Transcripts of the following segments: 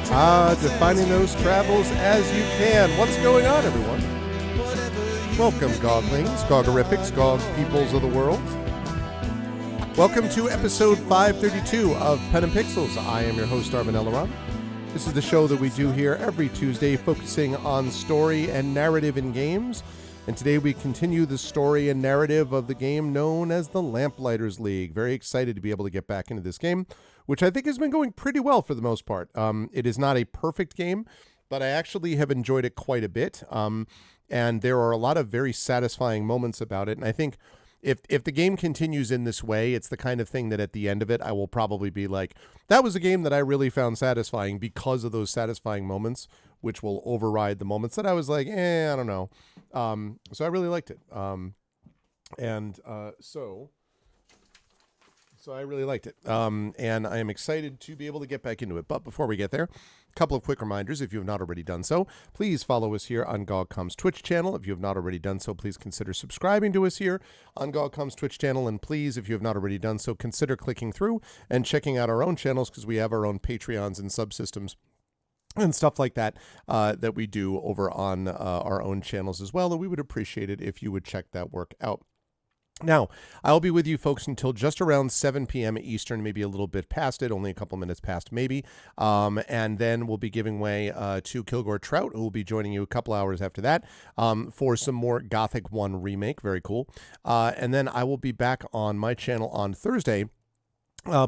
Defining those travels as you can. What's going on, everyone? Welcome, Goglings, Gogorifics, Gog peoples of the world. Welcome to episode 532 of Pen and Pixels. I am your host, Arvin Eleron. This is the show that we do here every Tuesday, focusing on story and narrative in games. And today we continue the story and narrative of the game known as the Lamplighters League. Very excited to be able to get back into this game, which I think has been going pretty well for the most part. It is not a perfect game, but I actually have enjoyed it quite a bit. And there are a lot of very satisfying moments about it. And I think if the game continues in this way, it's the kind of thing that at the end of it, I will probably be like, that was a game that I really found satisfying because of those satisfying moments, which will override the moments that I was like, I don't know. So I really liked it. So I really liked it. And I am excited to be able to get back into it. But before we get there, a couple of quick reminders. If you have not already done so, please follow us here on GogCom's Twitch channel. If you have not already done so, please consider subscribing to us here on GogCom's Twitch channel. And please, if you have not already done so, consider clicking through and checking out our own channels, because we have our own Patreons and subsystems and stuff like that that we do over on our own channels as well. And we would appreciate it if you would check that work out. Now, I'll be with you folks until just around 7 p.m. Eastern, maybe a little bit past it, only a couple minutes past maybe. And then we'll be giving way to Kilgore Trout, who will be joining you a couple hours after that for some more Gothic 1 remake. Very cool. And then I will be back on my channel on Thursday,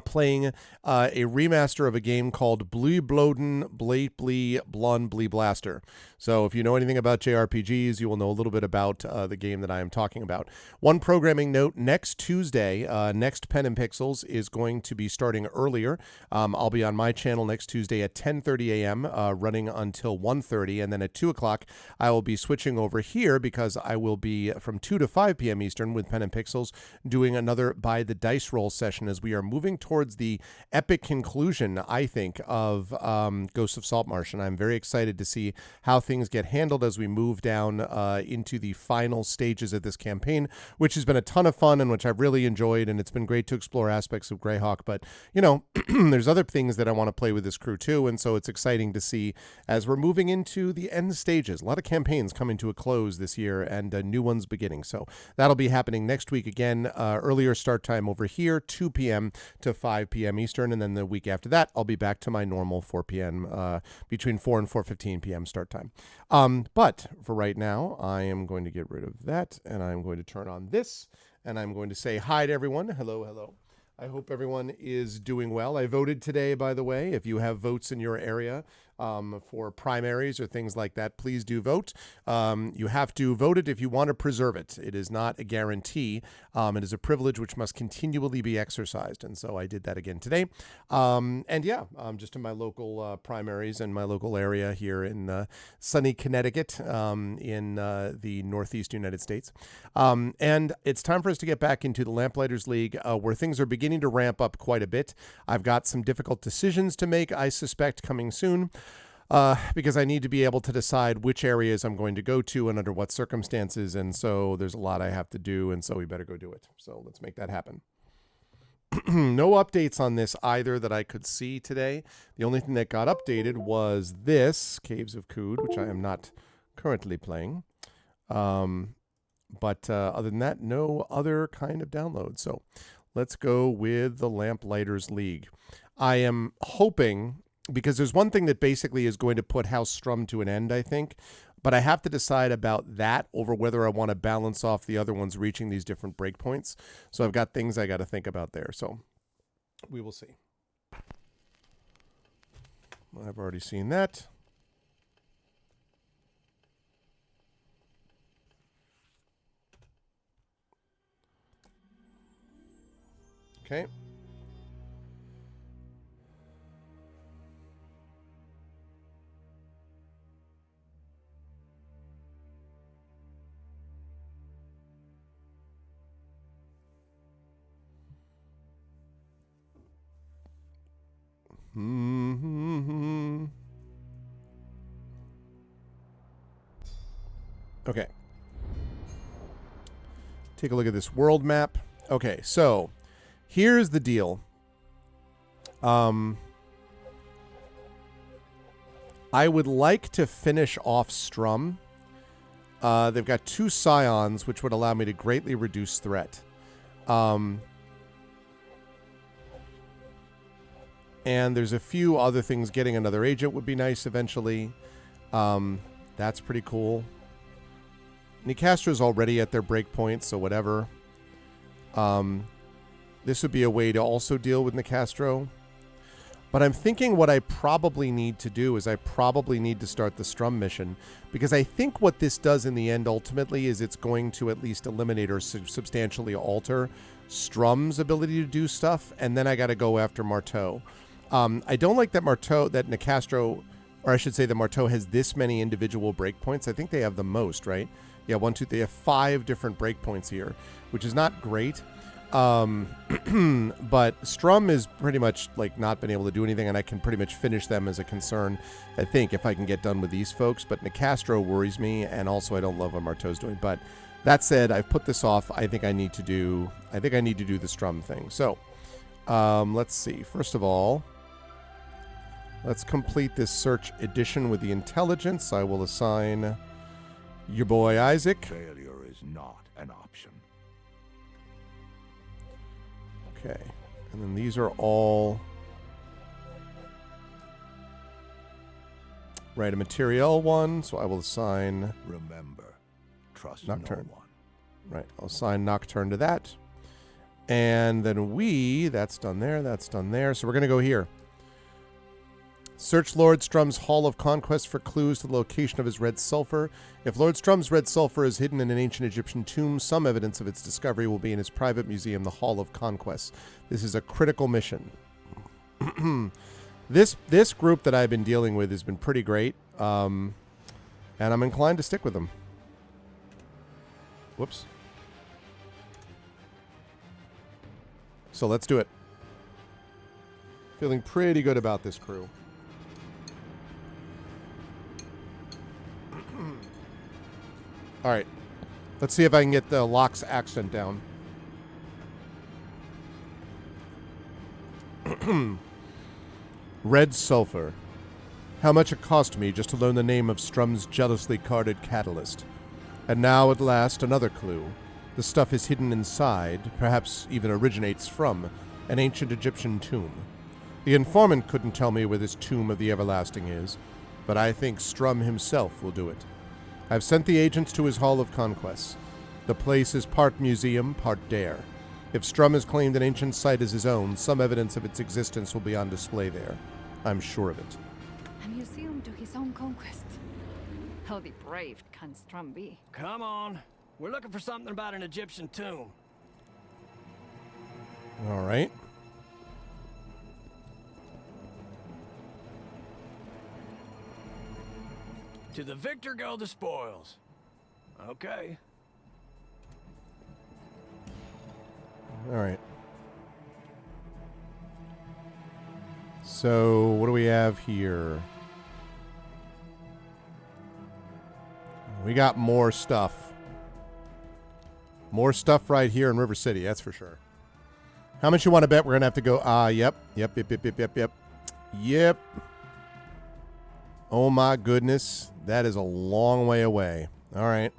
playing a remaster of a game called Blee Bloden Blade Blee Blonde Blee Blaster. So if you know anything about JRPGs, you will know a little bit about the game that I am talking about. One programming note, next Tuesday, next Pen and Pixels is going to be starting earlier. I'll be on my channel next Tuesday at 10:30 a.m., running until 1:30, and then at 2 o'clock, I will be switching over here because I will be from 2 to 5 p.m. Eastern with Pen and Pixels doing another By the Dice Roll session as we are moving towards the epic conclusion, I think, of Ghosts of Saltmarsh, and I'm very excited to see how things get handled as we move down into the final stages of this campaign, which has been a ton of fun and which I've really enjoyed, and it's been great to explore aspects of Greyhawk, but, you know, there's other things that I want to play with this crew too, and so it's exciting to see as we're moving into the end stages. A lot of campaigns coming to a close this year and new ones beginning, so that'll be happening next week again. Earlier start time over here, 2 p.m. to 5 p.m. Eastern, and then the week after that, I'll be back to my normal 4 p.m., between 4 and 4:15 p.m. start time. But for right now, I am going to get rid of that, and I'm going to turn on this, and I'm going to say hi to everyone. Hello, hello. I hope everyone is doing well. I voted today, by the way. If you have votes in your area for primaries or things like that, please do vote. You have to vote it if you want to preserve it. It is not a guarantee. It is a privilege which must continually be exercised. And so I did that again today. And yeah, just in my local primaries and my local area here in sunny Connecticut in the Northeast United States. And it's time for us to get back into the Lamplighters League where things are beginning to ramp up quite a bit. I've got some difficult decisions to make, I suspect, coming soon. Because I need to be able to decide which areas I'm going to go to and under what circumstances. And so there's a lot I have to do, and so we better go do it. So let's make that happen. No updates on this either that I could see today. The only thing that got updated was this, Caves of Cood, which I am not currently playing. But other than that, no other kind of download. So let's go with the Lamplighters League. I am hoping, because there's one thing that basically is going to put House Strum to an end, I think, but I have to decide about that over whether I want to balance off the other ones reaching these different breakpoints. So I've got things I got to think about there. So we will see. I've already seen that. Okay. Okay. Take a look at this world map. Okay, so here's the deal. I would like to finish off Strum. They've got 2 Scions, which would allow me to greatly reduce threat. And there's a few other things. Getting another agent would be nice eventually. That's pretty cool. Nicastro's already at their breakpoint, so whatever. This would be a way to also deal with Nicastro. But I'm thinking what I probably need to do is I probably need to start the Strum mission, because I think what this does in the end ultimately is it's going to at least eliminate or substantially alter Strum's ability to do stuff, and then I got to go after Marteau. I don't like that Nicastro, or I should say the Marteau has this many individual breakpoints. I think they have the most, right? Yeah, 1, 2, they have 5 different breakpoints here, which is not great. But Strum is pretty much like not been able to do anything, and I can pretty much finish them as a concern, I think, if I can get done with these folks. But Nicastro worries me, and also I don't love what Marteau's doing. But that said, I've put this off. I think I need to do the Strum thing. So let's see. First of all, let's complete this search edition with the intelligence. I will assign your boy Isaac. Failure is not an option. Okay, and then these are all right, a material one, so I will assign Remember, trust Nocturne. no one. Right, I'll assign Nocturne to that. And then that's done there, that's done there. So we're going to go here. Search Lord Strum's Hall of Conquest for clues to the location of his red sulfur. If Lord Strum's red sulfur is hidden in an ancient Egyptian tomb, some evidence of its discovery will be in his private museum, the Hall of Conquest. This is a critical mission. This group that I've been dealing with has been pretty great, and I'm inclined to stick with them. Whoops. So let's do it. Feeling pretty good about this crew. All right. Let's see if I can get the Locke's accent down. Red sulfur. How much it cost me just to learn the name of Strum's jealously guarded catalyst. And now, at last, another clue. The stuff is hidden inside, perhaps even originates from, an ancient Egyptian tomb. The informant couldn't tell me where this tomb of the everlasting is, but I think Strum himself will do it. I've sent the agents to his Hall of Conquests. The place is part museum, part dare. If Strum has claimed an ancient site as his own, some evidence of its existence will be on display there. I'm sure of it. A museum to his own conquest. How depraved can Strum be? Come on. We're looking for something about an Egyptian tomb. All right. To the victor go the spoils. Okay. All right. So, what do we have here? We got more stuff. More stuff right here in River City, that's for sure. How much you want to bet we're going to have to go? Yep. Yep. Oh my goodness. That is a long way away. All right.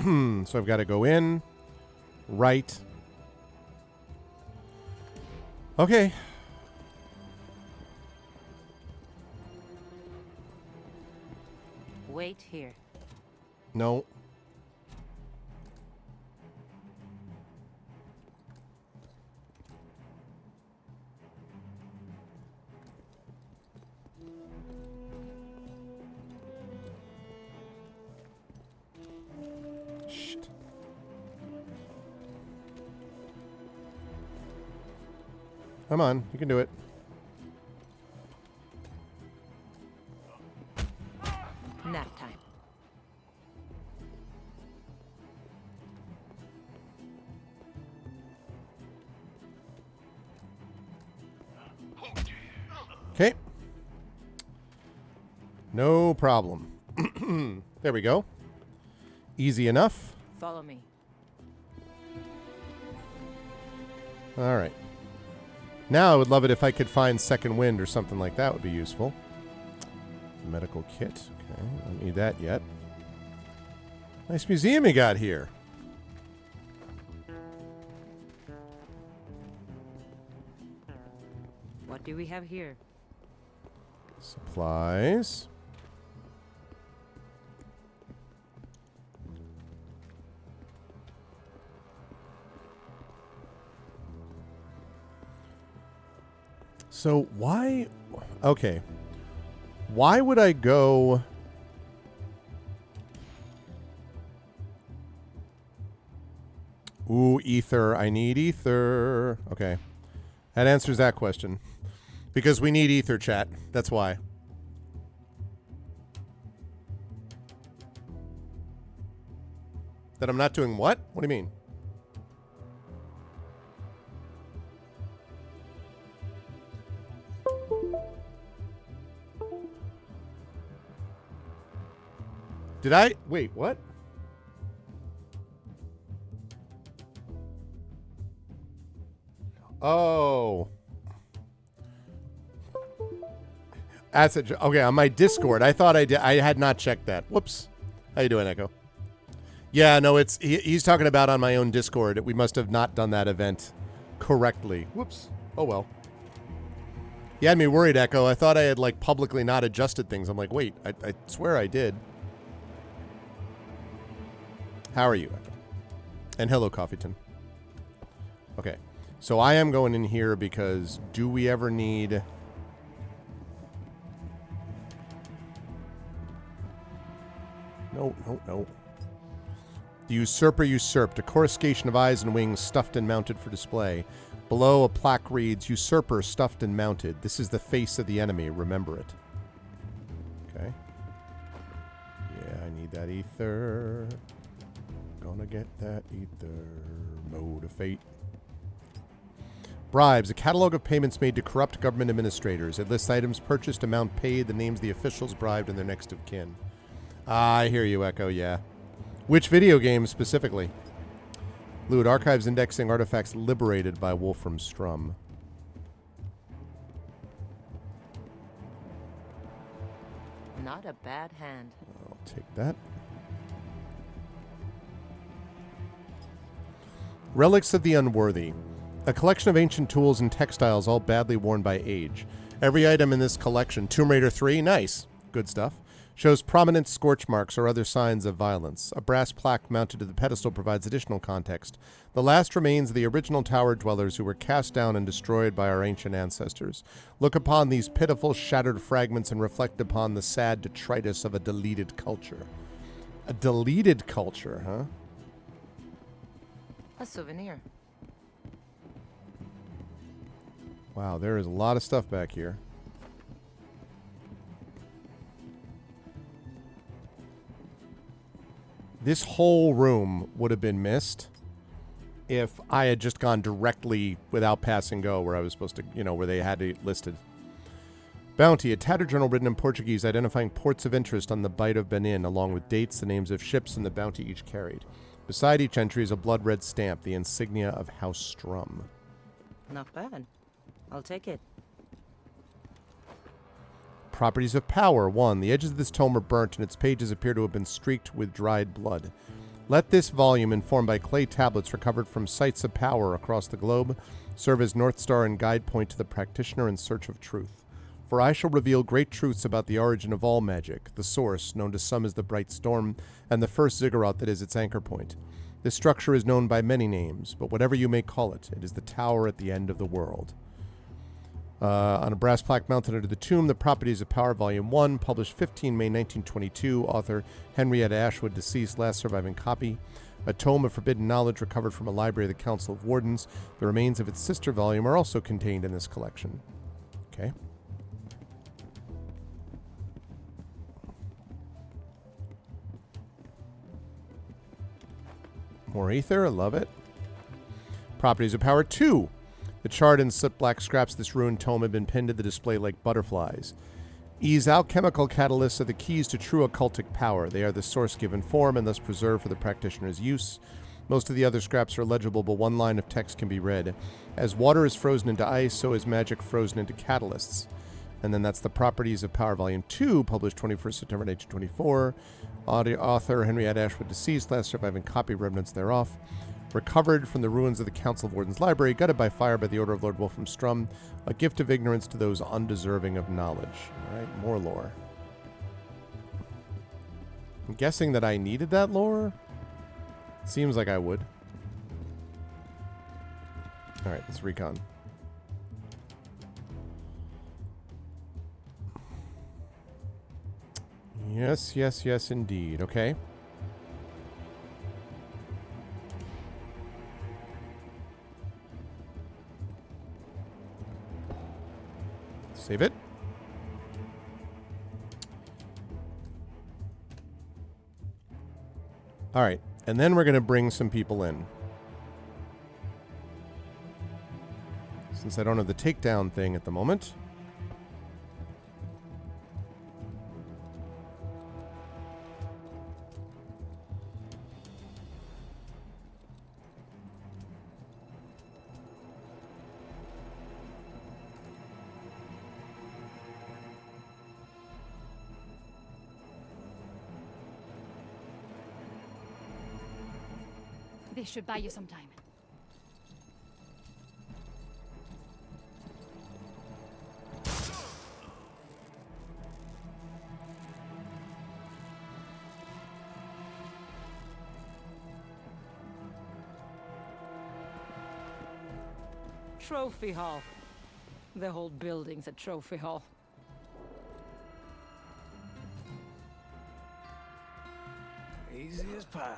So I've got to go in. Right. Okay. Wait here. No. Shit. Come on, you can do it. Nap time. Okay. No problem. There we go. Easy enough. Follow me. All right. Now I would love it if I could find second wind or something like that would be useful. Medical kit. Okay, don't need that yet. Nice museum you got here. What do we have here? Supplies. So why... Okay. Why would I go... Ooh, ether. I need ether. Okay. That answers that question. Because we need ether, chat. That's why. That I'm not doing what? What do you mean? Did I? Wait, what? Oh. That's it. Okay, on my Discord. I thought I did. I had not checked that. Whoops. How you doing, Echo? Yeah, no, it's he's talking about on my own Discord. We must have not done that event correctly. Whoops. Oh well. You had me worried, Echo. I thought I had like publicly not adjusted things. I'm like, wait, I swear I did. How are you, Echo? And hello, Coffeeton. Okay. So I am going in here because do we ever need... No, no, no. The usurper usurped, a coruscation of eyes and wings stuffed and mounted for display. Below, a plaque reads, usurper stuffed and mounted. This is the face of the enemy. Remember it. Okay. Yeah, I need that ether. Gonna get that ether. Mode of fate. Bribes, a catalog of payments made to corrupt government administrators. It lists items purchased, amount paid, the names of the officials bribed, and their next of kin. I hear you, Echo, yeah. Which video game specifically? Loot, archives indexing artifacts liberated by Wolfram Strum. Not a bad hand. I'll take that. Relics of the Unworthy. A collection of ancient tools and textiles all badly worn by age. Every item in this collection, Tomb Raider 3, nice, good stuff, shows prominent scorch marks or other signs of violence. A brass plaque mounted to the pedestal provides additional context. The last remains of the original tower dwellers who were cast down and destroyed by our ancient ancestors. Look upon these pitiful, shattered fragments and reflect upon the sad detritus of a deleted culture. A deleted culture, huh? A souvenir. Wow, there is a lot of stuff back here. This whole room would have been missed if I had just gone directly without pass and go where I was supposed to, you know, where they had it listed. Bounty, a tattered journal written in Portuguese identifying ports of interest on the Bight of Benin, along with dates, the names of ships, and the bounty each carried. Beside each entry is a blood-red stamp, the insignia of House Strum. Not bad. I'll take it. Properties of Power. 1. The edges of this tome are burnt and its pages appear to have been streaked with dried blood. Let this volume, informed by clay tablets recovered from sites of power across the globe, serve as North Star and guide point to the practitioner in search of truth. For I shall reveal great truths about the origin of all magic, the source, known to some as the Bright Storm, and the first ziggurat that is its anchor point. This structure is known by many names, but whatever you may call it, it is the tower at the end of the world. On a brass plaque mounted under the tomb, The Properties of Power, Volume 1, published 15 May 1922, author Henrietta Ashwood, deceased, last surviving copy. A tome of forbidden knowledge recovered from a library of the Council of Wardens. The remains of its sister volume are also contained in this collection. Okay. More ether, I love it. Properties of Power 2. The charred and soot-black scraps of this ruined tome have been pinned to the display like butterflies. These alchemical catalysts are the keys to true occultic power. They are the source given form and thus preserved for the practitioner's use. Most of the other scraps are legible, but one line of text can be read. As water is frozen into ice, so is magic frozen into catalysts. And then that's The Properties of Power, Volume 2, published 21st September 1924. Author Henrietta Ashwood, deceased, last surviving copy, remnants thereof. Recovered from the ruins of the Council of Wardens Library, gutted by fire by the order of Lord Wolfram Strum. A gift of ignorance to those undeserving of knowledge. All right, more lore. I'm guessing that I needed that lore. Seems like I would. All right, let's recon. Yes, yes, yes, indeed. Okay. Save it. All right. And then we're going to bring some people in. Since I don't have the takedown thing at the moment. This should buy you some time. Trophy Hall. The whole building's a trophy hall. Easy as pie.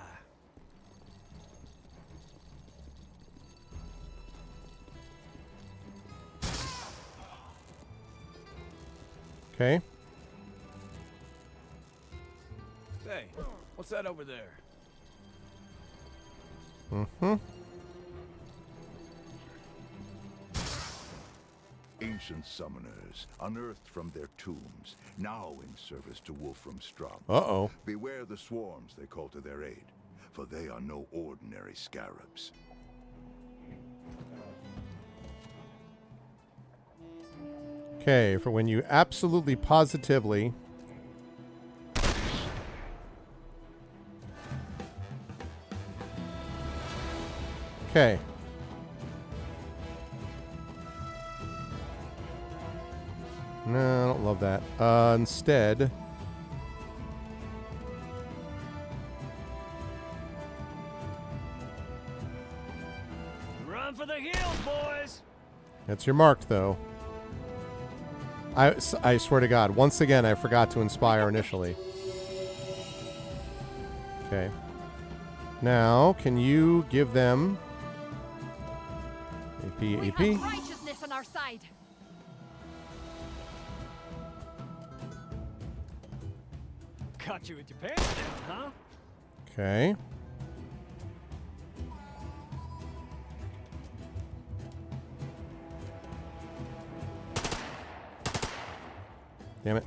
Okay. Say, what's that over there? Mm-hmm. Ancient summoners, unearthed from their tombs, now in service to Wolfram Strum. Uh-oh. Beware the swarms they call to their aid, for they are no ordinary scarabs. Okay, for when you absolutely positively... Okay. No, I don't love that. Instead... Run for the hills, boys! That's your mark, though. I swear to God, once again, I forgot to inspire initially. Okay. Now, can you give them... AP, We AP? have righteousness on our side. Caught you with your pants down, huh? Okay. Damn it.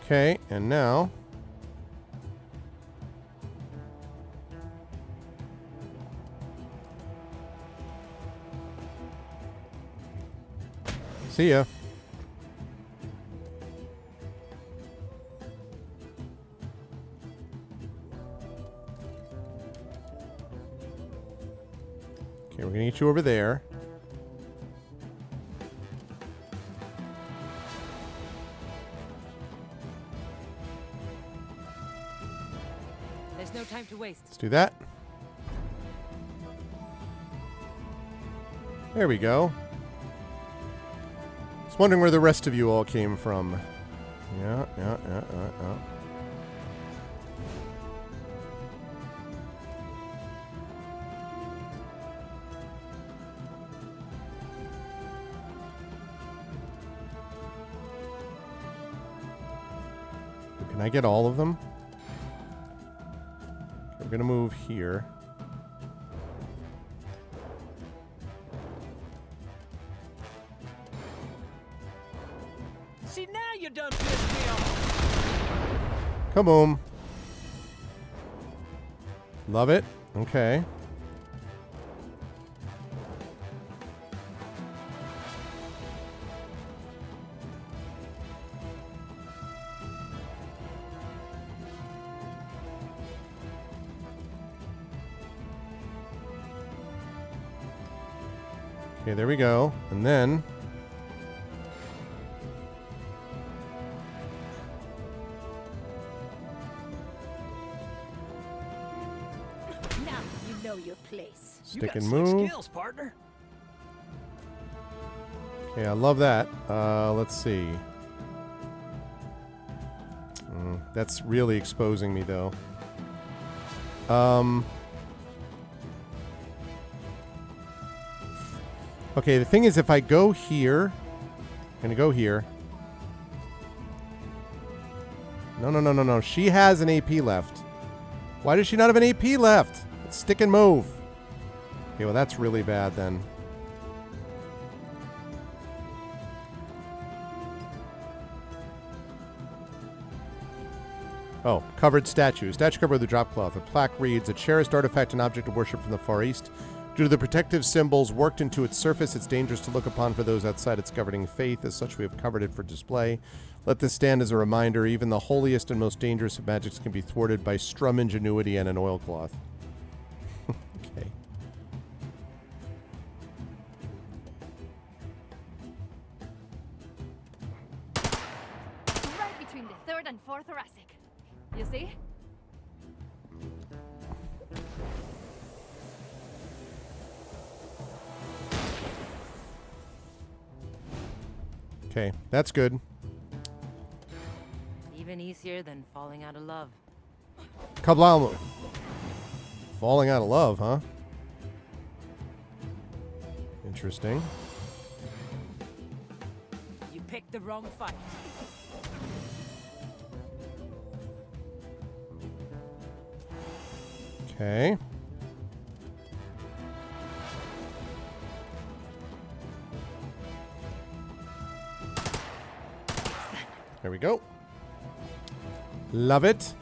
Okay, and now... See ya. Okay, we're gonna get you over there. There's no time to waste. Let's do that. There we go. Just wondering where the rest of you all came from. Yeah. Can I get all of them? Okay, we're gonna move here. See, now you done pissed me off. Kaboom. Love it. Okay. Okay, there we go. And then... Now you know your place. You stick got and slick move. skills, partner. Okay, I love that. Let's see. That's really exposing me, though. Okay, the thing is, if I go here... I'm going to go here. No. She has an AP left. Why does she not have an AP left? Let's stick and move. Okay, well, that's really bad, then. Oh, covered statue. Statue covered with a drop cloth. A plaque reads, a cherished artifact and object of worship from the Far East. Due to the protective symbols worked into its surface, it's dangerous to look upon for those outside its governing faith. As such, we have covered it for display. Let this stand as a reminder, even the holiest and most dangerous of magics can be thwarted by strum ingenuity and an oilcloth. Okay. Right between the third and fourth thoracic. You see? Okay, that's good. Even easier than falling out of love. Kablam. Falling out of love, huh? Interesting. You picked the wrong fight. Okay. There we go. Love it.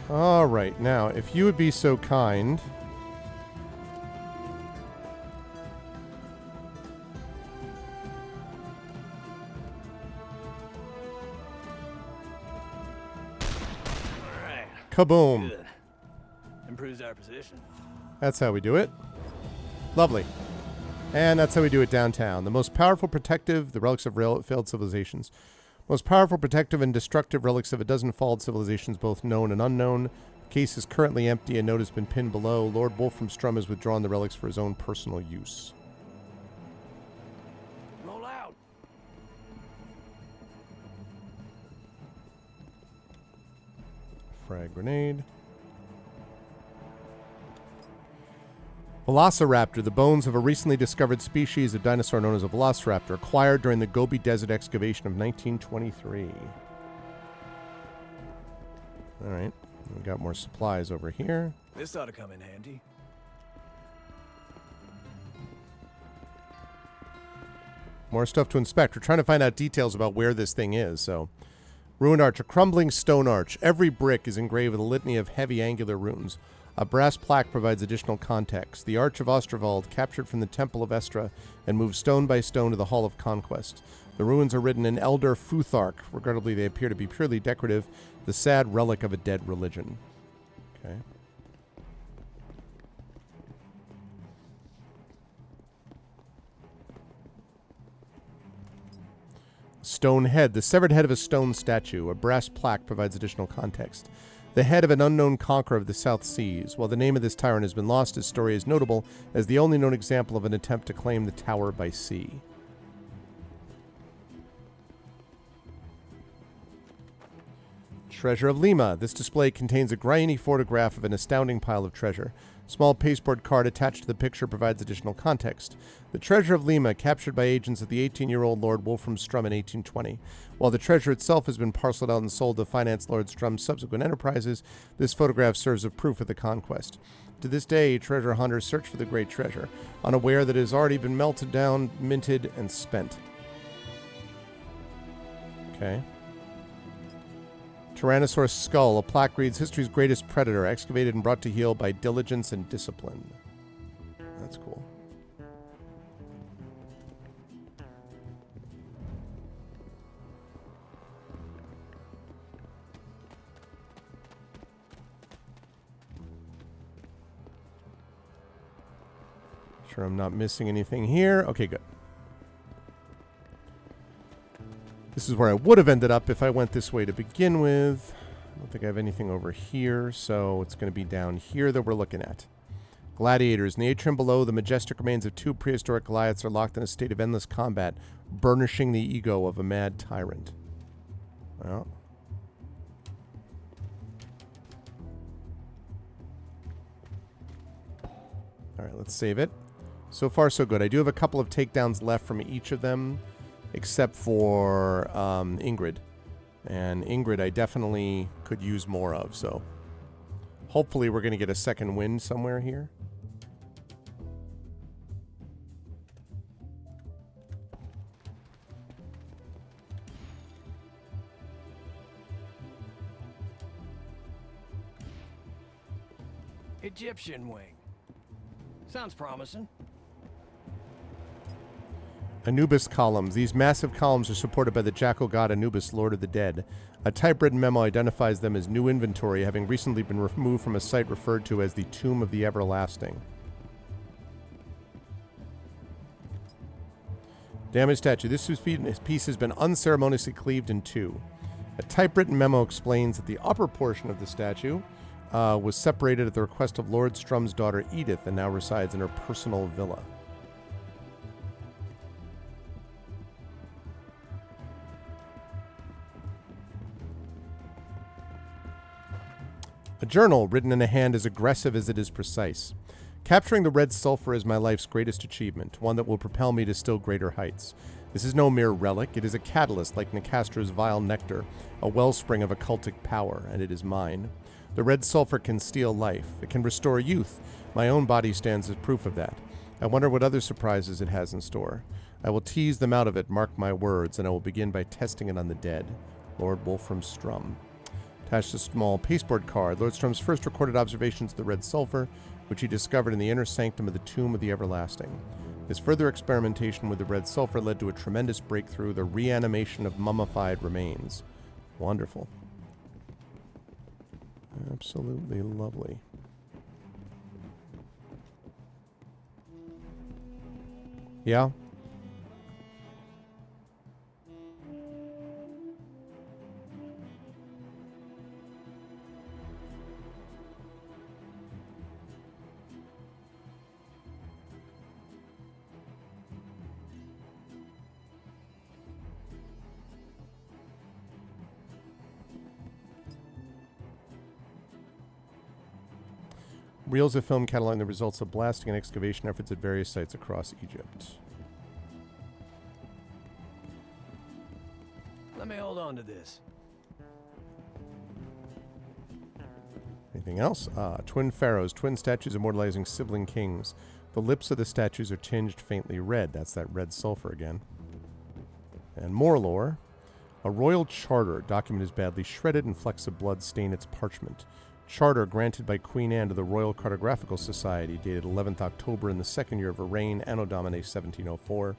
All right. Now, if you would be so kind... All right. Kaboom. Good. Improves our position. That's how we do it. Lovely. And that's how we do it downtown. The most powerful protective, the relics of failed civilizations. Most powerful protective and destructive relics of a dozen failed civilizations, both known and unknown. The case is currently empty. A note has been pinned below. Lord Wolframstrom has withdrawn the relics for his own personal use. Roll out. Frag grenade. Velociraptor, the bones of a recently discovered species of dinosaur known as a velociraptor, acquired during the Gobi Desert excavation of 1923. All right, we got more supplies over here. This ought to come in handy. More stuff to inspect. We're trying to find out details about where this thing is, so... Ruined arch, a crumbling stone arch. Every brick is engraved with a litany of heavy angular runes. A brass plaque provides additional context. The Arch of Osterwald, captured from the Temple of Estra and moved stone by stone to the Hall of Conquest. The ruins are written in Elder Futhark. Regrettably, they appear to be purely decorative, the sad relic of a dead religion. Okay. Stone head, the severed head of a stone statue. A brass plaque provides additional context. The head of an unknown conqueror of the South Seas. While the name of this tyrant has been lost, his story is notable as the only known example of an attempt to claim the tower by sea. Treasure of Lima. This display contains a grainy photograph of an astounding pile of treasure. Small pasteboard card attached to the picture provides additional context. The Treasure of Lima, captured by agents of the 18-year-old Lord Wolfram Strum in 1820. While the treasure itself has been parceled out and sold to finance Lord Strum's subsequent enterprises, this photograph serves as proof of the conquest. To this day, treasure hunters search for the great treasure, unaware that it has already been melted down, minted, and spent. Okay. Tyrannosaurus skull. A plaque reads, history's greatest predator, excavated and brought to heel by diligence and discipline. That's cool. Sure I'm not missing anything here. Okay, good. This is where I would have ended up if I went this way to begin with. I don't think I have anything over here, so it's going to be down here that we're looking at. Gladiators. In the atrium below, the majestic remains of two prehistoric Goliaths are locked in a state of endless combat, burnishing the ego of a mad tyrant. Well. Alright, let's save it. So far, so good. I do have a couple of takedowns left from each of them, except for Ingrid. And Ingrid I definitely could use more of, so hopefully we're going to get a second win somewhere here. Egyptian wing. Sounds promising. Anubis columns. These massive columns are supported by the jackal god Anubis, Lord of the Dead. A typewritten memo identifies them as new inventory, having recently been removed from a site referred to as the Tomb of the Everlasting. Damaged statue. This piece has been unceremoniously cleaved in two. A typewritten memo explains that the upper portion of the statue was separated at the request of Lord Strum's daughter Edith and now resides in her personal villa. A journal written in a hand as aggressive as it is precise. Capturing the red sulfur is my life's greatest achievement, one that will propel me to still greater heights. This is no mere relic, it is a catalyst like Nicastra's vile nectar, a wellspring of occultic power, and it is mine. The red sulfur can steal life, it can restore youth. My own body stands as proof of that. I wonder what other surprises it has in store. I will tease them out of it, mark my words, and I will begin by testing it on the dead. Lord Wolfram Strum. Attached a small pasteboard card, Lord Strum's first recorded observations of the red sulfur, which he discovered in the inner sanctum of the Tomb of the Everlasting. His further experimentation with the red sulfur led to a tremendous breakthrough, the reanimation of mummified remains. Wonderful. Absolutely lovely. Yeah? Reels of film cataloging the results of blasting and excavation efforts at various sites across Egypt. Let me hold on to this. Anything else? Twin pharaohs, twin statues immortalizing sibling kings. The lips of the statues are tinged faintly red. That's that red sulfur again. And more lore. A royal charter. Document is badly shredded and flecks of blood stain its parchment. Charter granted by Queen Anne to the Royal Cartographical Society, dated 11th October in the second year of her reign, Anno Domini 1704.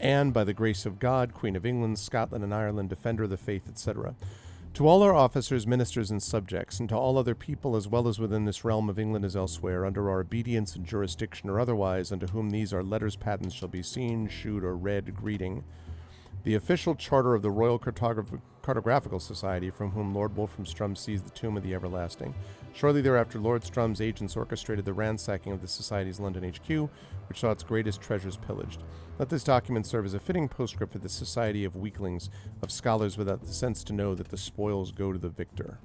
Anne, by the grace of God, Queen of England, Scotland, and Ireland, defender of the faith, etc. To all our officers, ministers, and subjects, and to all other people as well as within this realm of England as elsewhere, under our obedience and jurisdiction or otherwise, unto whom these our letters patents shall be seen, shewed, or read, greeting. The official charter of the Royal Cartographical Society, from whom Lord Wolframstrom seized the Tomb of the Everlasting. Shortly thereafter, Lord Strum's agents orchestrated the ransacking of the Society's London HQ, which saw its greatest treasures pillaged. Let this document serve as a fitting postscript for the Society of Weaklings, of scholars without the sense to know that the spoils go to the victor.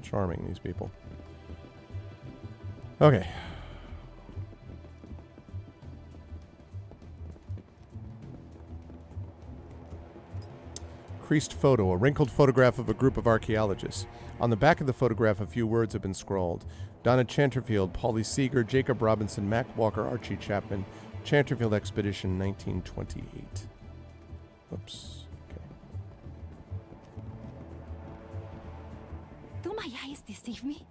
Charming, these people. Okay. Creased photo, a wrinkled photograph of a group of archaeologists. On the back of the photograph, a few words have been scrawled. Donna Chanterfield, Polly Seeger, Jacob Robinson, Mac Walker, Archie Chapman, Chanterfield Expedition, 1928. Oops. Okay. Do my eyes deceive me?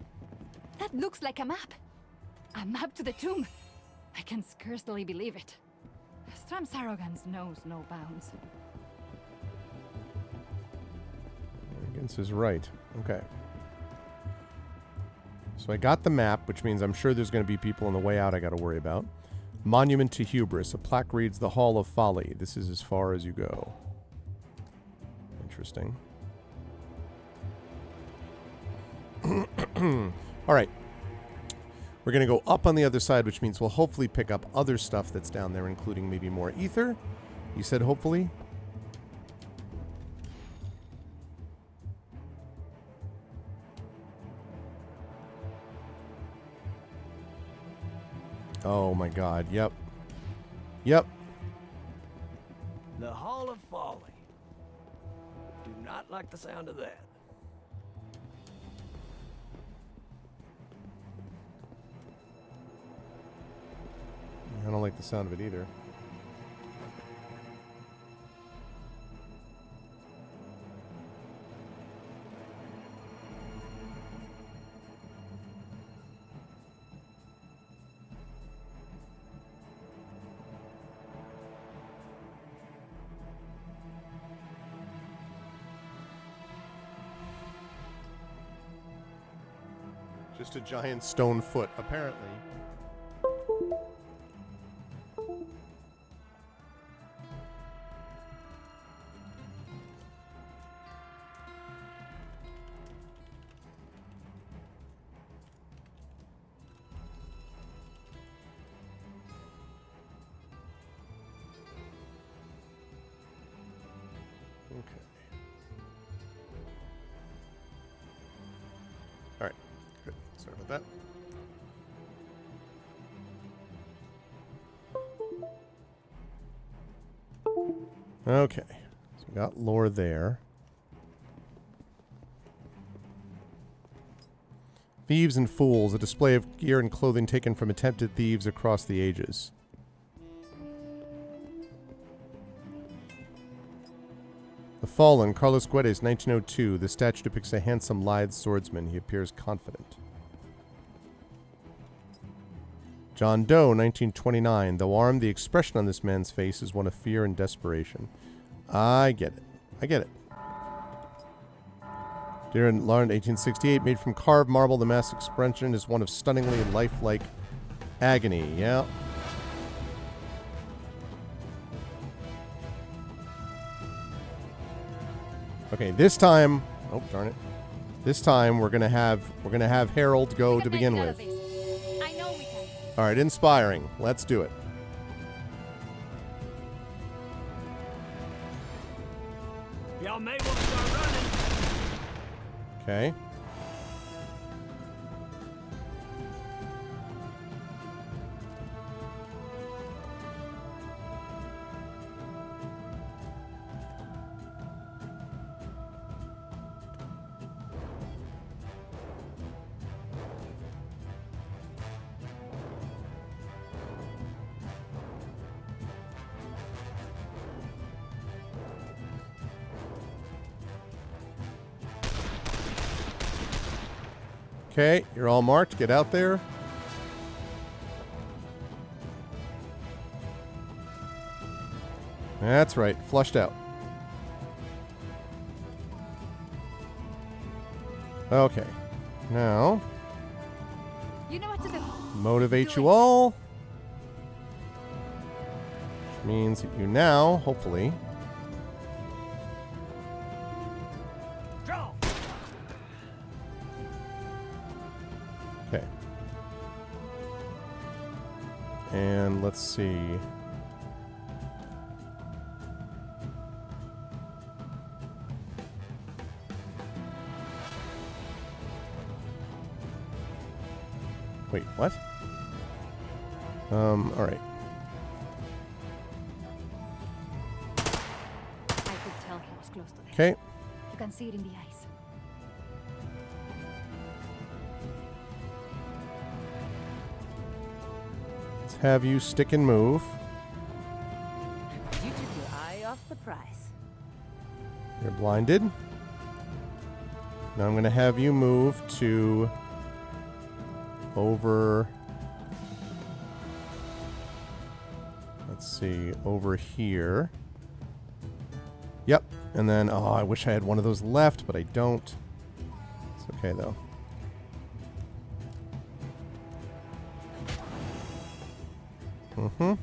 That looks like a map. A map to the tomb. I can scarcely believe it. Strum's arrogance knows no bounds. Arrogance is right. Okay. So I got the map, which means I'm sure there's going to be people on the way out I got to worry about. Monument to Hubris. A plaque reads, "The Hall of Folly. This is as far as you go." Interesting. All right. We're going to go up on the other side, which means we'll hopefully pick up other stuff that's down there, including maybe more ether. You said hopefully? Oh my god, yep. Yep. The Hall of Folly. Do not like the sound of that. I don't like the sound of it either. Just a giant stone foot, apparently. Okay. All right. Good. Sorry about that. Okay. So we got lore there. Thieves and Fools, a display of gear and clothing taken from attempted thieves across the ages. The Fallen, Carlos Guedes, 1902. The statue depicts a handsome, lithe swordsman. He appears confident. John Doe, 1929. Though armed, the expression on this man's face is one of fear and desperation. I get it. I get it. Darren Larn, 1868. Made from carved marble, the mask expression is one of stunningly lifelike agony. Yeah. Okay, this time, oh darn it. This time we're gonna have Harold go to begin with. I know we can. All right, inspiring. Let's do it. Y'all may want to start running. Okay. Okay, you're all marked. Get out there. That's right. Flushed out. Okay. Now, You know what to do. motivate Do you it. all. Means that you now, hopefully... Draw! Okay. And let's see. Wait, what? All right. I could tell he was close to them. Okay. You can see it in the ice. Let's have you stick and move. You took your eye off the prize. You're blinded. Now I'm going to have you move to over... Let's see, over here. Yep. And then, oh, I wish I had one of those left, but I don't. It's okay, though. Mm-hmm.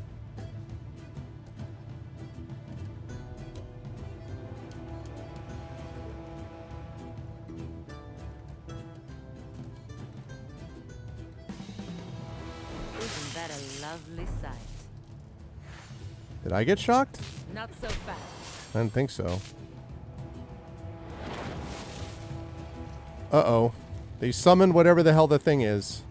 Isn't that a lovely sight? Did I get shocked? Not so fast. I didn't think so. Uh-oh. They summoned whatever the hell the thing is.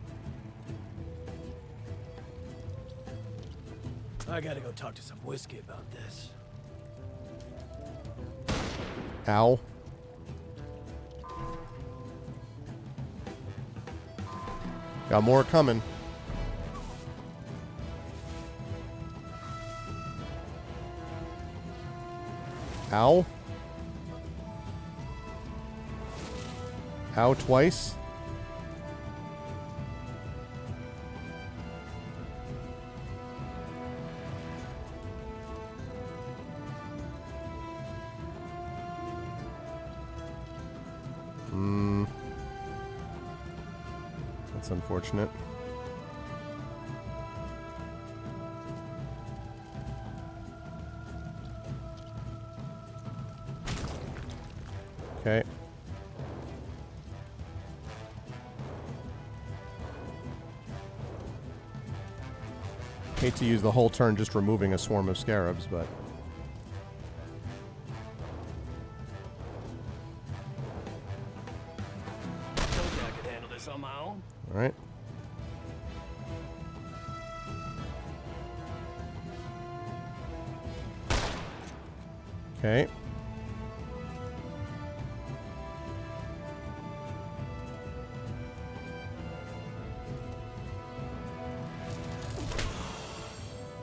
I gotta go talk to some whiskey about this. Ow. Got more coming. Ow. Ow twice. That's unfortunate. Okay. Hate to use the whole turn just removing a swarm of scarabs, but... Told you I could handle this on my own. Alright. Okay.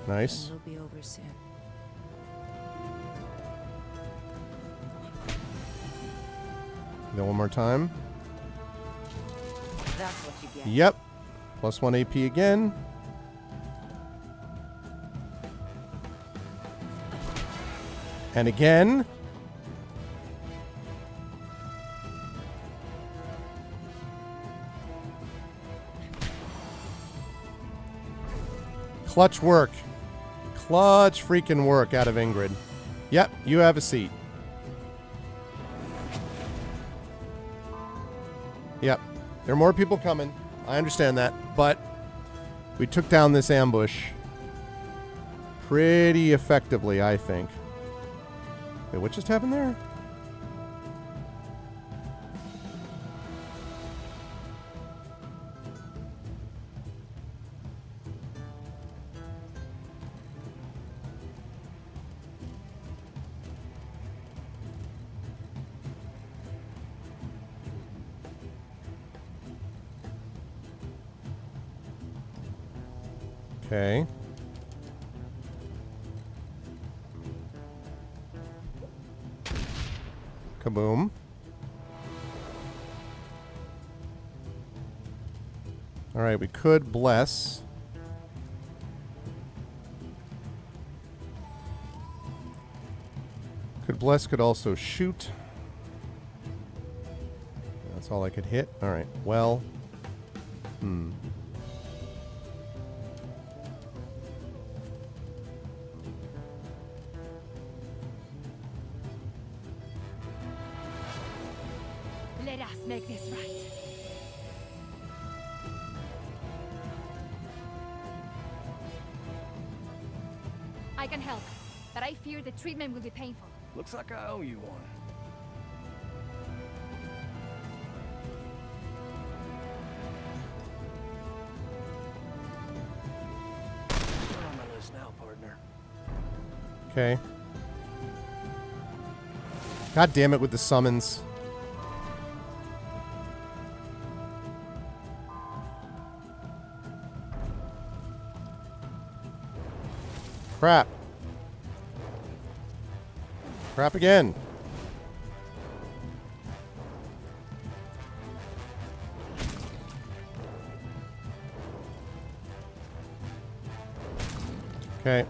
Nice. It'll be over soon. Then one more time. That's what you get. Yep. Plus 1 AP again. And again. Clutch work. Clutch freaking work out of Ingrid. Yep, you have a seat. Yep. There are more people coming. I understand that. But we took down this ambush pretty effectively, I think. Wait, what just happened there? Okay. Kaboom. All right, we could bless. Could bless, could also shoot. That's all I could hit. All right, well. Let us make this right. I can help, but I fear the treatment will be painful. Looks like I owe you one. You're on my list now, partner. Okay. God damn it with the summons. Crap. Crap again. Okay.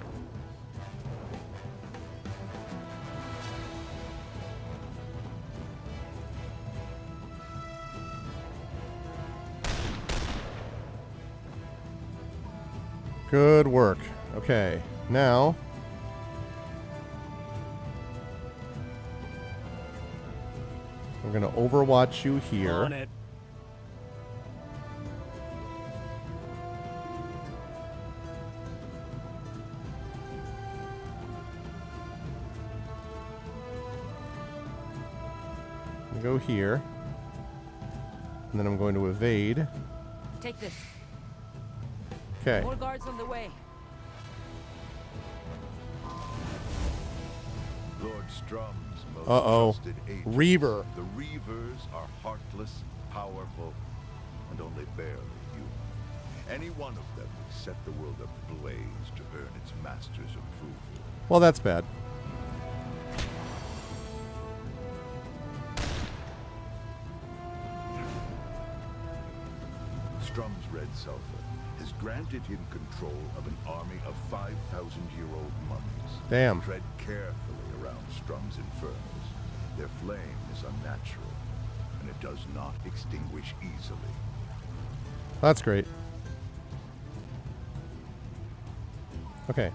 Good work. Okay. Now, we're going to overwatch you here. On it. I'm gonna go here. And then I'm going to evade. Take this. Okay. More guards on the way. Lord Strom's most Uh-oh. trusted agent. Reaver. The Reavers are heartless, powerful, and only barely human. Any one of them would set the world ablaze to earn its master's approval. Well, that's bad. Strom's red sulfur has granted him control of an army of 5,000-year-old mummies. Damn. Tread carefully around Strom's infernos. Their flame is unnatural, and it does not extinguish easily. That's great. Okay.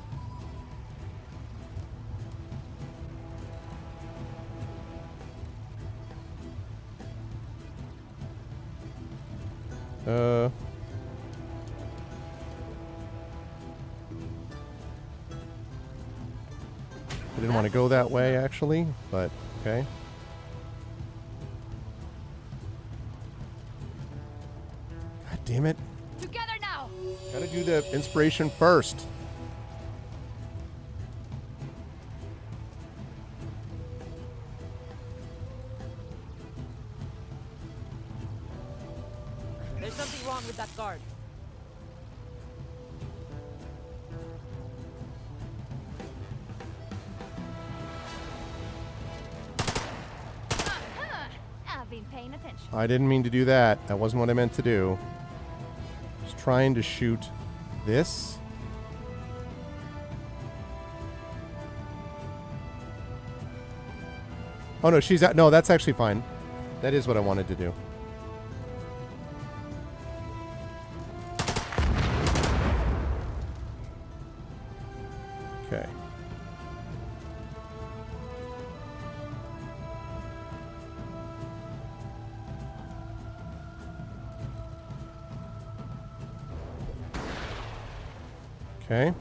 I didn't want to go that way, actually, but okay. God damn it. Together now! Gotta do the inspiration first. There's something wrong with that guard. I've been paying attention. I didn't mean to do that. That wasn't what I meant to do. Just trying to shoot this. Oh no, she's at. No, that's actually fine. That is what I wanted to do. Okay. Okay.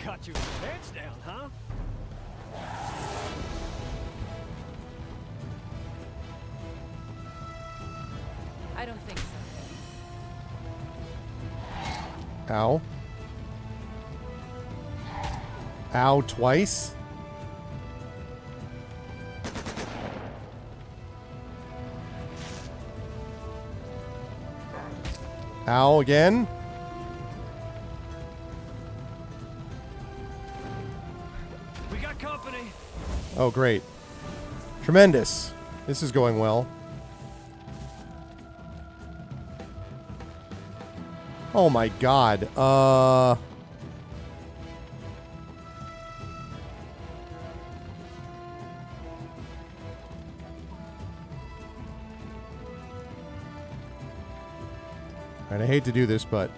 Got your pants down, huh? I don't think so. Ow. Ow twice? Ow again? We got company. Oh, great. Tremendous. This is going well. Oh my god. And I hate to do this, but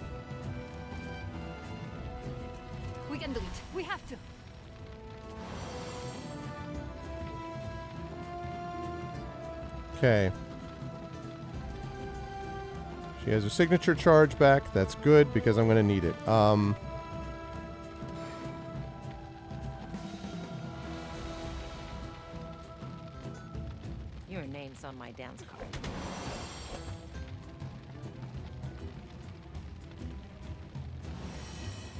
We can do it. We have to. okay. She has her signature charge back. That's good because I'm going to need it. Your name's on my dance card.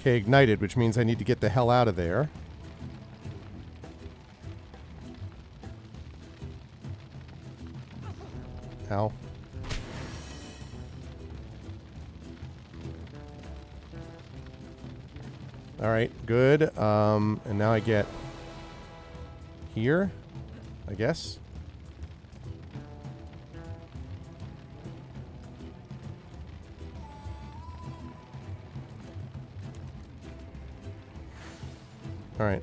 Okay, ignited, which means I need to get the hell out of there. Ow. Alright, good. And now I get here, I guess. Alright.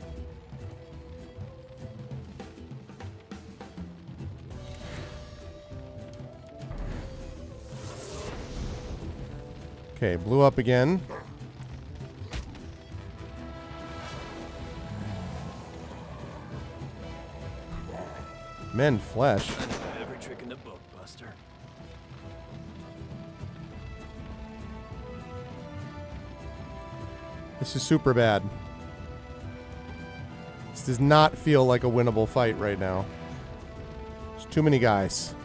Okay, blew up again. Men flesh. Every trick in the book, Buster. This is super bad. This does not feel like a winnable fight right now. There's too many guys.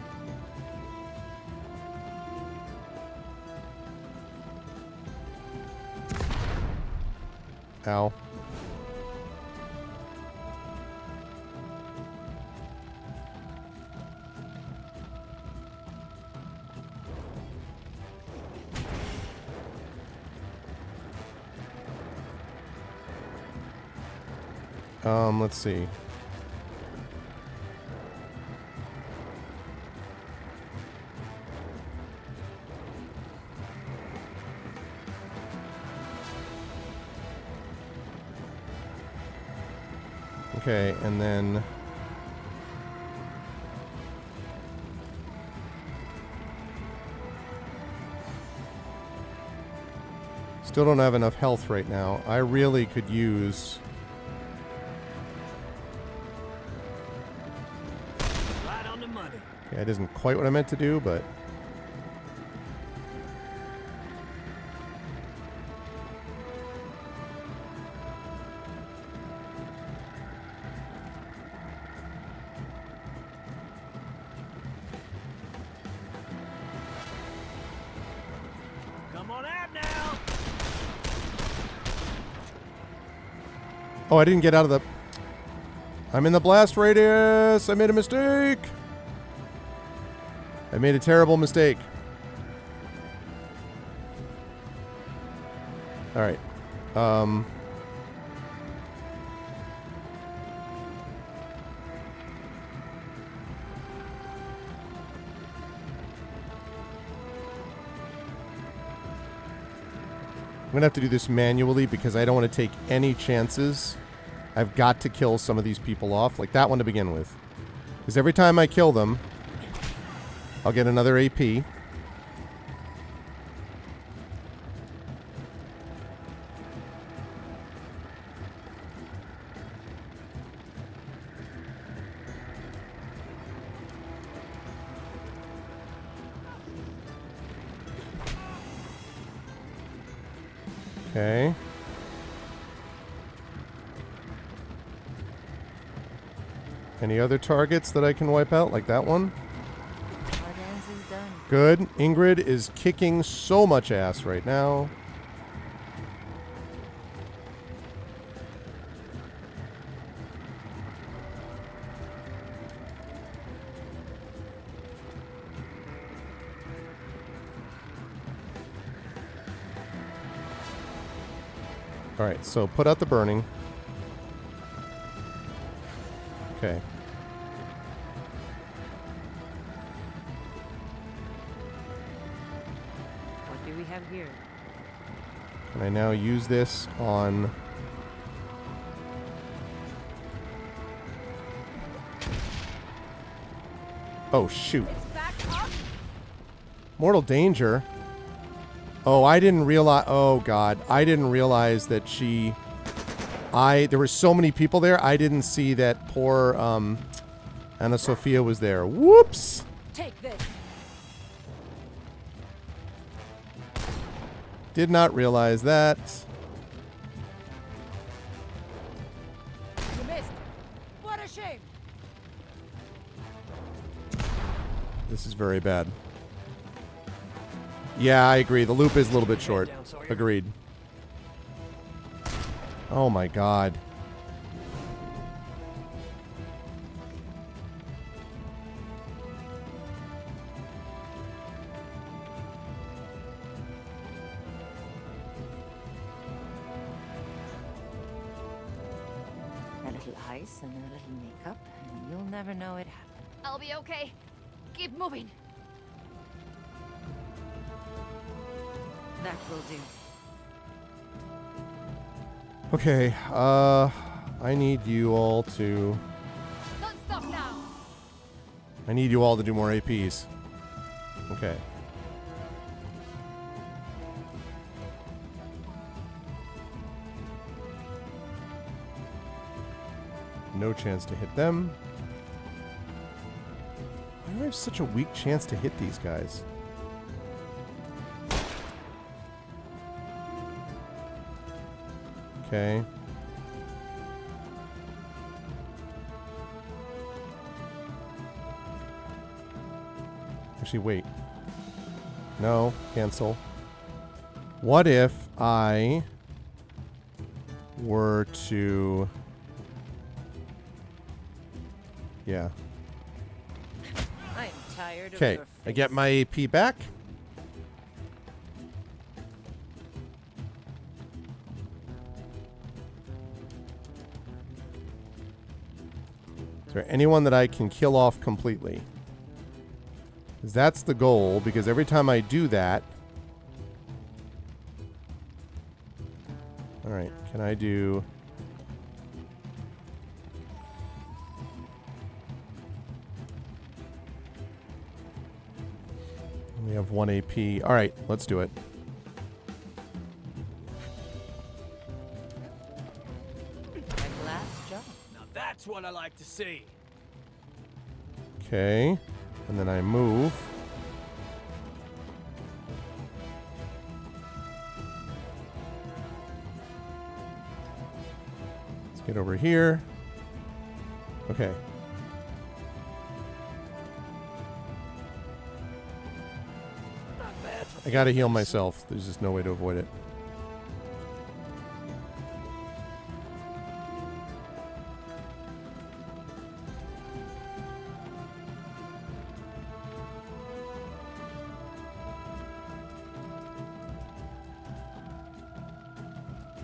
Ow. Let's see. Okay, and then still don't have enough health right now. I really could use Right on the money. okay, that isn't quite what I meant to do, but Come on out now. oh, I didn't get out of the I'm in the blast radius. I made a mistake. I made a terrible mistake. All right. I'm gonna have to do this manually because I don't want to take any chances. I've got to kill some of these people off, like that one to begin with. Because every time I kill them, I'll get another AP. Okay. Any other targets that I can wipe out, like that one? Our dance is done. Good. Ingrid is kicking so much ass right now. Alright, so put out the burning. Okay. What do we have here? Can I now use this on... Oh, shoot. It's back up. Mortal danger. Oh, I didn't realize. Oh, God. I didn't realize that she... There were so many people there. I didn't see that poor Anna Sophia was there. Whoops! Take this. Did not realize that. You missed. What a shame. This is very bad. Yeah, I agree. The loop is a little bit short. Agreed. Oh my God. A little ice and a little makeup, and you'll never know it happened. I'll be okay. Keep moving. That will do. Okay, I need you all to... Don't stop now. I need you all to do more APs. Okay. No chance to hit them. Why do I have such a weak chance to hit these guys? Okay. Actually, wait. No, cancel. What if I were to... Yeah. I'm tired of Okay, your I get face. my AP back. Is there anyone that I can kill off completely? 'Cause that's the goal, because every time I do that... Alright, can I do... We have 1 AP. Alright, let's do it. My last job. Now that's what I like to see. Okay. And then I move. Let's get over here. Okay. Not bad for I gotta heal myself. There's just no way to avoid it.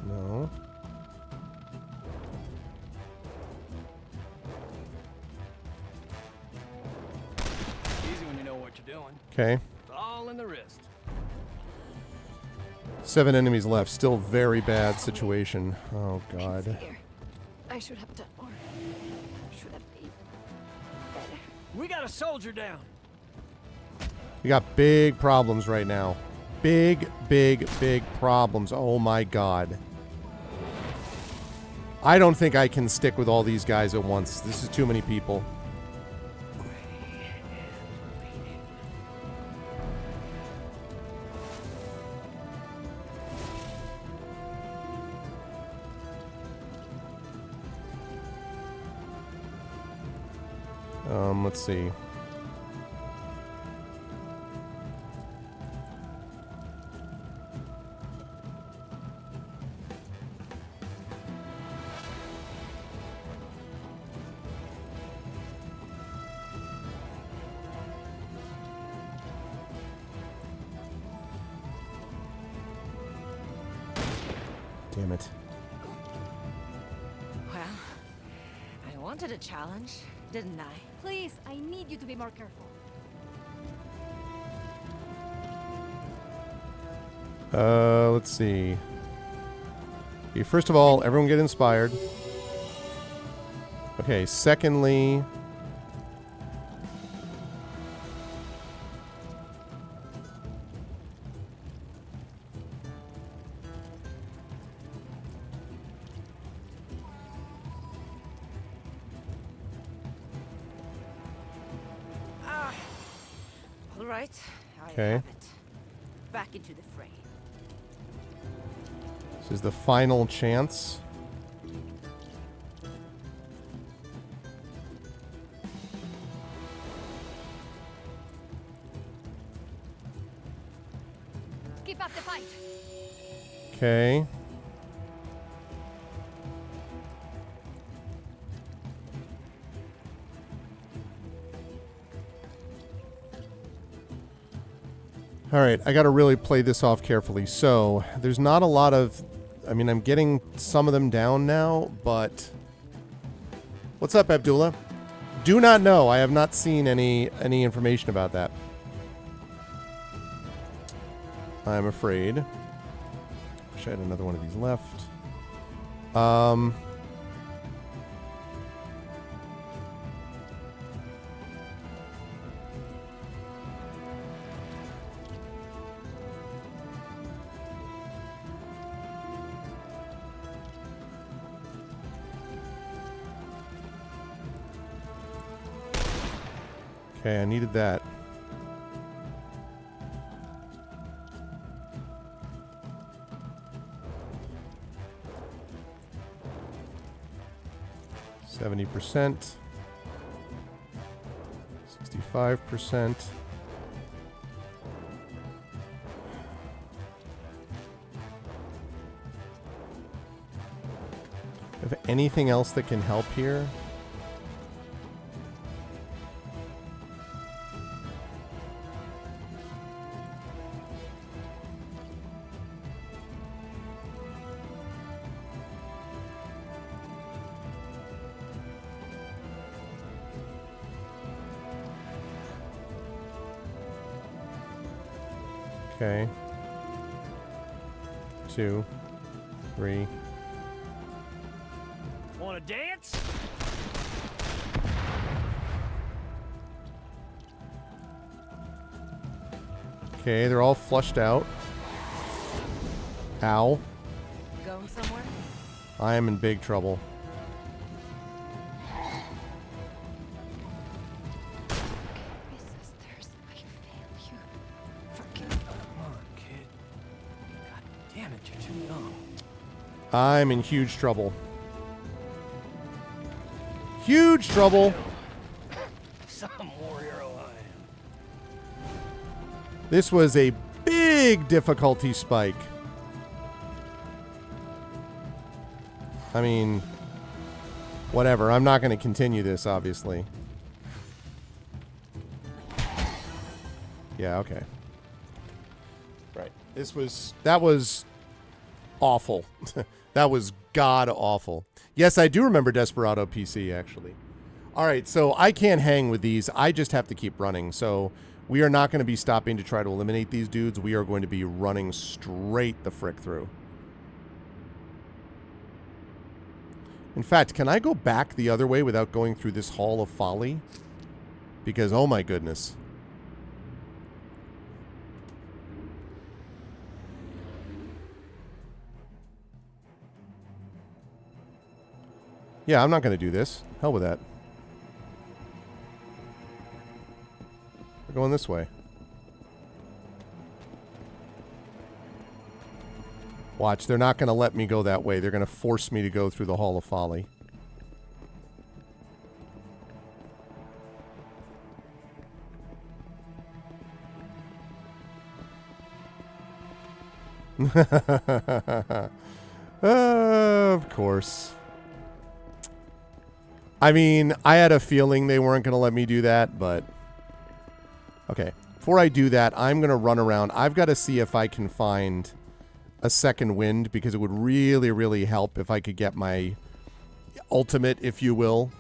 No. easy when you know what you're doing. Okay. It's all in the wrist. 7 enemies left. Still very bad situation. Oh, God. Here. I should have done more. Should have been better. We got a soldier down. We got big problems right now. Big, big, big problems. Oh, my God. I don't think I can stick with all these guys at once. This is too many people. Let's see. Damn it. Well, I wanted a challenge, didn't I? Please, I need you to be more careful. Let's see. Okay, first of all, everyone get inspired. Okay, secondly... right. I Okay. have it. Back into the fray. This is the final chance. Keep up the fight. Okay. All right, I got to really play this off carefully. So, there's not a lot of... I mean, I'm getting some of them down now, but... What's up, Abdullah? Do not know. I have not seen any information about that. I'm afraid. Wish I had another one of these left. Okay, I needed that. %, 65%. If anything else that can help here? Okay. 2, 3. Wanna dance? Okay, they're all flushed out. Ow. Going somewhere? I am in big trouble. My sisters, I fail you. Forgive me. Come on, kid. God damn it, you're too young. I'm in huge trouble. Huge trouble. Some war hero I am. This was a big difficulty spike. I mean, whatever. I'm not going to continue this, obviously. Yeah, okay. Right. That was awful. That was god awful. Yes, I do remember Desperado PC, actually. All right, so I can't hang with these. I just have to keep running. So we are not going to be stopping to try to eliminate these dudes. We are going to be running straight the frick through. In fact, can I go back the other way without going through this Hall of Folly? Because, oh my goodness. Yeah, I'm not going to do this. Hell with that. We're going this way. Watch, they're not going to let me go that way. They're going to force me to go through the Hall of Folly. Of course. I mean, I had a feeling they weren't going to let me do that, but... Okay. Before I do that, I'm going to run around. I've got to see if I can find a second wind, because it would really, really help if I could get my ultimate, if you will,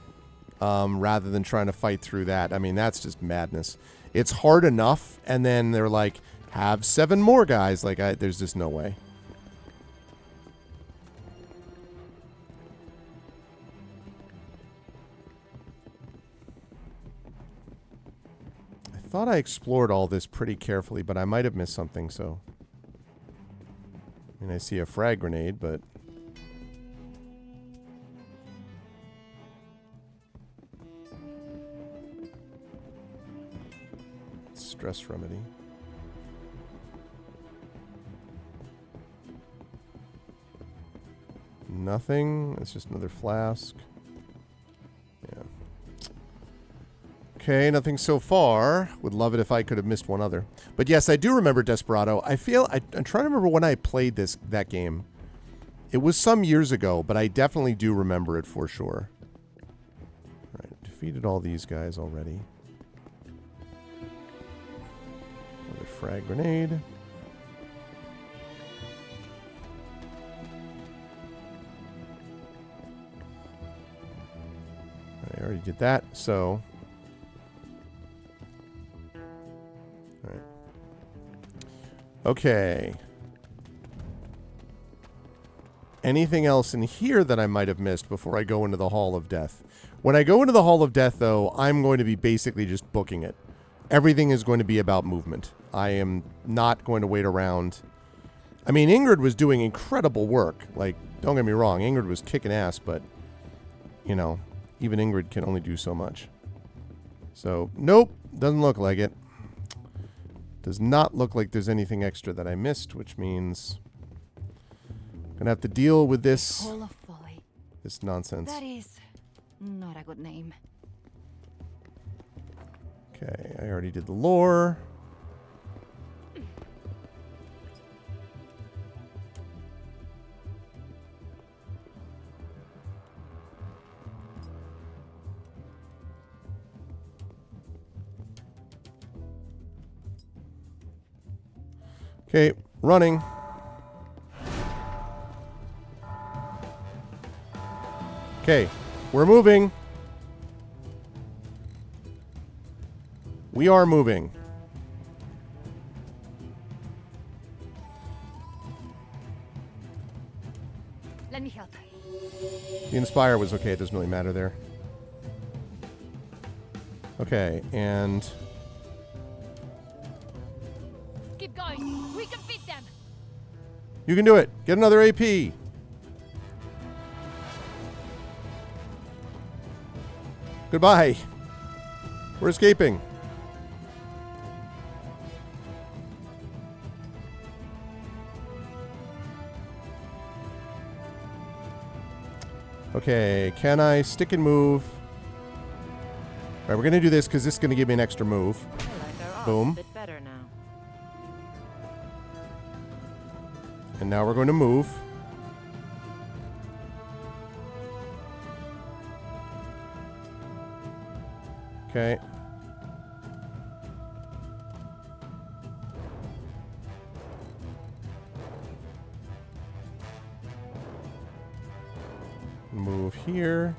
rather than trying to fight through that. I mean, that's just madness. It's hard enough, and then they're like, have 7 more guys. Like, there's just no way. I thought I explored all this pretty carefully, but I might have missed something, so... I mean, I see a frag grenade, but... Let's stress remedy. Nothing. It's just another flask. Yeah. Okay, nothing so far. Would love it if I could have missed one other. But yes, I do remember Desperado. I'm trying to remember when I played that game. It was some years ago, but I definitely do remember it for sure. All right, defeated all these guys already. Another frag grenade. I already did that, so... Alright. Okay. Anything else in here that I might have missed before I go into the Hall of Death? When I go into the Hall of Death, though, I'm going to be basically just booking it. Everything is going to be about movement. I am not going to wait around. I mean, Ingrid was doing incredible work. Like, don't get me wrong, Ingrid was kicking ass, but, you know, even Ingrid can only do so much. So, nope, doesn't look like it. Does not look like there's anything extra that I missed, which means I'm going to have to deal with this, Hall of Folly. this nonsense. That is not a good name. Okay, I already did the lore. Okay, running. Okay, we're moving. We are moving. Let me help. The Inspire was okay. It doesn't really matter there. Okay, and... Keep going. We can beat them. You can do it. Get another AP. Goodbye. We're escaping. Okay, can I stick and move? All right, we're going to do this because this is going to give me an extra move. I like our odds Boom. a bit better now. And now we're going to move. Okay. Move here.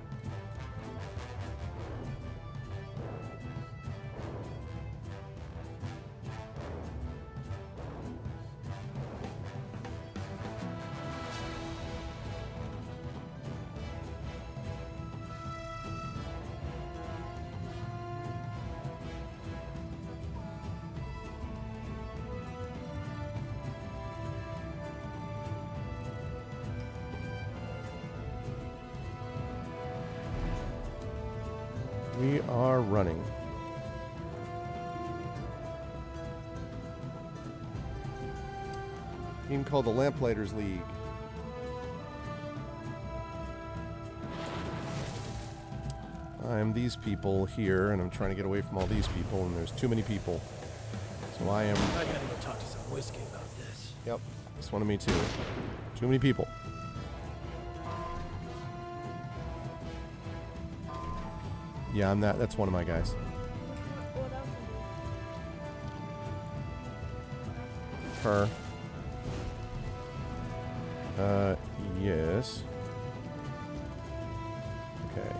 We are running. Being called the Lamplighters League. I'm these people here, and I'm trying to get away from all these people, and there's too many people. So I am... I gotta go talk to some whiskey about this. Yep, this one of me too. Too many people. Yeah, I'm that. That's one of my guys. Her. Yes. Okay.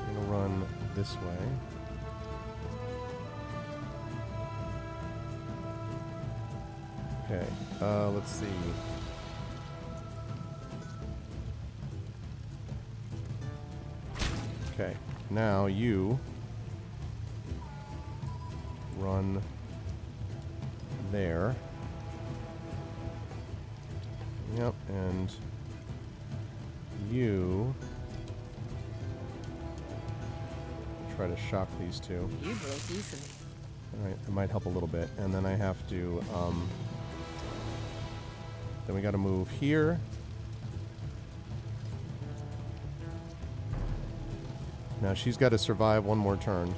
We're gonna run this way. Okay. Let's see. Okay, now you run there. Yep, and you try to shock these two. You broke easily. Alright, it might help a little bit. And then I have to, then we gotta move here. Now she's got to survive one more turn.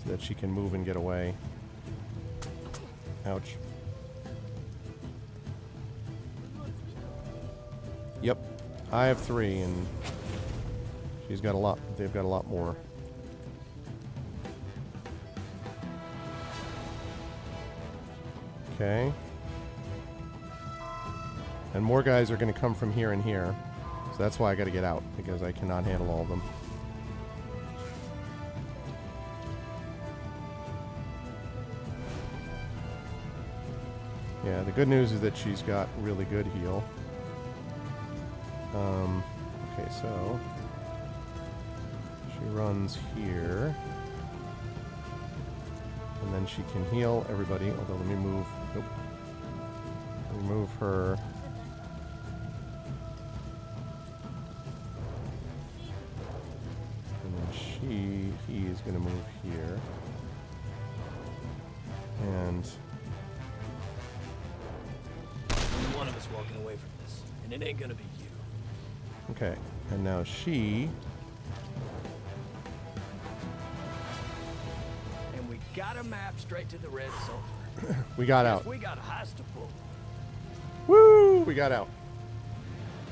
So that she can move and get away. Ouch. Yep. I have 3 and she's got a lot. They've got a lot more. Okay. And more guys are going to come from here and here. So that's why I got to get out, because I cannot handle all of them. Yeah, the good news is that she's got really good heal. Okay, so she runs here. And then she can heal everybody, although let me move. Nope. Remove her. And then he is going to move here. And Only one of us walking away from this, and it ain't gonna be you. okay, and now she. And we got a map straight to the red sulfur. We got out. We got a heist to pull. Woo! We got out.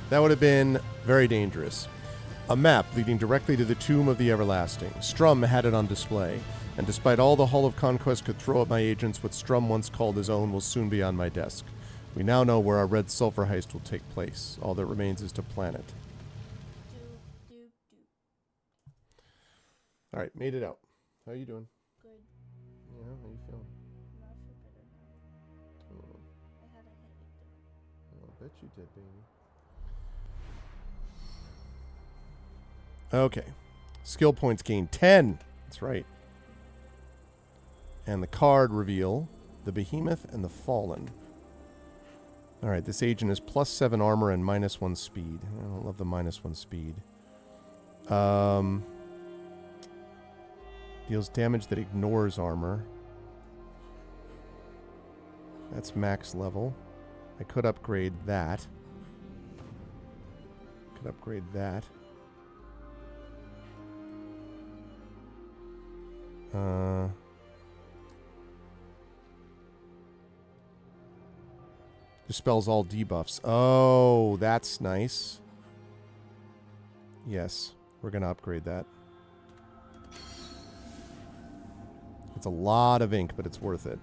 That would have been very dangerous. A map leading directly to the Tomb of the Everlasting. Strum had it on display, and despite all the Hull of Conquest could throw at my agents, what Strum once called his own will soon be on my desk. We now know where our red sulfur heist will take place. All that remains is to plan it. All right, made it out. How you doing? Good. Yeah, how you feeling? No, I feel better now. Oh, I had a headache though. I bet you did, baby. Okay. Skill points gained 10. That's right. And the card reveal, the Behemoth and the Fallen. All right, this agent is +7 armor and -1 speed. I don't love the -1 speed. Deals damage that ignores armor. That's max level. I could upgrade that. Could upgrade that. Dispels all debuffs. Oh, that's nice. Yes, we're going to upgrade that. It's a lot of ink, but it's worth it.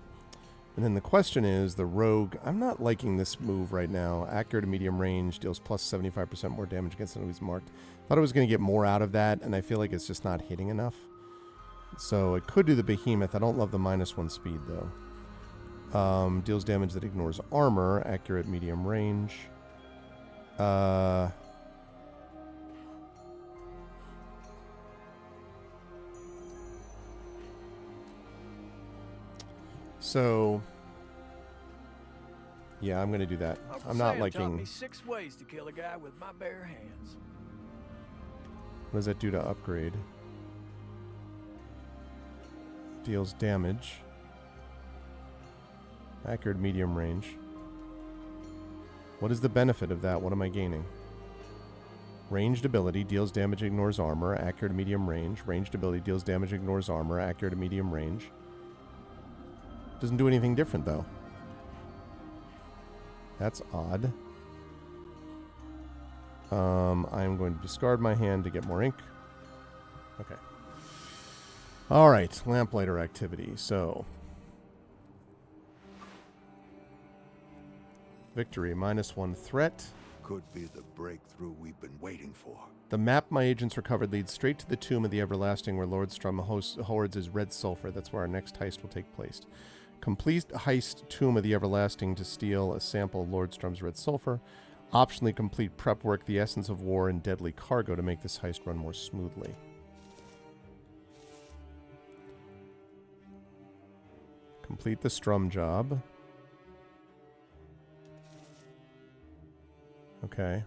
And then the question is, the rogue... I'm not liking this move right now. Accurate to medium range, deals plus 75% more damage against enemies marked. Thought I was going to get more out of that, and I feel like it's just not hitting enough. So it could do the Behemoth. I don't love the -1 speed, though. Deals damage that ignores armor. Accurate medium range. So, yeah, I'm going to do that. Uncle I'm not Sam taught liking... me 6 ways to kill a guy with my bare hands. What does that do to upgrade? Deals damage. Accurate medium range. What is the benefit of that? What am I gaining? Ranged ability, deals damage, ignores armor. Accurate medium range. Ranged ability, deals damage, ignores armor. Accurate medium range. Doesn't do anything different, though. That's odd. I'm going to discard my hand to get more ink. Okay. All right, Lamplighter activity. So, victory, -1 threat. Could be the breakthrough we've been waiting for. The map my agents recovered leads straight to the Tomb of the Everlasting, where Lord Strum hoards his red sulfur. That's where our next heist will take place. Complete heist Tomb of the Everlasting to steal a sample of Lord Strum's red sulfur. Optionally complete prep work, the essence of war, and deadly cargo to make this heist run more smoothly. Complete the Strum job. Okay.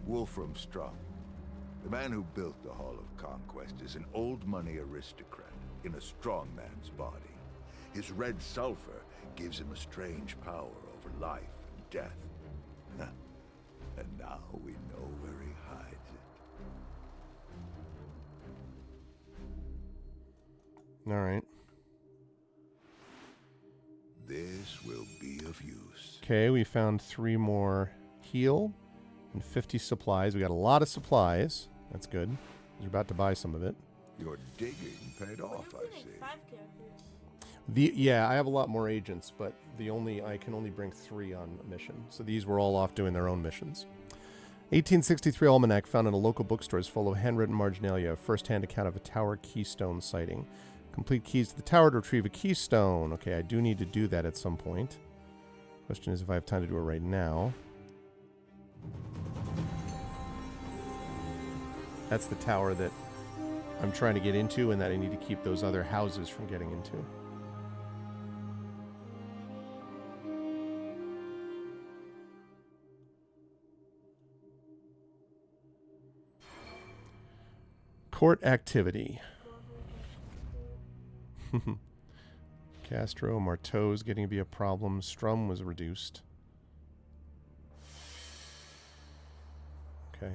Wolfram Strum, the man who built the Hall of Conquest, is an old money aristocrat in a strong man's body. His red sulfur gives him a strange power over life and death. And now we know where he hides it. All right. This will be of use. Okay, we found 3 more heal and 50 supplies. We got a lot of supplies. That's good. We're about to buy some of it. Your digging paid off, I see. 5 characters. Yeah, I have a lot more agents, but I can only bring 3 on a mission. So these were all off doing their own missions. 1863 Almanac found in a local bookstore is full of handwritten marginalia, a first-hand account of a tower keystone sighting. Complete keys to the tower to retrieve a keystone. Okay, I do need to do that at some point. Question is if I have time to do it right now. That's the tower that I'm trying to get into and that I need to keep those other houses from getting into. Court activity. Castro, Marteau's getting to be a problem. Strum was reduced. Okay.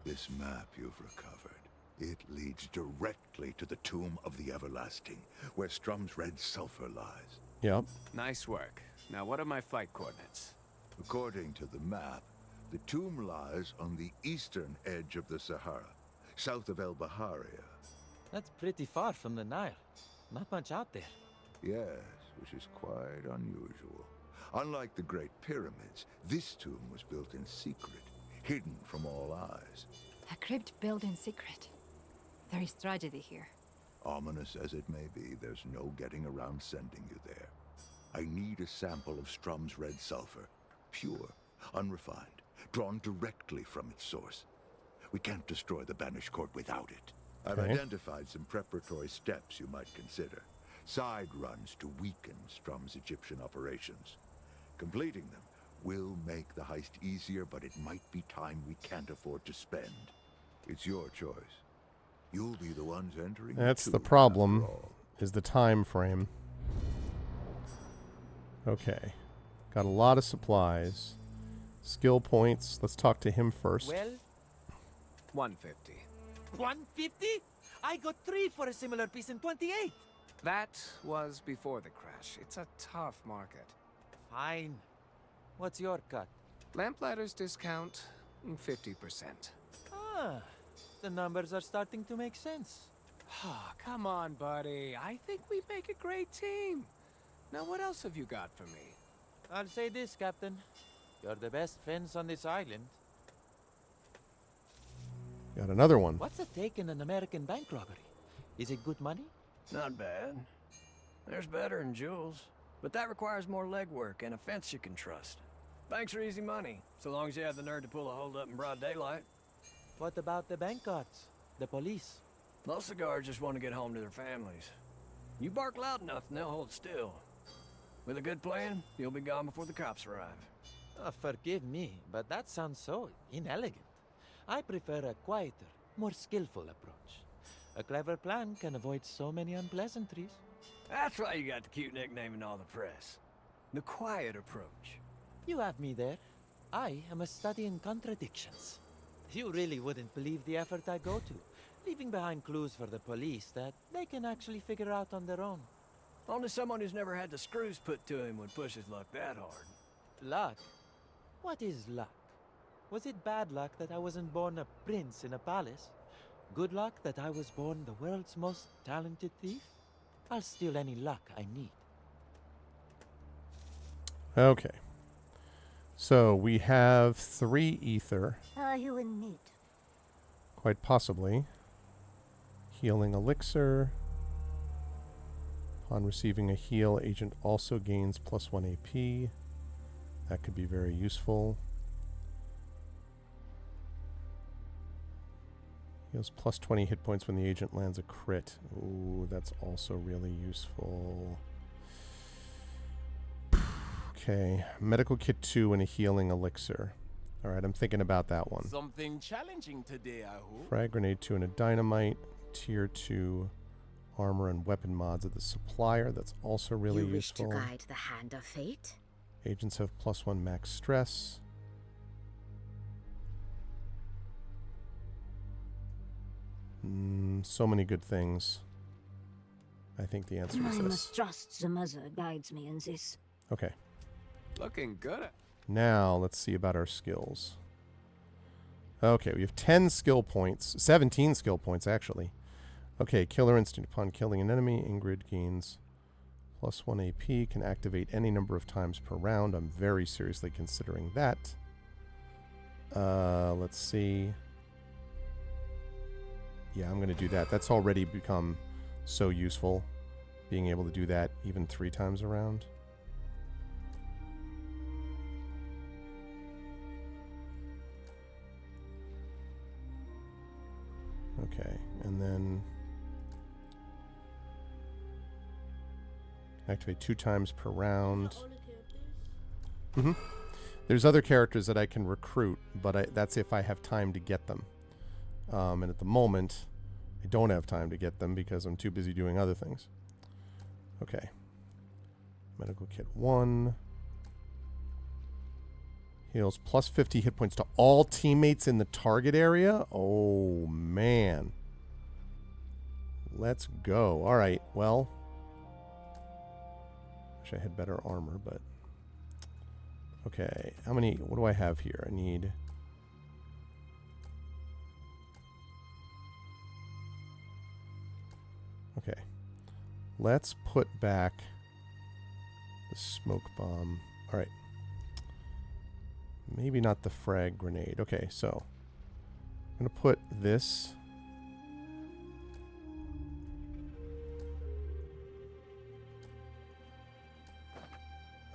This map you've recovered, it leads directly to the Tomb of the Everlasting, where Strum's red sulfur lies. Yep. Nice work. Now what are my flight coordinates? According to the map, the tomb lies on the eastern edge of the Sahara, south of El Baharia. That's pretty far from the Nile. Not much out there. Yes, which is quite unusual. Unlike the Great Pyramids, this tomb was built in secret, hidden from all eyes. A crypt built in secret. There is tragedy here. Ominous as it may be, there's no getting around sending you there. I need a sample of Strum's red sulfur. Pure, unrefined, drawn directly from its source. We can't destroy the Banished Court without it. I've Okay. identified some preparatory steps you might consider. Side runs to weaken Strum's Egyptian operations. Completing them will make the heist easier, but it might be time we can't afford to spend. It's your choice. You'll be the ones entering. That's the tomb, problem, after all. is the time frame. Okay. Got a lot of supplies. Skill points. Let's talk to him first. Well, 150. 150? I got 3 for a similar piece in 28. That was before the crash. It's a tough market. Fine. What's your cut? Lamplighters discount 50%. Ah, the numbers are starting to make sense. Oh, come on, buddy. I think we make a great team. Now, what else have you got for me? I'll say this, Captain. You're the best fence on this island. Got another one. What's a take in an American bank robbery? Is it good money? Not bad. There's better in jewels, but that requires more legwork and a fence you can trust. Banks are easy money, so long as you have the nerve to pull a hold-up in broad daylight. What about the bank guards? The police? Most of the guards just want to get home to their families. You bark loud enough and they'll hold still. With a good plan, you'll be gone before the cops arrive. Forgive me, but that sounds so inelegant. I prefer a quieter, more skillful approach. A clever plan can avoid so many unpleasantries. That's why you got the cute nickname in all the press. The quiet approach. You have me there. I am a study in contradictions. You really wouldn't believe the effort I go to, leaving behind clues for the police that they can actually figure out on their own. Only someone who's never had the screws put to him would push his luck that hard. Luck? What is luck? Was it bad luck that I wasn't born a prince in a palace? Good luck that I was born the world's most talented thief? I'll steal any luck I need. Okay. So we have 3 ether, You and meat. quite possibly. Healing elixir. Upon receiving a heal, agent also gains +1 AP. That could be very useful. Heals +20 hit points when the agent lands a crit. Ooh, that's also really useful. Okay, medical kit 2 and a healing elixir. All right, I'm thinking about that one. Something challenging today, I hope. Frag grenade 2 and a dynamite. Tier 2 armor and weapon mods of the supplier. That's also really you wish useful. to guide the hand of fate? Agents have +1 max stress. So many good things. I think the answer is I this. must trust the mother guides me in this. Okay. Looking good. Now, let's see about our skills. Okay, we have 10 skill points. 17 skill points, actually. Okay, Killer Instinct. Upon killing an enemy, Ingrid gains +1 AP. Can activate any number of times per round. I'm very seriously considering that. Let's see. Yeah, I'm going to do that. That's already become so useful, being able to do that even 3 times around. Okay, and then activate 2 times per round. There's other characters that I can recruit, but that's if I have time to get them. And at the moment, I don't have time to get them because I'm too busy doing other things. Okay. Medical kit 1. Heals +50 hit points to all teammates in the target area. Oh, man. Let's go. All right, well. Wish I had better armor, but... Okay, how many... What do I have here? I need... Okay. Let's put back the smoke bomb. All right. Maybe not the frag grenade. Okay, so I'm going to put this.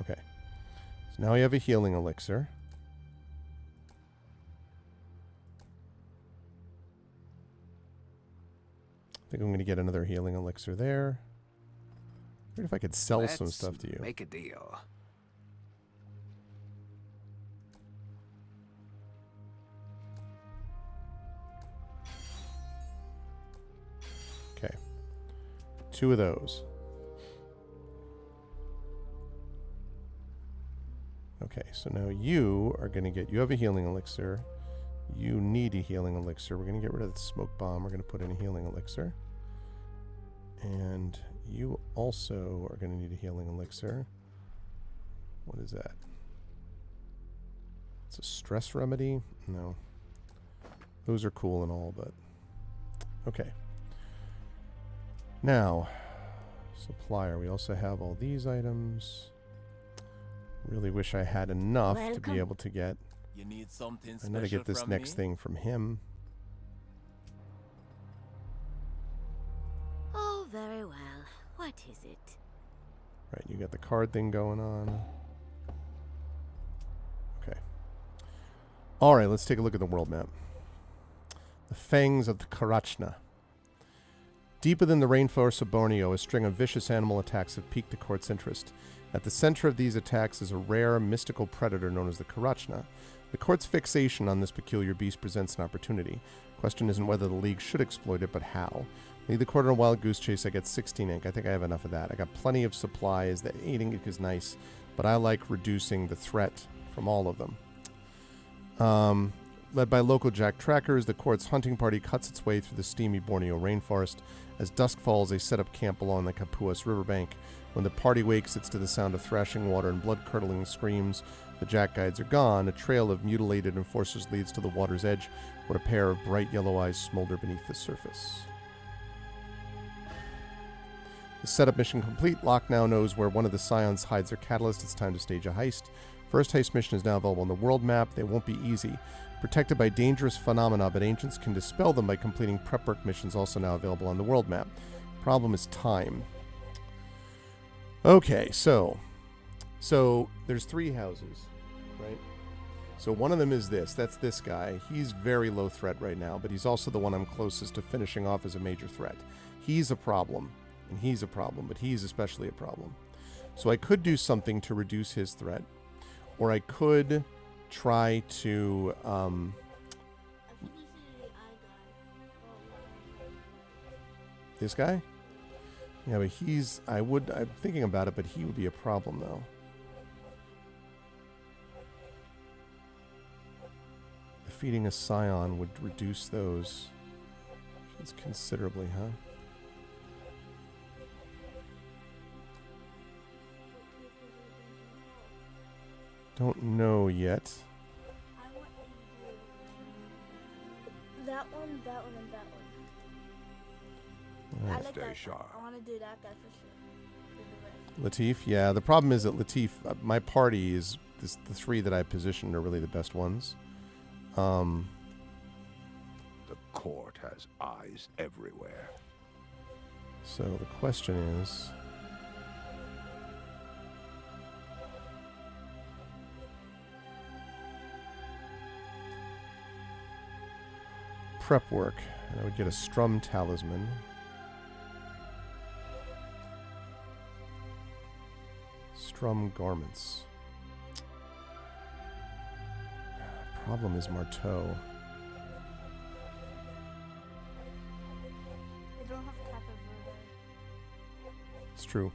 Okay. So now we have a healing elixir. I think I'm going to get another healing elixir there. What if I could sell some stuff to you? Make a deal. Okay. 2 of those. Okay, so now you are going to get... You have a healing elixir. You need a healing elixir. We're going to get rid of the smoke bomb. We're going to put in a healing elixir. And you also are going to need a healing elixir. What is that? It's a stress remedy? No. Those are cool and all, but... Okay. Now, supplier. We also have all these items. Really wish I had enough to be able to get... You need something I special know to get this from next me? thing from him. Oh, very well. What is it? Right, you got the card thing going on. Okay. Alright, let's take a look at the world map. The Fangs of the Karachna. Deep within the rainforest of Borneo, a string of vicious animal attacks have piqued the court's interest. At the center of these attacks is a rare, mystical predator known as the Karachna. The court's fixation on this peculiar beast presents an opportunity. Question isn't whether the League should exploit it, but how. Lead the court on a wild goose chase. I get 16 ink. I think I have enough of that. I got plenty of supplies. The 8 ink is nice, but I like reducing the threat from all of them. Led by local jack trackers, the court's hunting party cuts its way through the steamy Borneo rainforest. As dusk falls, they set up camp along the Kapuas riverbank. When the party wakes, it's to the sound of thrashing water and blood-curdling screams. The jack guides are gone. A trail of mutilated enforcers leads to the water's edge, where a pair of bright yellow eyes smolder beneath the surface. The setup mission complete. Locke now knows where one of the Scions hides their catalyst. It's time to stage a heist. First heist mission is now available on the world map. They won't be easy. Protected by dangerous phenomena, but ancients can dispel them by completing prep work missions also now available on the world map. Problem is time. Okay, so there's 3 houses, right? So one of them is this. That's this guy. He's very low threat right now, but he's also the one I'm closest to finishing off as a major threat. He's a problem, and he's a problem, but he's especially a problem. So I could do something to reduce his threat, or I could try to this guy? Yeah, but I'm thinking about it, but he would be a problem though. Defeating a scion would reduce those considerably, huh? Don't know yet. I want that one, and that one. I like Stay that guy. sharp. I want to do that guy for sure. Latif, yeah. The problem is that Latif, my party is the three that I positioned are really the best ones. The court has eyes everywhere. So the question is, prep work. I would get a Strum Talisman. Strum Garments. Problem is Marteau. They don't have Kappa Verde. It's true.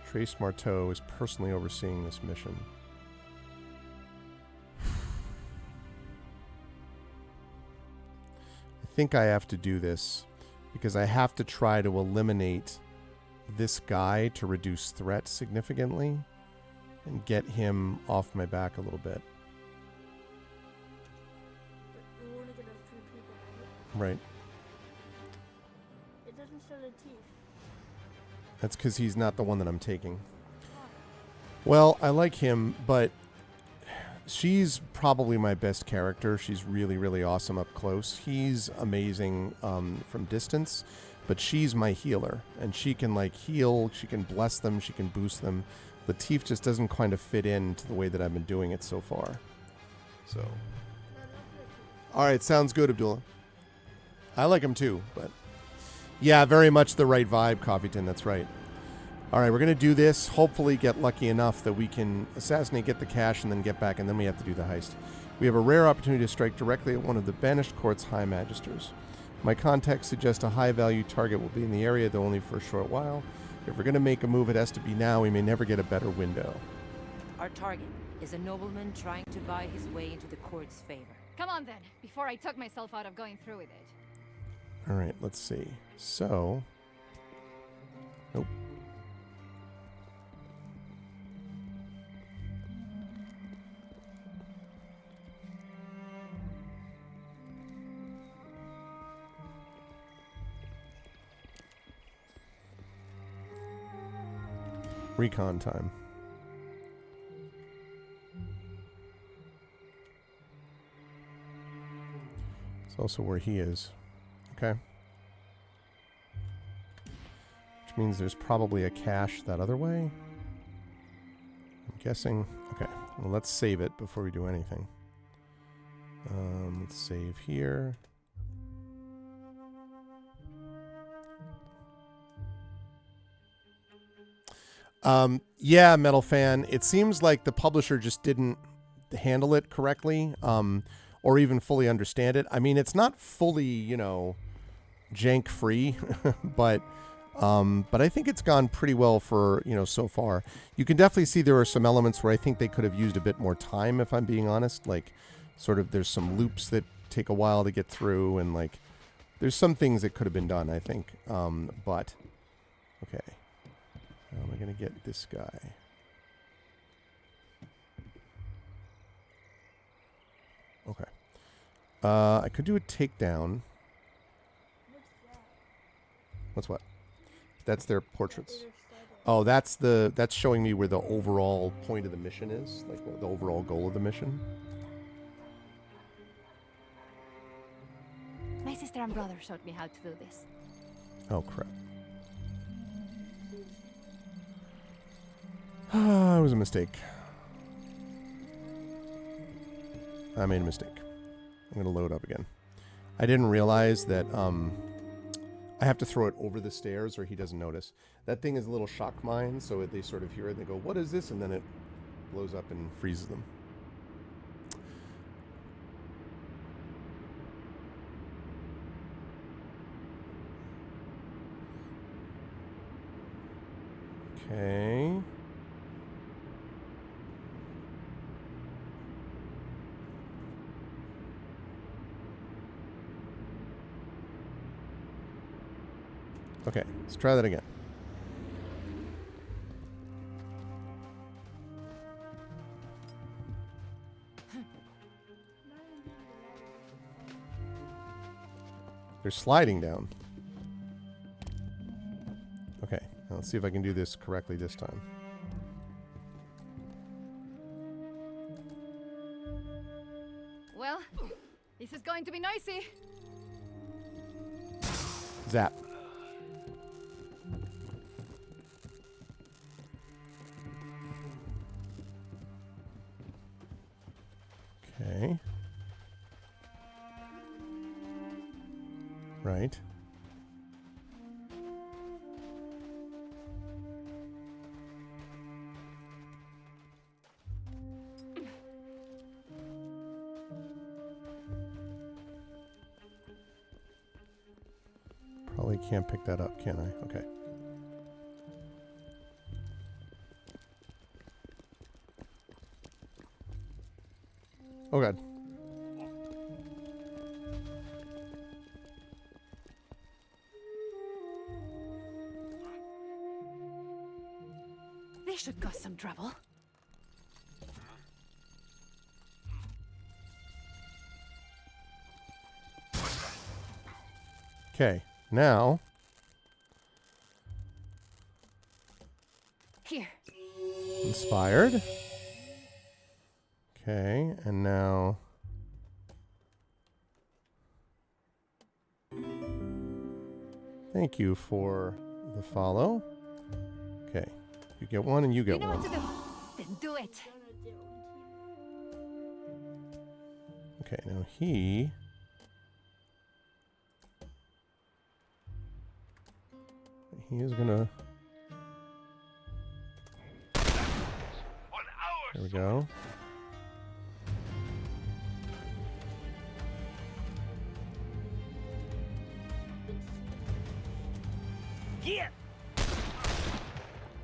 Trace Marteau is personally overseeing this mission. I think I have to do this because I have to try to eliminate this guy to reduce threat significantly and get him off my back a little bit. But we want to get a few people, right? Right. It doesn't show the teeth. That's because he's not the one that I'm taking. Well, I like him, but she's probably my best character. She's really, really awesome up close. He's amazing from distance, but she's my healer, and she can like heal, she can bless them, she can boost them. Latif just doesn't kind of fit into the way that I've been doing it so far. So, all right, sounds good, Abdullah. I like him too, but yeah, very much the right vibe, Coffeeton. That's right. All right, we're going to do this, hopefully get lucky enough that we can assassinate, get the cash, and then get back, and then we have to do the heist. We have a rare opportunity to strike directly at one of the banished court's high magisters. My contacts suggest a high-value target will be in the area, though only for a short while. If we're going to make a move, it has to be now. We may never get a better window. Our target is a nobleman trying to buy his way into the court's favor. Come on then, before I talk myself out of going through with it. All right, let's see. So, nope. Recon time. It's also where he is. Okay. Which means there's probably a cache that other way. I'm guessing. Okay. Well, let's save it before we do anything. Let's save here. Yeah, Metal Fan. It seems like the publisher just didn't handle it correctly, or even fully understand it. I mean, it's not fully, you know, jank free, but I think it's gone pretty well for, you know, so far. You can definitely see there are some elements where I think they could have used a bit more time, if I'm being honest. Like, sort of, there's some loops that take a while to get through, and like, there's some things that could have been done, I think. But okay. How am I going to get this guy? Okay. I could do a takedown. What's what? That's their portraits. Oh, that's showing me where the overall point of the mission is, like the overall goal of the mission. My sister and brother showed me how to do this. Oh, crap. It was a mistake. I made a mistake. I'm going to load up again. I didn't realize that I have to throw it over the stairs or he doesn't notice. That thing is a little shock mine, so they sort of hear it and they go, what is this? And then it blows up and freezes them. Okay. Okay, let's try that again. They're sliding down. Okay, now let's see if I can do this correctly this time. Well, this is going to be noisy. Zap. Okay. Right. Probably can't pick that up, can I? Okay. Oh god. This should cause some trouble. Okay, now Here. inspired. Okay, and now thank you for the follow. Okay, you get one and you get You know one. what to do. Then do it. Okay, now he is gonna. There we go.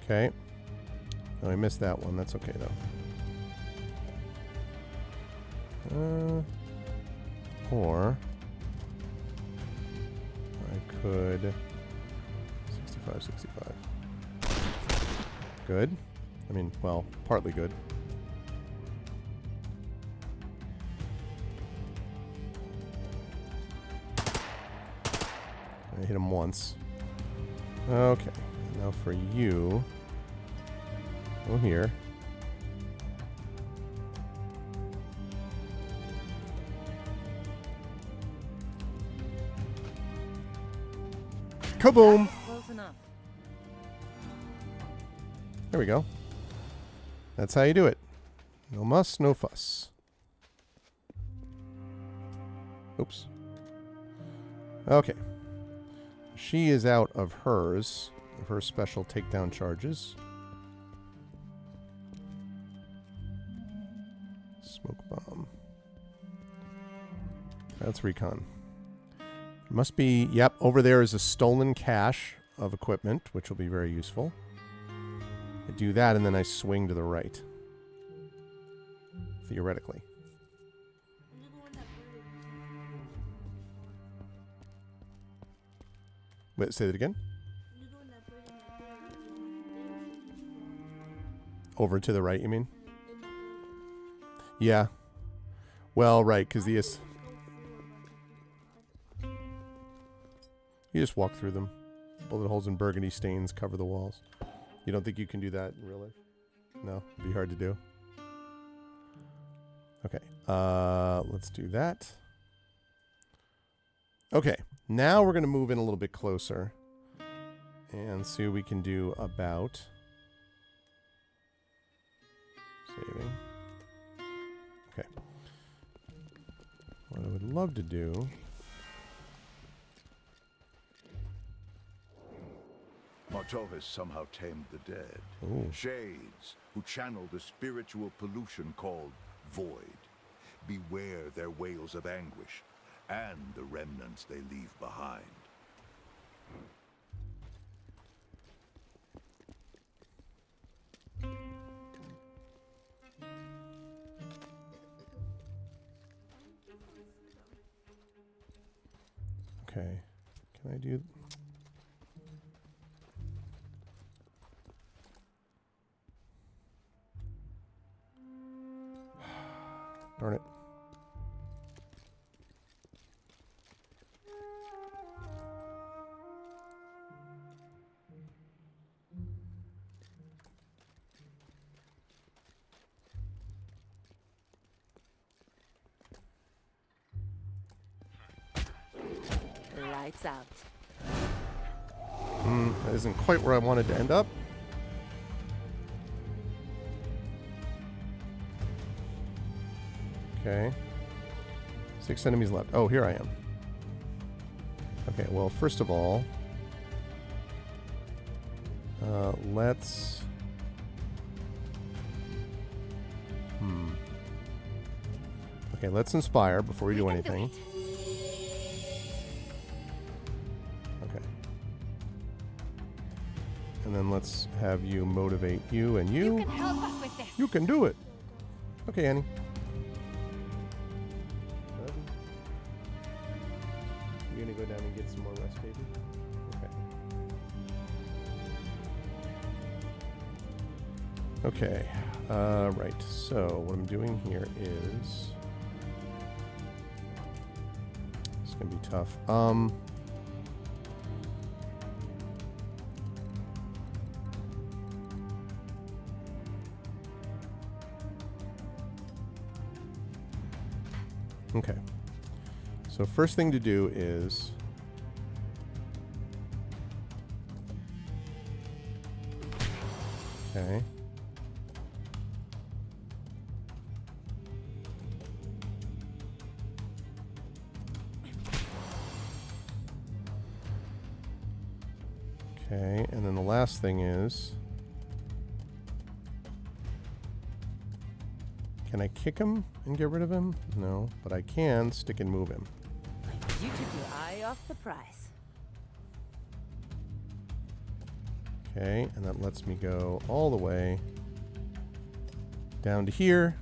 Okay. Oh, I missed that one. That's okay though. Or I could 65. Good. I mean, well, partly good. I hit him once. Okay. Now for you. Go here. Kaboom! Close enough. There we go. That's how you do it. No muss, no fuss. Oops. Okay. She is out of hers, of her special takedown charges. Smoke bomb. That's recon. Must be, yep, over there is a stolen cache of equipment, which will be very useful. I do that and then I swing to the right. Theoretically. Wait, say that again? Over to the right, you mean? Yeah. Well, right, because the... You just walk through them. Bullet holes and burgundy stains cover the walls. You don't think you can do that in real life? No, it'd be hard to do. Okay, let's do that. Okay, now we're going to move in a little bit closer and see what we can do about saving. Okay. What I would love to do Marteau has somehow tamed the dead. Ooh. Shades who channel the spiritual pollution called void. Beware their wails of anguish and the remnants they leave behind. Okay. Can I do... Darn it. Lights out. That isn't quite where I wanted to end up. Okay. 6 enemies left. Oh, here I am. Okay, well, first of all, let's... Okay, let's inspire before we do anything. Okay. And then let's have you motivate you and you. You can help us with this. You can do it. Okay, Annie. You gonna go down and get some more rest, baby? Okay. Okay. Right. So what I'm doing here is it's gonna be tough. Okay. So first thing to do is okay. Okay, and then the last thing is, can I kick him and get rid of him? No, but I can stick and move him. You took your eye off the prize. Okay, and that lets me go all the way down to here.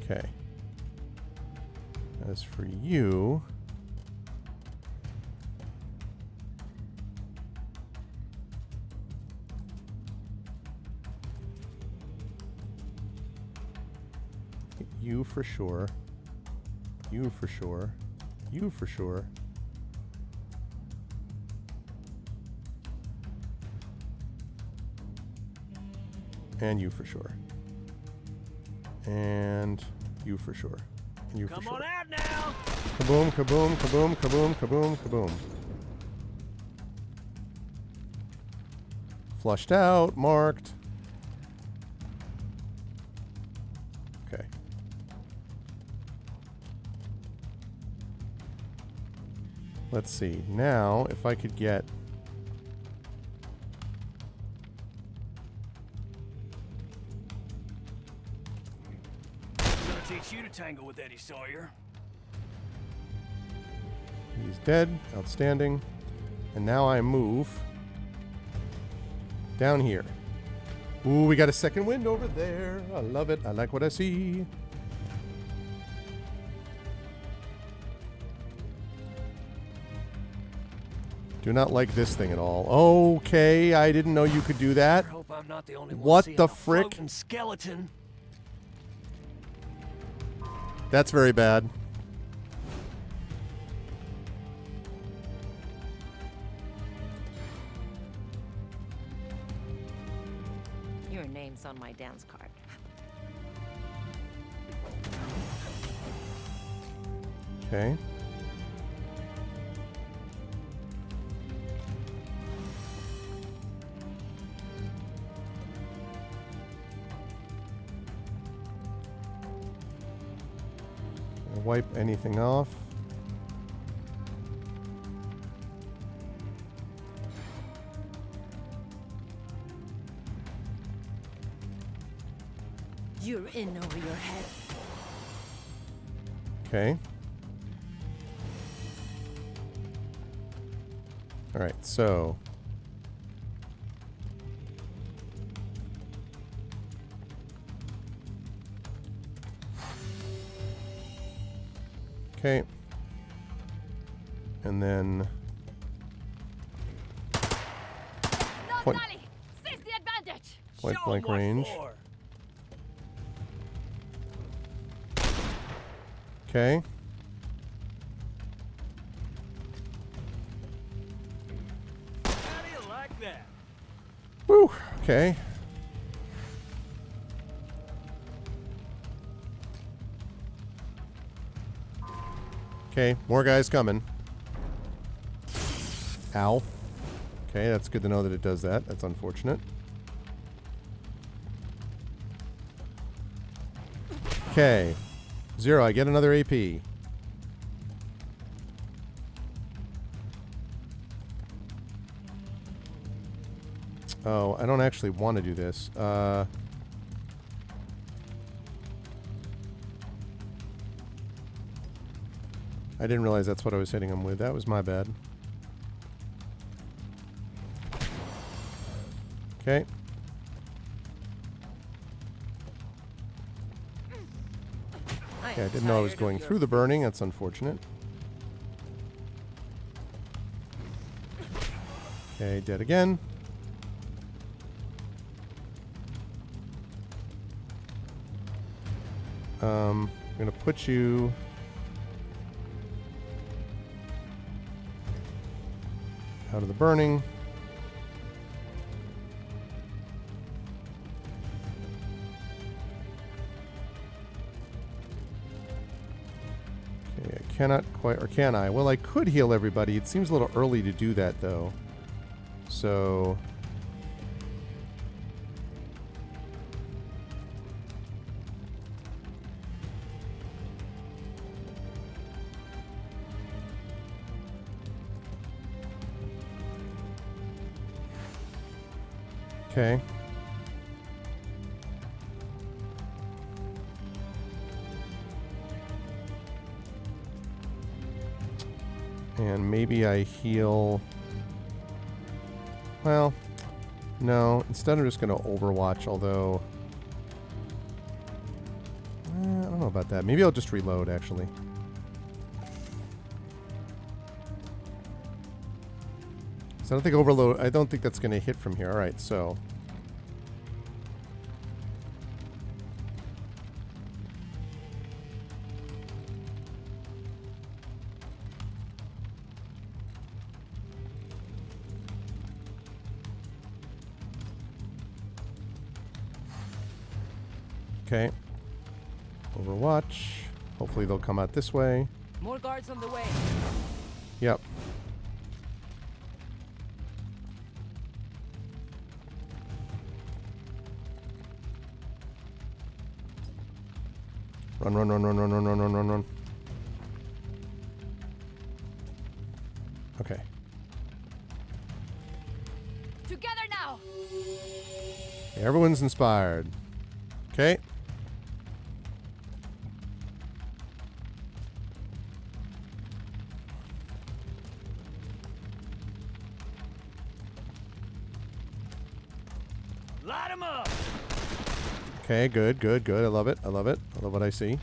Okay. As for you, you for sure, you for sure, you for sure. And you for sure. And you for sure. And you for sure. Come on out now! Kaboom, kaboom, kaboom, kaboom, kaboom, kaboom. Flushed out, marked. Okay. Let's see. Now, if I could get... Teach you to tangle with Eddie Sawyer. He's dead. Outstanding. And now I move down here. Ooh, we got a second wind over there. I love it. I like what I see. Do not like this thing at all. Okay, I didn't know you could do that. I hope I'm not the only one What seeing the a frick? floating skeleton. That's very bad. Your name's on my dance card. Okay. Wipe anything off. You're in over your head. Okay. All right, so okay. And then No, Point- Dali! Seize the advantage! point Show 'em blank what range. for. Okay. How do you like that? Woo. Okay. Okay, more guys coming. Ow. Okay, that's good to know that it does that. That's unfortunate. Okay. 0, I get another AP. Oh, I don't actually want to do this. I didn't realize that's what I was hitting him with. That was my bad. Okay. Okay, I didn't know I was going through the burning. That's unfortunate. Okay, dead again. I'm going to put you... out of the burning. Okay, I cannot quite, or can I? Well, I could heal everybody. It seems a little early to do that, though. So... Okay. And maybe I heal... Well, no. Instead I'm just going to Overwatch, although... I don't know about that. Maybe I'll just reload, actually. So I don't think overload... I don't think that's going to hit from here. Alright, so... Okay. Overwatch. Hopefully they'll come out this way. More guards on the way. Yep. Run, run, run, run, run, run, run, run, run, run. Okay. Together now! Everyone's inspired. Okay. Light 'em up! Okay, good, good, good. I love it. I love it. I love what I see.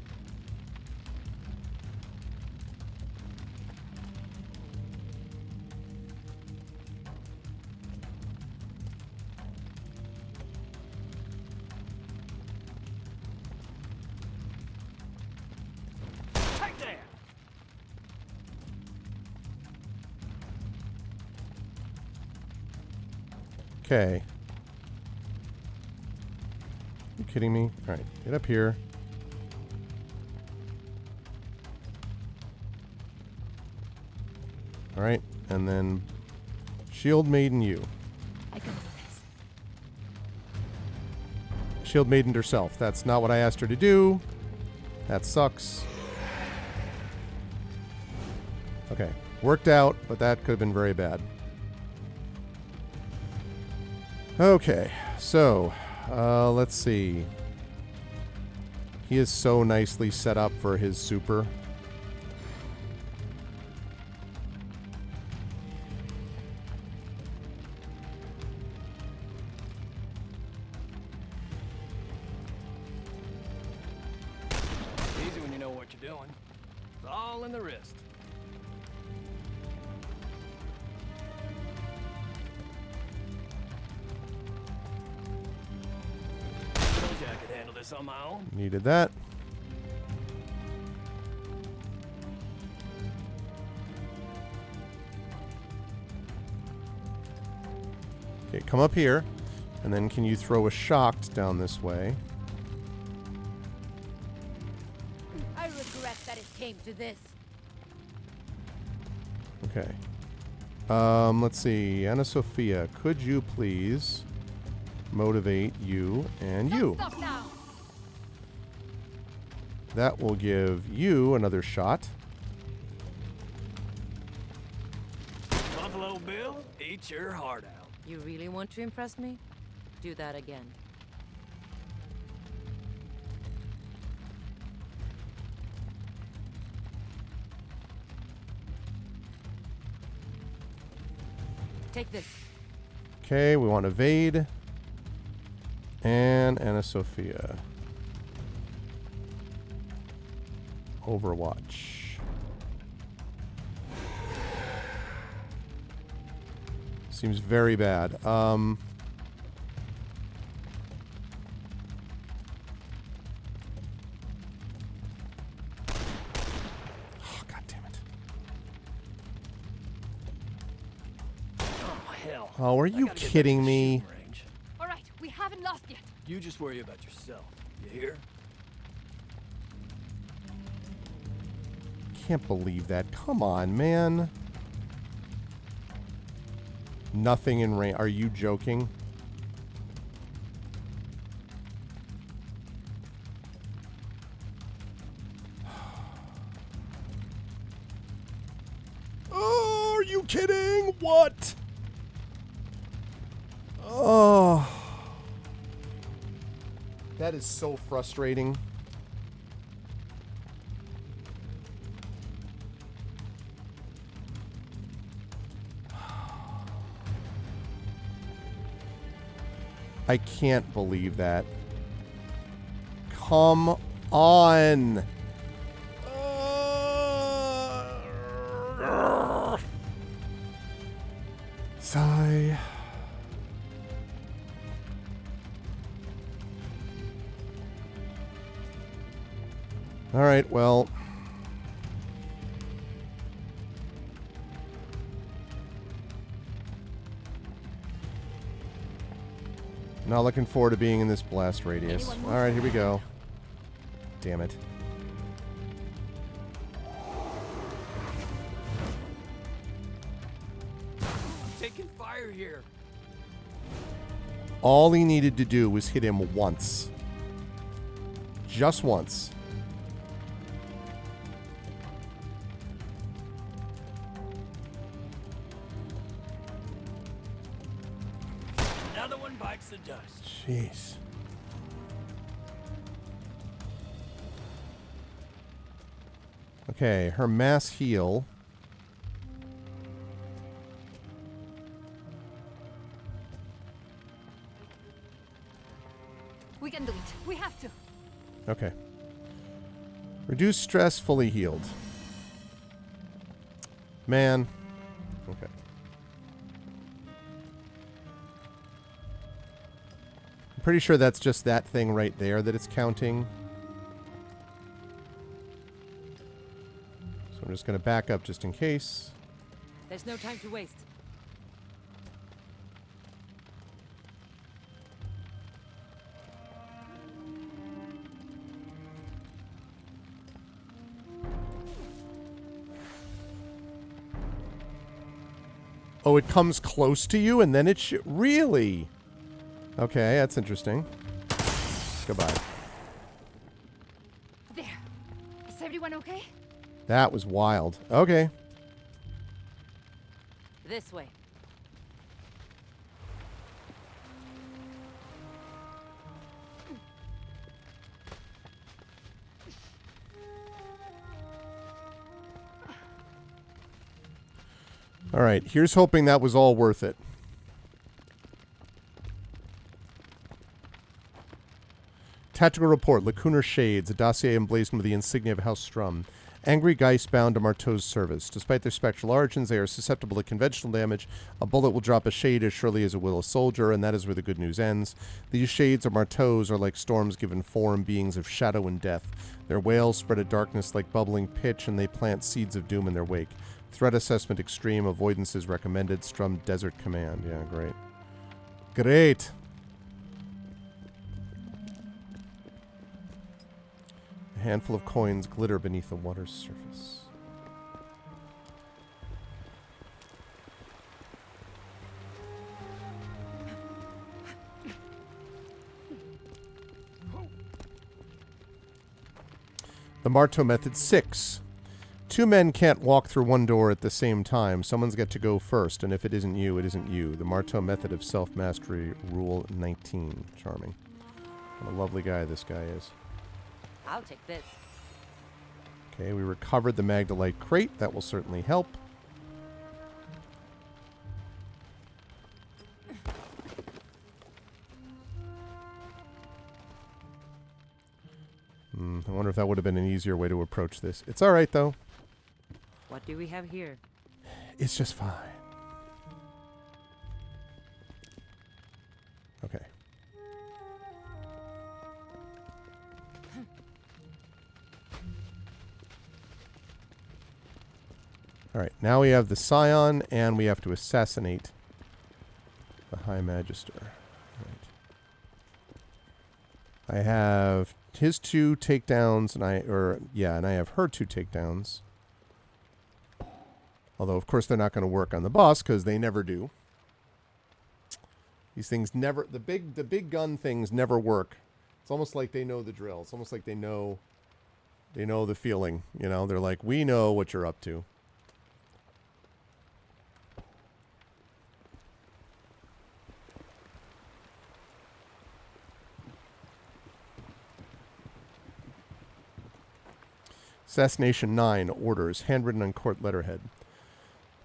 Take that! Okay. You kidding me? All right, get up here. All right, and then Shield Maiden you. I can do this. Shield Maidened herself. That's not what I asked her to do. That sucks. Okay, worked out, but that could have been very bad. Okay, so let's see. He is so nicely set up for his super. Easy when you know what you're doing. It's all in the wrist. Told you I could handle this on my own. Needed that. Okay, come up here. And then can you throw a shocked down this way? I regret that it came to this. Okay. Let's see. Anna Sophia, could you please motivate you and you? Stop now. That will give you another shot. Buffalo Bill, eat your heart out. You really want to impress me? Do that again. Take this. Okay, we want evade. And Anna Sophia. Overwatch. Seems very bad. Oh, God damn it. Oh, hell. Oh, are I you gotta get back kidding to the me? shooting range. All right, we haven't lost yet. You just worry about yourself. You hear? Can't believe that. Come on, man. Nothing in rain. Are you joking? Oh, are you kidding? What? Oh. That is so frustrating. I can't believe that. Come on. Sigh. All right, well. Not looking forward to being in this blast radius. All right, here we go. Damn it. I'm taking fire here. All he needed to do was hit him once. Just once. Another one bites the dust. Jeez. Okay, her mass heal. We can do it. We have to. Okay. Reduce stress, fully healed. Man. Okay. I'm pretty sure that's just that thing right there that it's counting. So I'm just going to back up just in case. There's no time to waste. Oh, it comes close to you and then it really? Okay, that's interesting. Goodbye. There. Is everyone okay? That was wild. Okay. This way. All right, here's hoping that was all worth it. Tactical report, Lacunar Shades, a dossier emblazoned with the insignia of House Strum. Angry Geist bound to Marteau's service. Despite their spectral origins, they are susceptible to conventional damage. A bullet will drop a shade as surely as it will a soldier, and that is where the good news ends. These shades or Marteaus are like storms given form, beings of shadow and death. Their wails spread a darkness like bubbling pitch, and they plant seeds of doom in their wake. Threat assessment extreme, avoidance is recommended. Strum Desert Command. Yeah, great. Great! A handful of coins glitter beneath the water's surface. The Marteau Method 6. 2 men can't walk through one door at the same time. Someone's got to go first, and if it isn't you, it isn't you. The Marteau Method of Self-Mastery, Rule 19. Charming. What a lovely guy this guy is. I'll take this. Okay, we recovered the Magdalite crate. That will certainly help. I wonder if that would have been an easier way to approach this. It's all right, though. What do we have here? It's just fine. Okay. All right, now we have the Scion, and we have to assassinate the High Magister. Right. I have his 2 takedowns, and I have her 2 takedowns. Although, of course, they're not going to work on the boss because they never do. These things never, the big gun things never work. It's almost like they know the drill. It's almost like they know the feeling. You know, they're like, we know what you're up to. Assassination 9, orders, handwritten on court letterhead.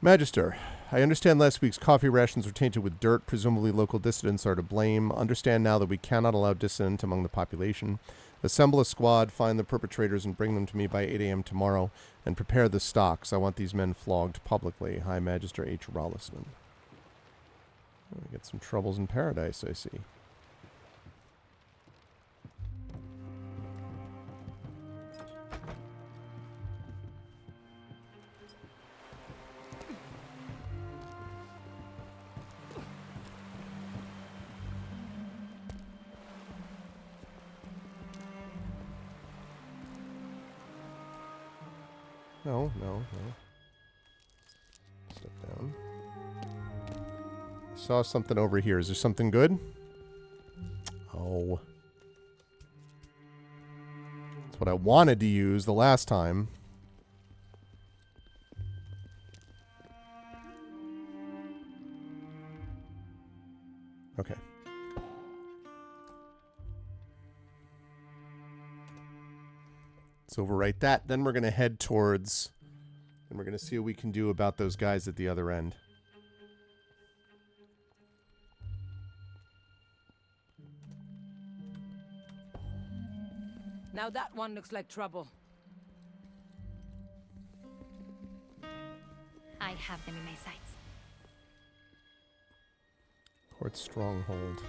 Magister, I understand last week's coffee rations were tainted with dirt. Presumably local dissidents are to blame. Understand now that we cannot allow dissent among the population. Assemble a squad, find the perpetrators, and bring them to me by 8 a.m. tomorrow, and prepare the stocks. I want these men flogged publicly. High Magister H. Rolliston. We get some troubles in paradise, I see. No. Step down. Saw something over here. Is there something good? Oh. That's what I wanted to use the last time. Okay. Let's overwrite that. Then we're going to head towards... and we're going to see what we can do about those guys at the other end. Now that one looks like trouble. I have them in my sights. Port Stronghold.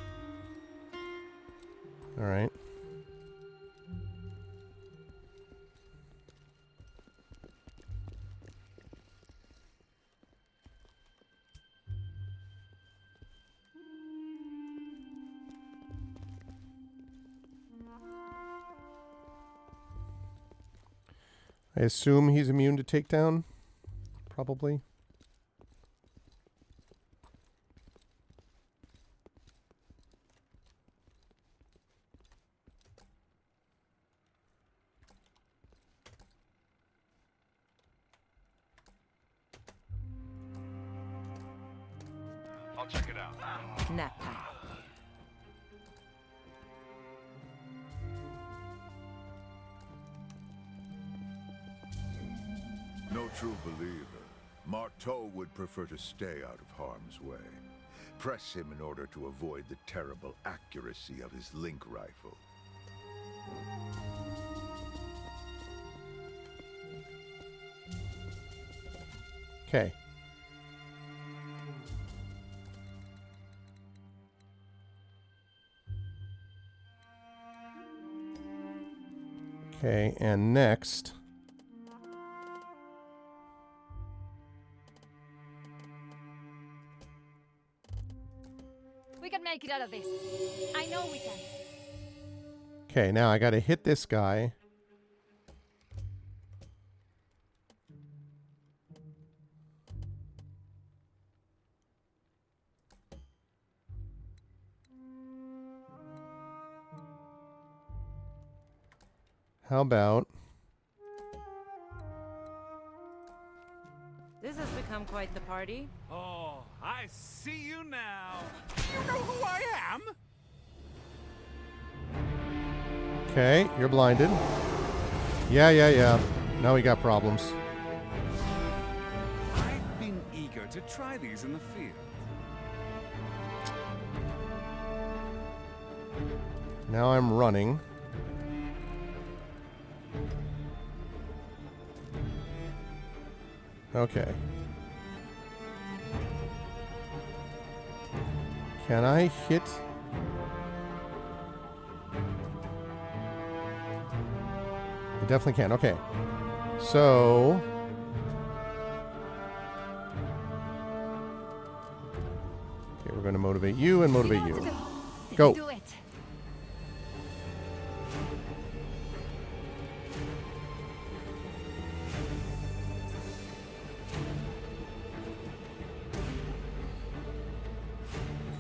All right. I assume he's immune to takedown. Probably. I'll check it out. Nap time. No true believer Marteau would prefer to stay out of harm's way. Press him in order to avoid the terrible accuracy of his link rifle. Okay. Okay, and next. We can make it out of this. I know we can. Okay, now I got to hit this guy. How about... This has become quite the party. Oh, I see you now. You know who I am? Okay, you're blinded. Yeah. Now we got problems. I've been eager to try these in the field. Now I'm running. Okay. Can I hit? I definitely can. Okay. So... Okay, we're going to motivate you and motivate you. Go. Do it.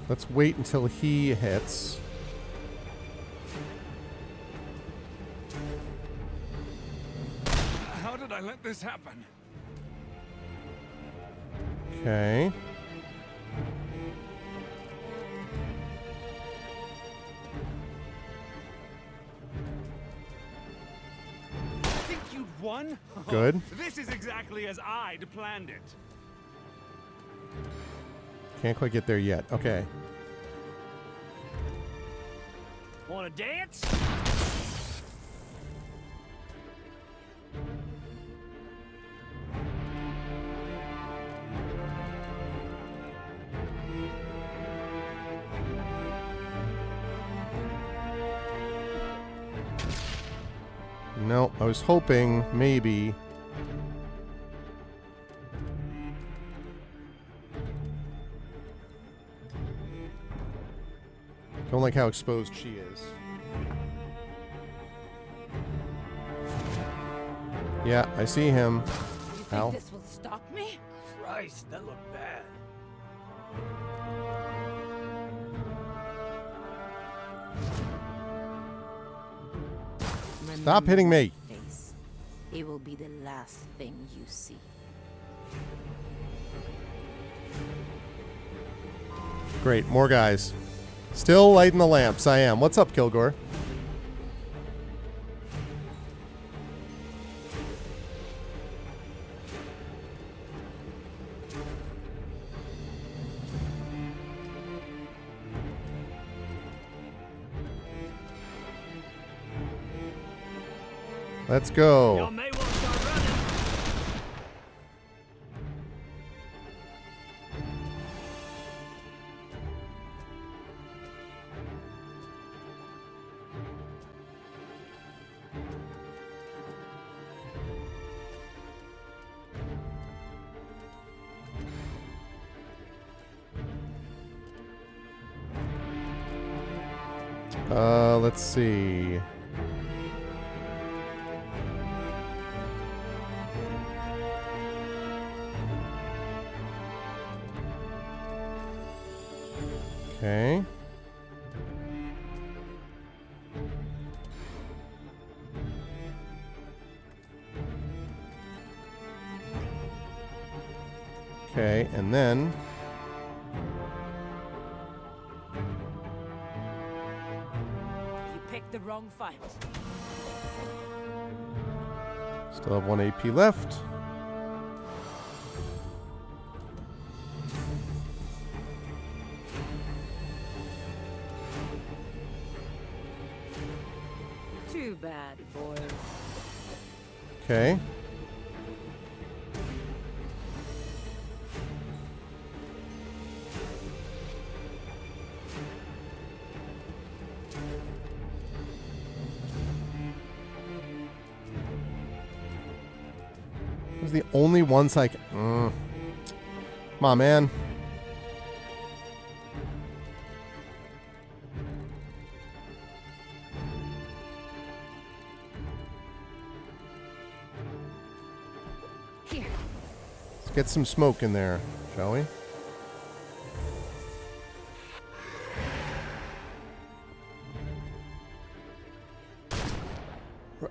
Let's wait until he hits. How did I let this happen? Okay. Think you'd won? Good. This is exactly as I'd planned it. Can't quite get there yet. Okay. Wanna dance? No, I was hoping maybe. Don't like how exposed she is. Yeah, I see him. You think Ow. this will stop me? Christ, that looked bad. Stop hitting me. Face. It will be the last thing you see. Great, more guys. Still lighting the lamps. I am. What's up, Kilgore? Let's go. Y'all may want to start running. Let's see. Okay. Okay, and then You picked the wrong fight. still have 1 AP left. bad, boys. Okay. Those are the only ones I can... Come on, man. Here. Let's get some smoke in there, shall we?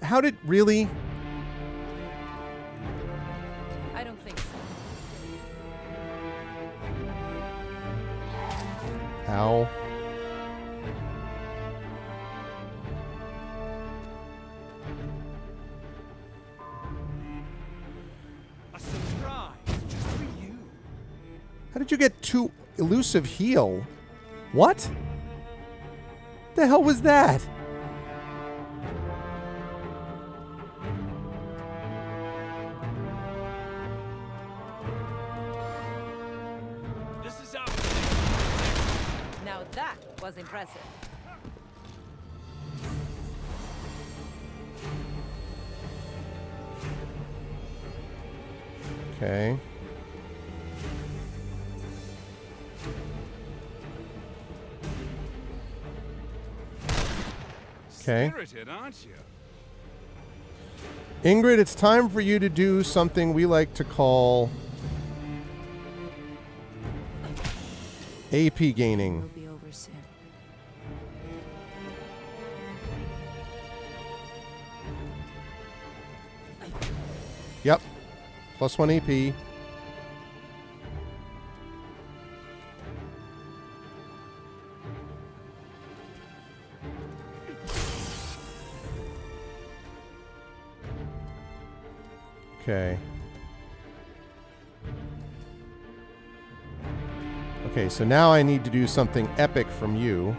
How did... Really? I don't think so. How? A surprise just for you. How did you get 2 elusive heal? What? The hell was that? This is out. Now that was impressive. Okay. Okay. Spirited, aren't you? Ingrid, it's time for you to do something we like to call AP Will gaining. be over soon. Yep. +1 AP. Okay. Okay, so now I need to do something epic from you.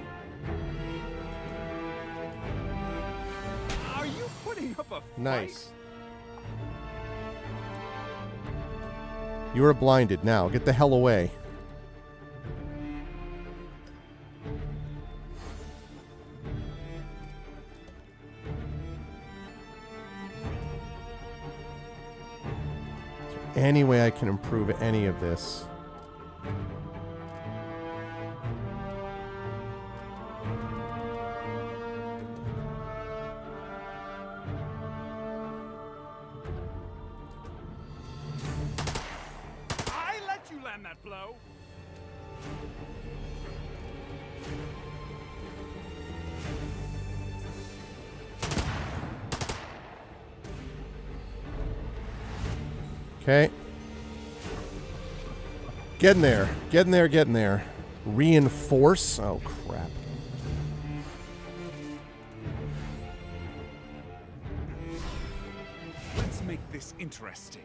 Are you putting up a fight? Nice. You are blinded now. Get the hell away. Is there any way I can improve any of this? I let you land that blow. Okay. Getting there. Getting there, getting there. Reinforce? Oh, crap. Let's make this interesting.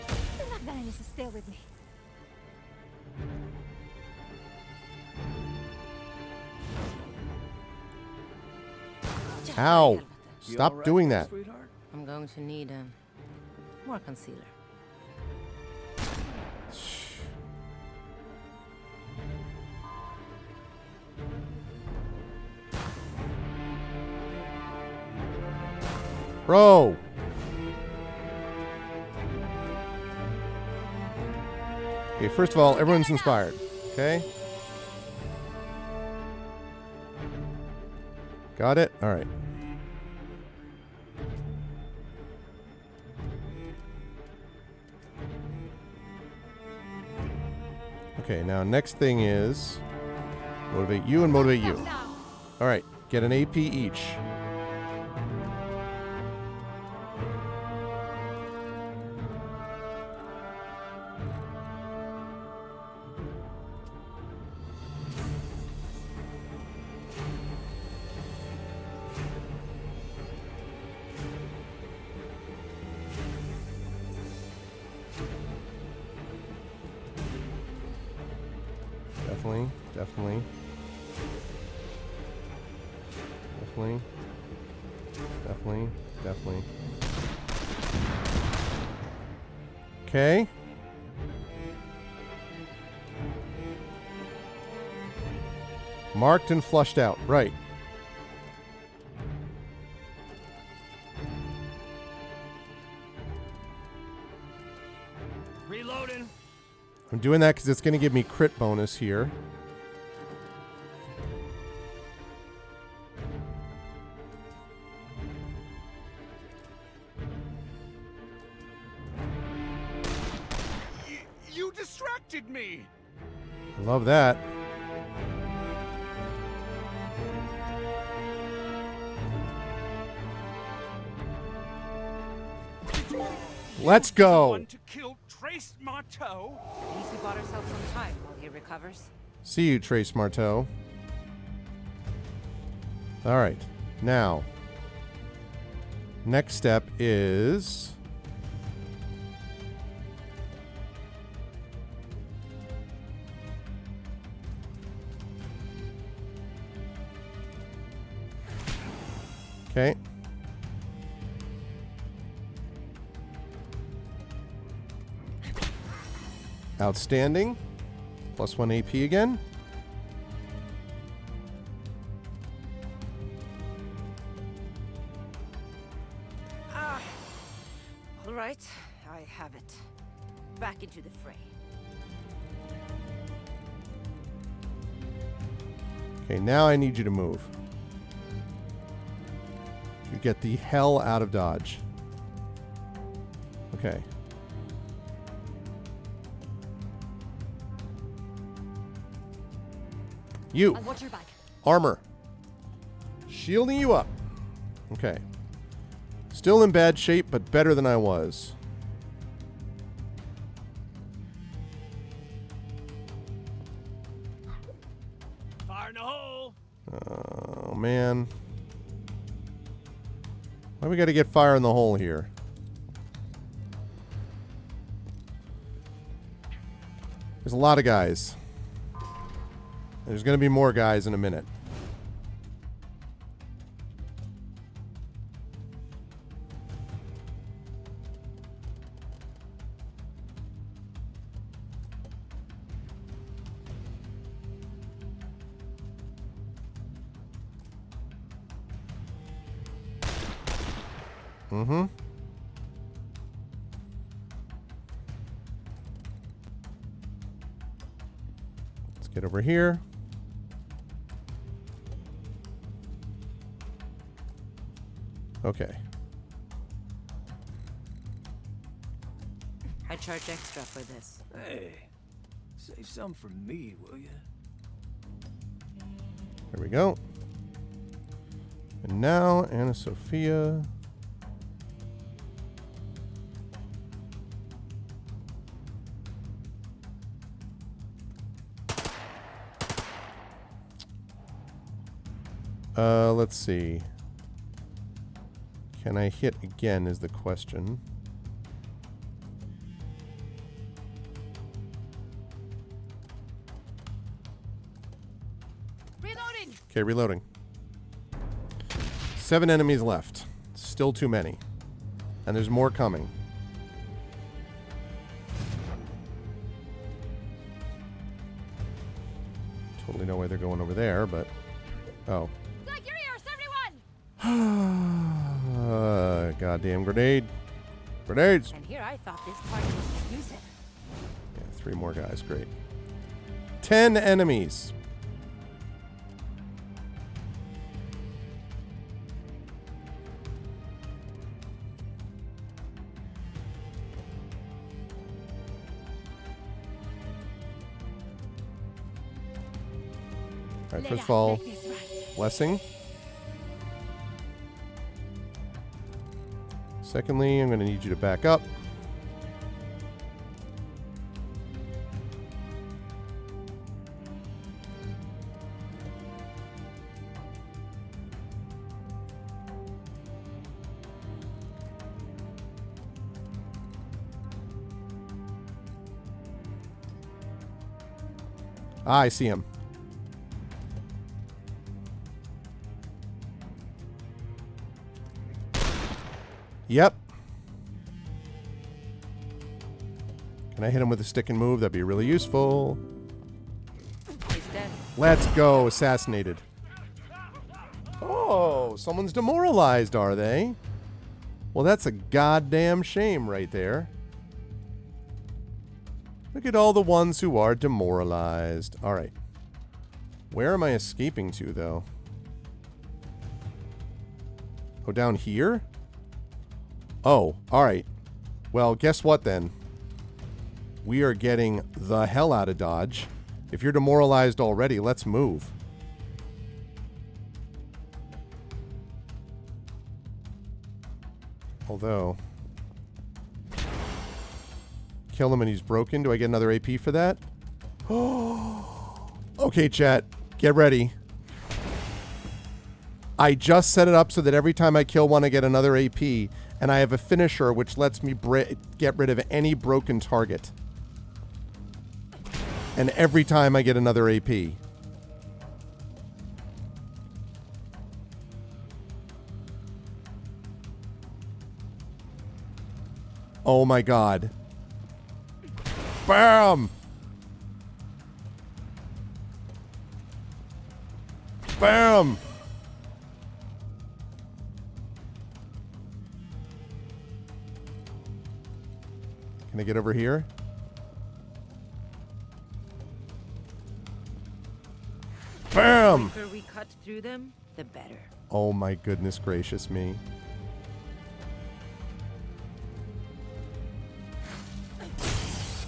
The Magdalenas is still with me. Ow. You Stop all right doing there, that. sweetheart? I'm going to need more concealer. Bro. Okay, first of all, everyone's inspired. Okay? Got it? All right. Okay, now next thing is motivate you and motivate you. All right, get an AP each. Definitely. Definitely. Definitely. Definitely. Okay. Marked and flushed out. Right. Reloading. I'm doing that because it's going to give me crit bonus here. You distracted me! Love that. Let's go. One to kill Trace Marteau? At least we bought ourselves some time while he recovers. See you, Trace Marteau. All right. Now, next step is... Okay. Outstanding. Plus 1 AP again. All right, I have it. Back into the fray. Okay, now I need you to move. You get the hell out of Dodge. Okay. You. I'll watch your back. Armor. Shielding you up. Okay. Still in bad shape, but better than I was. Fire in the hole. Oh, man. Why we got to get fire in the hole here? There's a lot of guys. There's going to be more guys in a minute. Mm-hmm. Let's get over here. Okay. I charge extra for this. Hey, save some for me, will you? There we go. And now, Anna Sophia. Let's see. Can I hit again is the question. Reloading. Okay, reloading. 7 enemies left. Still too many. And there's more coming. Totally know why they're going over there, but... Oh. Like your ears, everyone! Goddamn grenade. Grenades! And here I thought this party was exclusive. Yeah, 3 more guys. Great. 10 enemies. All right, first of all, blessing. Secondly, I'm going to need you to back up. Ah, I see him. Yep. Can I hit him with a stick and move? That'd be really useful. He's dead. Let's go. Assassinated. Oh, someone's demoralized, are they? Well, that's a goddamn shame right there. Look at all the ones who are demoralized. All right. Where am I escaping to, though? Oh, down here? Oh, all right. Well, guess what, then? We are getting the hell out of Dodge. If you're demoralized already, let's move. Although... Kill him and he's broken. Do I get another AP for that? Okay, chat. Get ready. I just set it up so that every time I kill one, I get another AP. And I have a finisher which lets me get rid of any broken target. And every time I get another AP. Oh my god. Bam! Bam! Can I get over here? Bam! The quicker we cut through them, the better. Oh my goodness gracious me.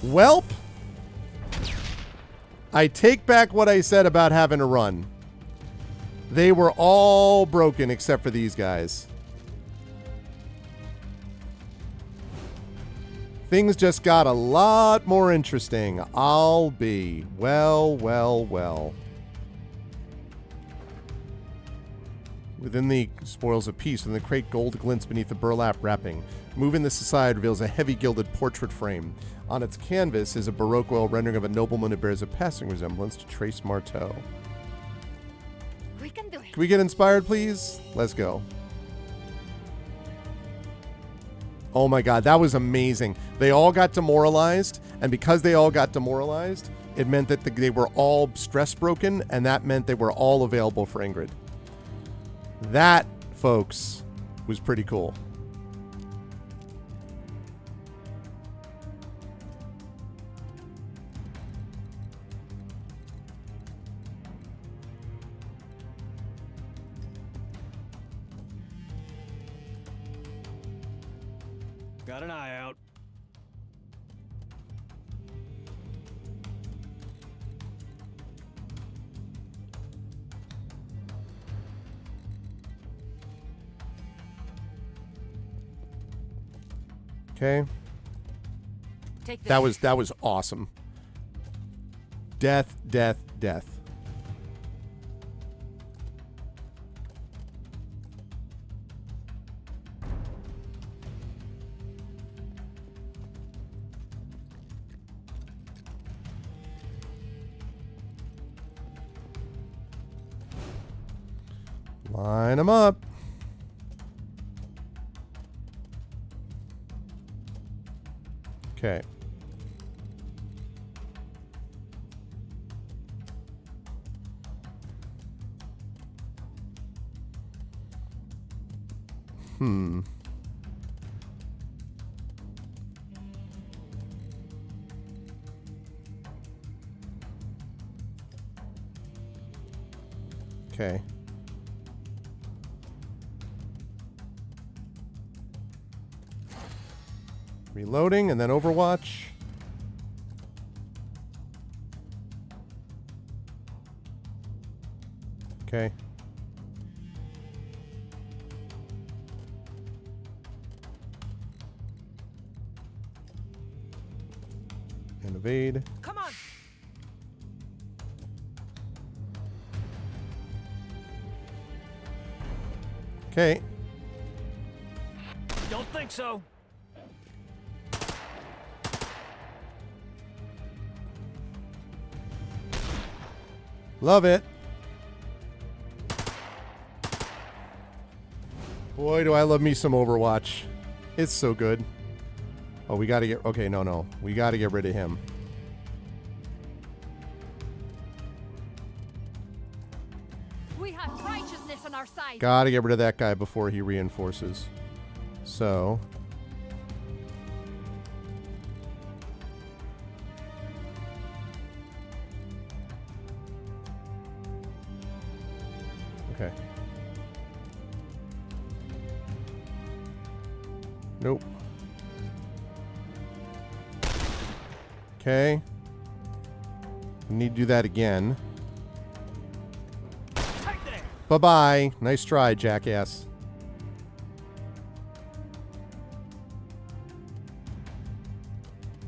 Welp. I take back what I said about having to run. They were all broken except for these guys. Things just got a lot more interesting. I'll be. Well, well, well. Within the spoils of peace, within the crate, gold glints beneath the burlap wrapping. Moving this aside reveals a heavy gilded portrait frame. On its canvas is a Baroque oil rendering of a nobleman who bears a passing resemblance to Trace Marteau. We can do it. Can we get inspired, please? Let's go. Oh my god, that was amazing. They all got demoralized, and because they all got demoralized, it meant that they were all stress broken, and that meant they were all available for Ingrid. That, folks, was pretty cool. Got an eye out. Okay. Take this. That was awesome. Death, death, death. Line them up. Okay. Okay. Reloading and then Overwatch. Okay. And evade. Come on. Okay. Don't think so. Love it. Boy, do I love me some Overwatch. It's so good. Oh, we got to get... Okay, no. We got to get rid of him. We have righteousness on our side. Got to get rid of that guy before he reinforces. So... Okay. Nope. Okay. We need to do that again. Bye-bye. Nice try, jackass.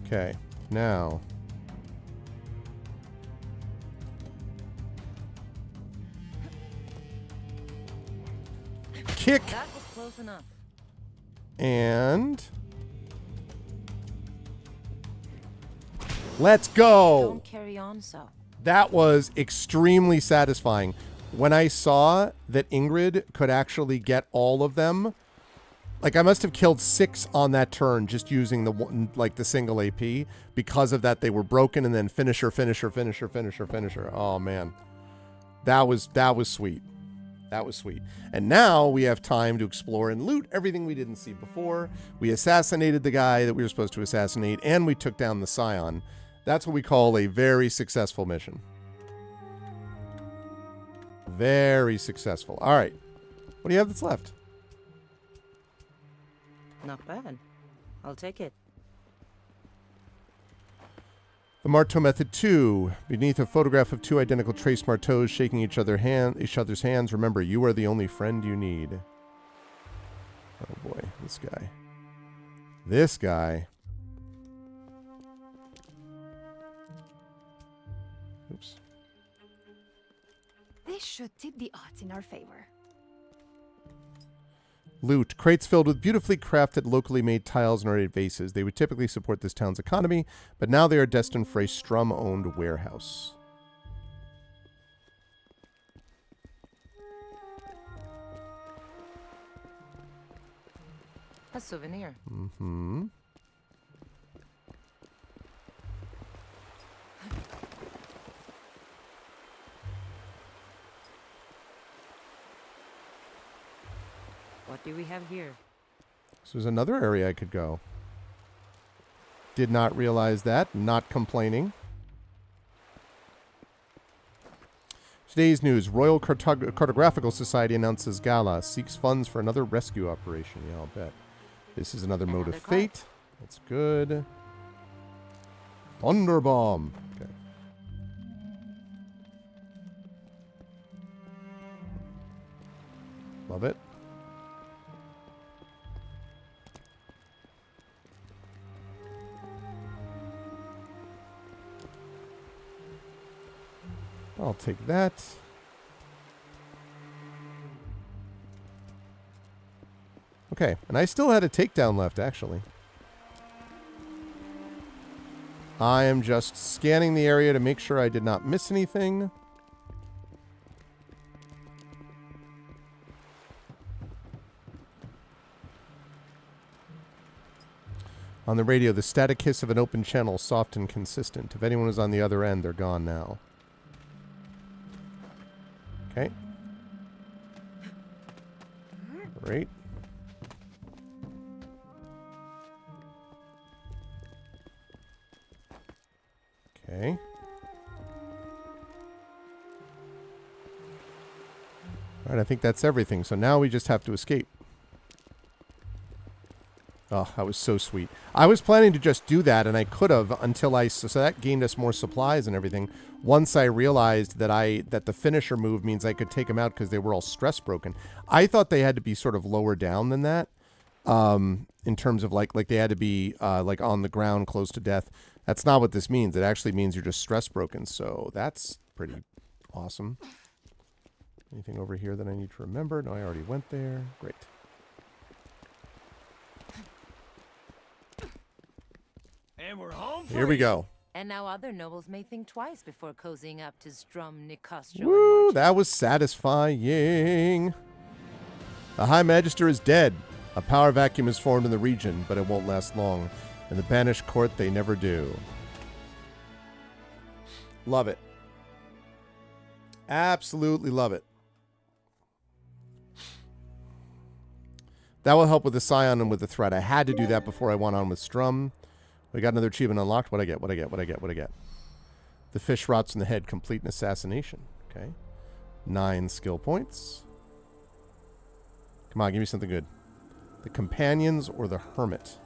Okay. Now... Kick. That was close enough. And let's go. Don't carry on so. That was extremely satisfying. When I saw that Ingrid could actually get all of them, like I must have killed 6 on that turn just using the one, like the single AP. Because of that, they were broken, and then finisher. Oh man, that was sweet. That was sweet. And now we have time to explore and loot everything we didn't see before. We assassinated the guy that we were supposed to assassinate, and we took down the Scion. That's what we call a very successful mission. Very successful. All right. What do you have that's left? Not bad. I'll take it. The Marteau Method 2. Beneath a photograph of 2 identical trace marteaus shaking each other's hands, remember, you are the only friend you need. Oh boy, this guy. This guy. Oops. This should tip the odds in our favor. Loot. Crates filled with beautifully crafted, locally made tiles and ornate vases. They would typically support this town's economy, but now they are destined for a Strum-owned warehouse. A souvenir. Mm-hmm. What do we have here? So there's another area I could go. Did not realize that. Not complaining. Today's news. Royal Cartographical Society announces gala. Seeks funds for another rescue operation. Yeah, I'll bet. This is another mode of fate. That's good. Thunderbomb. Okay. Love it. I'll take that. Okay, and I still had a takedown left, actually. I am just scanning the area to make sure I did not miss anything. On the radio, the static hiss of an open channel, soft and consistent. If anyone was on the other end, they're gone now. Okay. Great. Okay. All right, I think that's everything. So now we just have to escape. Oh, that was so sweet. I was planning to just do that, and I could have until so that gained us more supplies and everything. Once I realized that the finisher move means I could take them out because they were all stress broken. I thought they had to be sort of lower down than that, in terms of like they had to be like on the ground close to death. That's not what this means. It actually means you're just stress broken. So that's pretty awesome. Anything over here that I need to remember? No, I already went there. Great. And we're home free. Here we go. And now other nobles may think twice before cozying up to Strum, Nicostro, Woo, that was satisfying. The High Magister is dead. A power vacuum is formed in the region, but it won't last long. In the banished court, they never do. Love it. Absolutely love it. That will help with the Scion and with the threat. I had to do that before I went on with Strum. We got another achievement unlocked. What I get? The fish rots in the head. Complete an assassination. Okay. 9 skill points. Come on, give me something good. The Companions or the Hermit.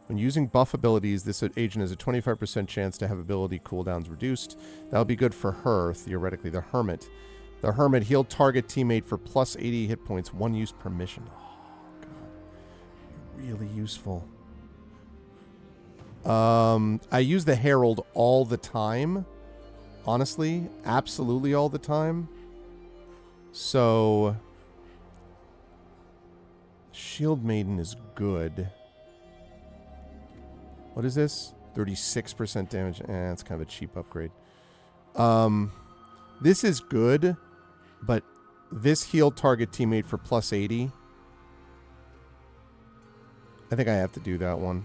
When using buff abilities, this agent has a 25% chance to have ability cooldowns reduced. That'll be good for her, theoretically. The Hermit. The Hermit healed target teammate for plus 80 hit points, 1 use per mission. Oh, God. Really useful. I use the Herald all the time. Honestly, absolutely all the time. So, Shield Maiden is good. What is this? 36% damage. It's kind of a cheap upgrade. This is good, but this healed target teammate for plus 80. I think I have to do that one.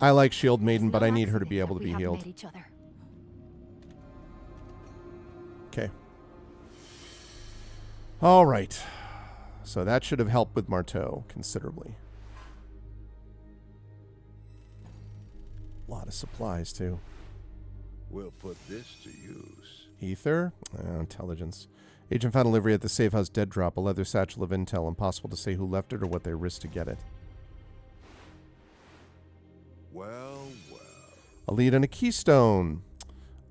I like Shield Maiden, but I need her to be able to be healed. Okay. All right. So that should have helped with Marteau considerably. A lot of supplies, too. We'll put this to use. Ether? Intelligence. Agent found a livery at the safe house dead drop, a leather satchel of intel. Impossible to say who left it or what they risked to get it. Well. A lead and a keystone.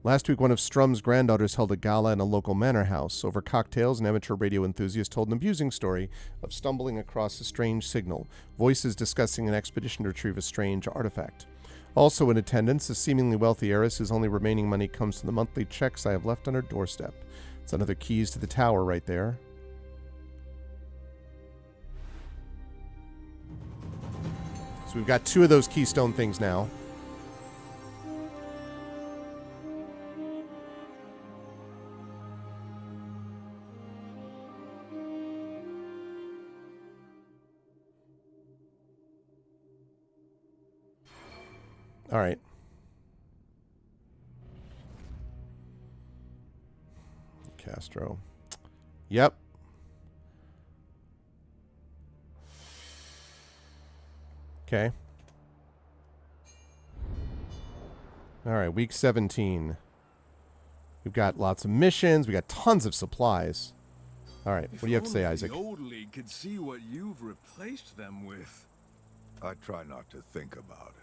Last week, one of Strum's granddaughters held a gala in a local manor house. Over cocktails, an amateur radio enthusiast told an amusing story of stumbling across a strange signal, voices discussing an expedition to retrieve a strange artifact. Also in attendance, a seemingly wealthy heiress whose only remaining money comes from the monthly checks I have left on her doorstep. It's another keys to the tower right there. So we've got 2 of those keystone things now. All right. Castro. Yep. Okay. All right, week 17. We've got lots of missions. We got tons of supplies. All right, what do you have to say, Isaac? The old league could see what you've replaced them with. I try not to think about it.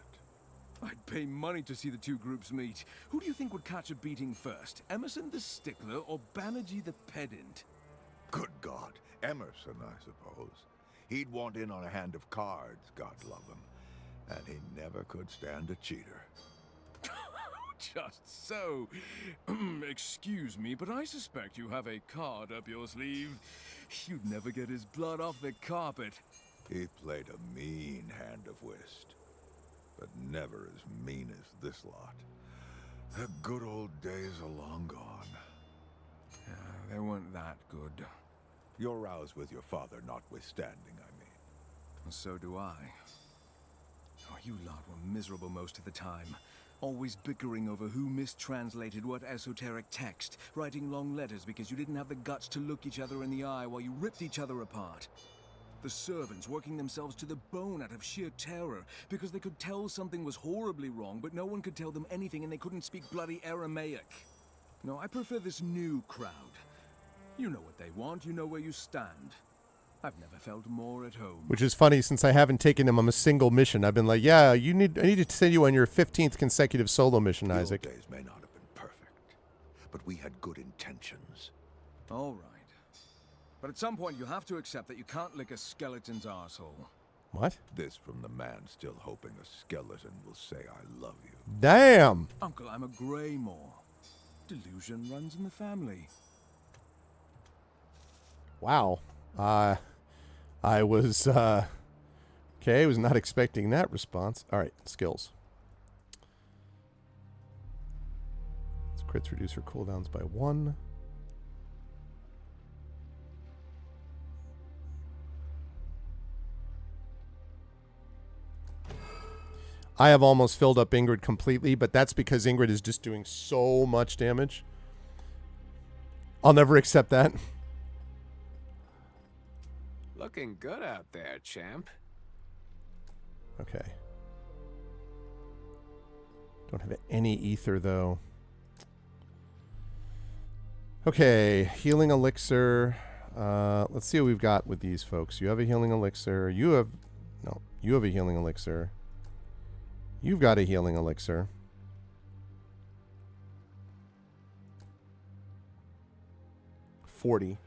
I'd pay money to see the 2 groups meet. Who do you think would catch a beating first? Emerson the stickler or Banerjee the pedant? Good God. Emerson, I suppose. He'd want in on a hand of cards, God love him. And he never could stand a cheater. Just so. Excuse me, but I suspect you have a card up your sleeve. You'd never get his blood off the carpet. He played a mean hand of whist. But never as mean as this lot. The good old days are long gone. They weren't that good. You're roused with your father notwithstanding, I mean. And so do I. Oh, you lot were miserable most of the time. Always bickering over who mistranslated what esoteric text. Writing long letters because you didn't have the guts to look each other in the eye while you ripped each other apart. The servants working themselves to the bone out of sheer terror because they could tell something was horribly wrong, but no one could tell them anything and they couldn't speak bloody Aramaic. No, I prefer this new crowd. You know what they want, you know where you stand. I've never felt more at home. Which is funny, since I haven't taken him on a single mission. I've been like, yeah, I need to send you on your 15th consecutive solo mission, Isaac. The old days may not have been perfect, but we had good intentions. All right. But at some point you have to accept that you can't lick a skeleton's arsehole. What? This from the man still hoping a skeleton will say I love you. Damn! Uncle, I'm a Greymore. Delusion runs in the family. Wow. I was, okay, I was not expecting that response. All right, skills. Crits reduce her cooldowns by 1. I have almost filled up Ingrid completely, but that's because Ingrid is just doing so much damage. I'll never accept that. Looking good out there, champ. Okay. Don't have any ether, though. Okay, healing elixir. Let's see what we've got with these folks. You have a healing elixir. You have a healing elixir. You've got a healing elixir. $40.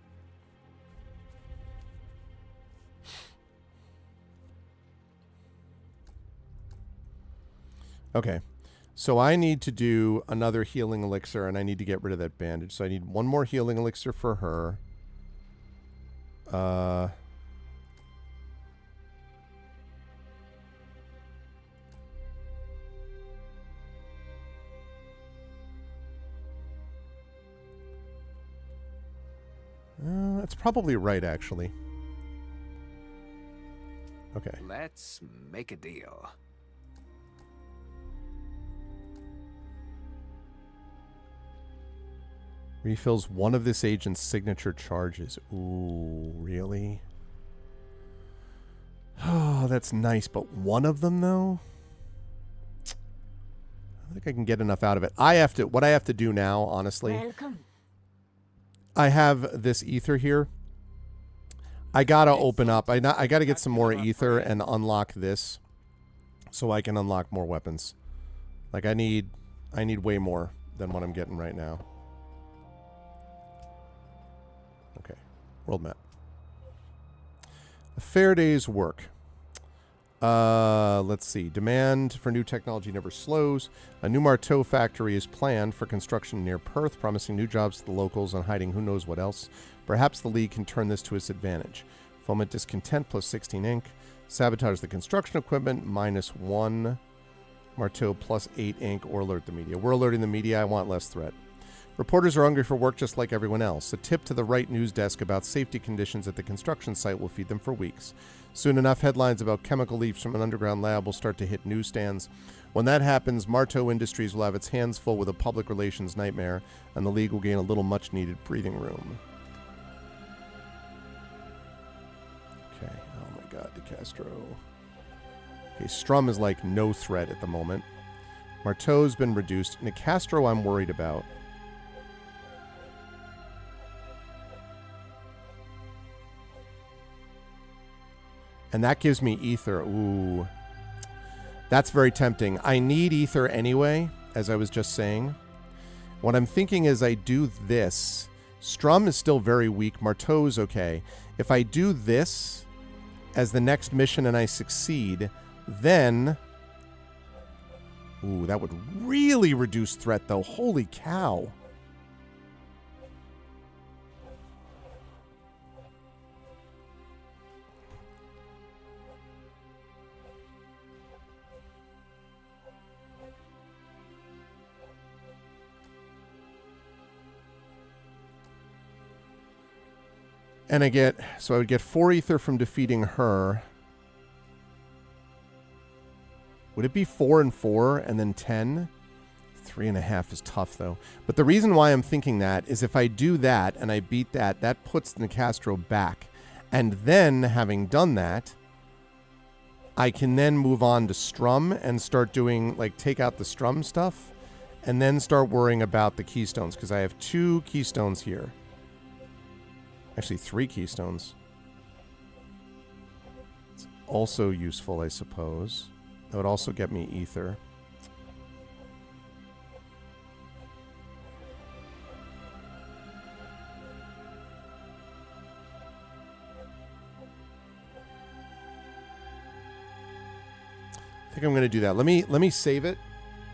Okay. So I need to do another healing elixir, and I need to get rid of that bandage. So I need one more healing elixir for her. That's probably right, actually. Okay. Let's make a deal. Refills one of this agent's signature charges. Ooh, really? Oh, that's nice, but one of them, though? I think I can get enough out of it. What I have to do now, honestly. Welcome. I have this ether here. I gotta open up. I gotta get some more ether and unlock this, so I can unlock more weapons. Like I need way more than what I'm getting right now. Okay, world map. A fair day's work. Let's see. Demand for new technology never slows. A new Marteau factory is planned for construction near Perth, promising new jobs to the locals and hiding who knows what else. Perhaps the League can turn this to its advantage. Foment discontent plus 16 ink. Sabotage the construction equipment -1. Marteau plus 8 ink or alert the media. We're alerting the media. I want less threat. Reporters are hungry for work just like everyone else. A tip to the right news desk about safety conditions at the construction site will feed them for weeks. Soon enough, headlines about chemical leaks from an underground lab will start to hit newsstands. When that happens, Marteau Industries will have its hands full with a public relations nightmare, and the League will gain a little much-needed breathing room. Okay. Oh my god, De Castro. Okay, Strum is like no threat at the moment. Marteau's been reduced. Nicastro I'm worried about. And that gives me ether. Ooh. That's very tempting. I need ether anyway, as I was just saying. What I'm thinking is I do this. Strum is still very weak. Marteau's okay. If I do this as the next mission and I succeed, then... Ooh, that would really reduce threat, though. Holy cow. And I would get 4 ether from defeating her. Would it be 4 and 4 and then 10? 3.5 is tough, though. But the reason why I'm thinking that is if I do that and I beat that, that puts Nicastro back. And then, having done that, I can then move on to Strum and start doing, like, take out the Strum stuff and then start worrying about the keystones, because I have 2 keystones here. Actually, 3 keystones. It's also useful, I suppose. That would also get me ether. I think I'm going to do that. Let me save it.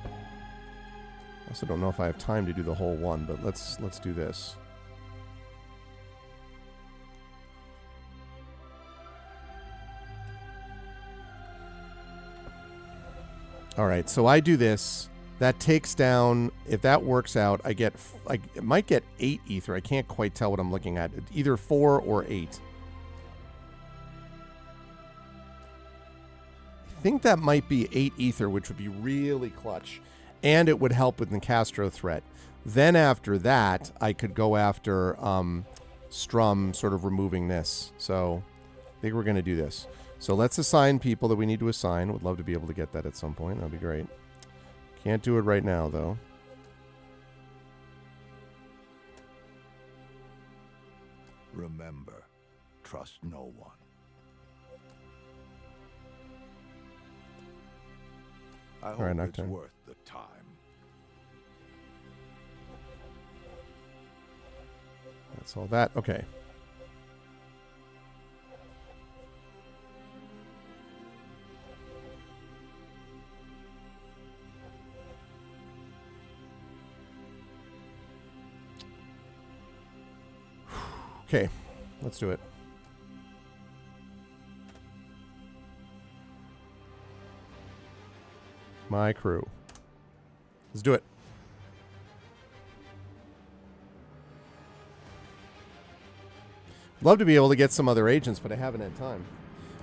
I also don't know if I have time to do the whole one, but let's do this. All right, so I do this. That takes down, if that works out, I might get 8 ether. I can't quite tell what I'm looking at. Either 4 or 8. I think that might be 8 ether, which would be really clutch. And it would help with the Castro threat. Then after that, I could go after Strum sort of removing this. So I think we're going to do this. So let's assign people that we need to assign. Would love to be able to get that at some point. That'd be great. Can't do it right now, though. Remember, trust no one. I hope right, it's Nocturne. worth the time. That's all that. Okay. Okay, let's do it. My crew. Let's do it. Love to be able to get some other agents, but I haven't had time.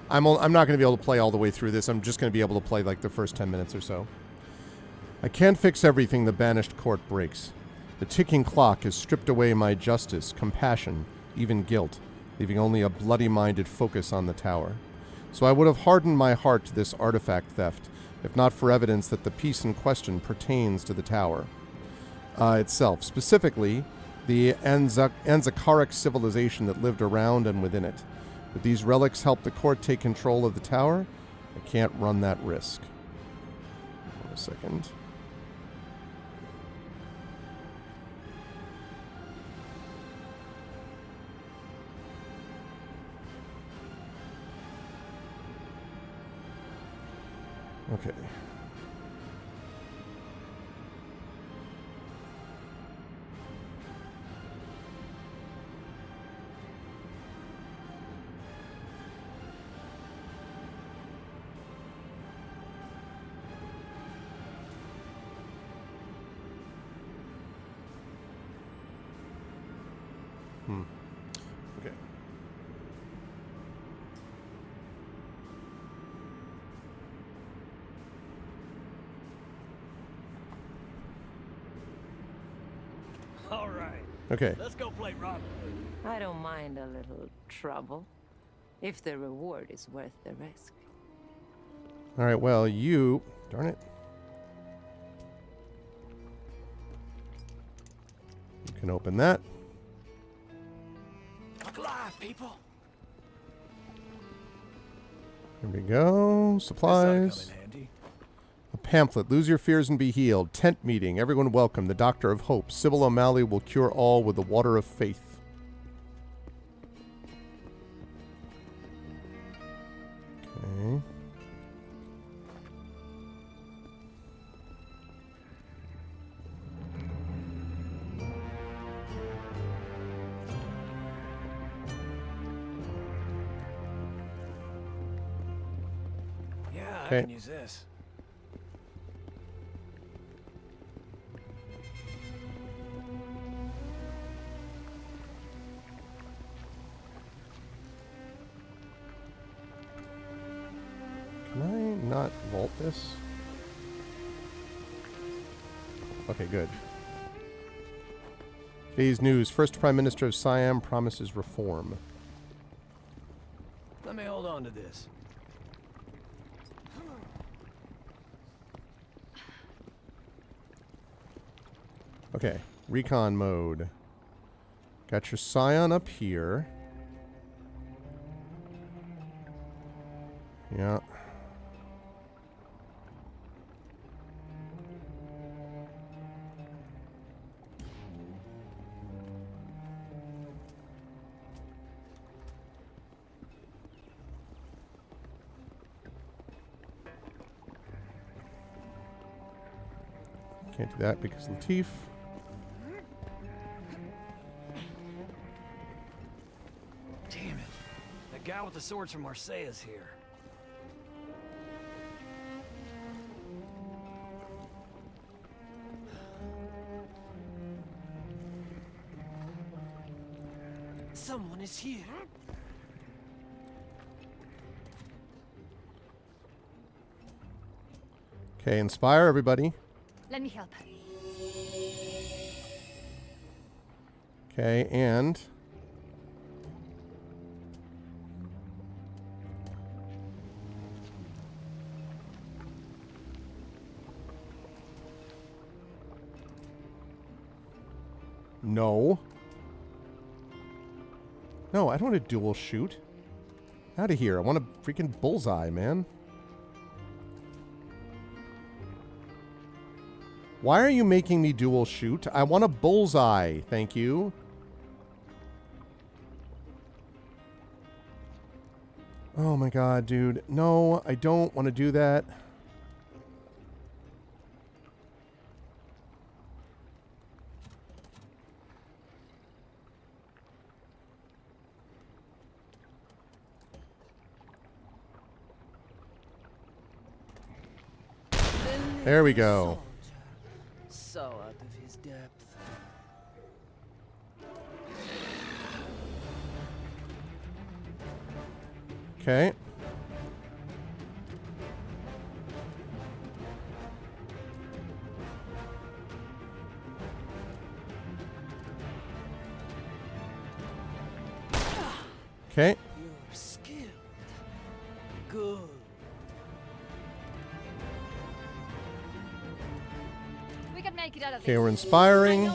I'm not going to be able to play all the way through this. I'm just going to be able to play like the first 10 minutes or so. I can't fix everything the banished court breaks. The ticking clock has stripped away my justice, compassion, even guilt, leaving only a bloody-minded focus on the tower. So I would have hardened my heart to this artifact theft, if not for evidence that the piece in question pertains to the tower itself, specifically the Anzakaric civilization that lived around and within it. Would these relics help the court take control of the tower? I can't run that risk. Hold on a second. Okay. Okay. All right. Okay. Let's go play Robin Hood. I don't mind a little trouble, if the reward is worth the risk. All right, well, you... Darn it. You can open that. Look alive, people. Here we go. Supplies. A pamphlet. Lose your fears and be healed. Tent meeting. Everyone welcome. The Doctor of Hope. Sybil O'Malley will cure all with the water of faith. Okay. Yeah, I Okay. can use this. Can I not vault this? Okay, good. Today's news. First Prime Minister of Siam promises reform. Let me hold on to this. Okay, recon mode. Got your Scion up here. Yeah. Can't do that because Latif. Damn it. The guy with the swords from Marseille is here. Someone is here. Okay, inspire everybody. Let me help. Okay, and... No. No, I don't want to dual shoot. Out of here. I want a freaking bullseye, man. Why are you making me dual shoot? I want a bullseye. Thank you. Oh my god, dude. No, I don't want to do that. There we go. So out of his depth. Okay. Okay. You're skilled. Good. We can make it out of Okay, this. we're inspiring.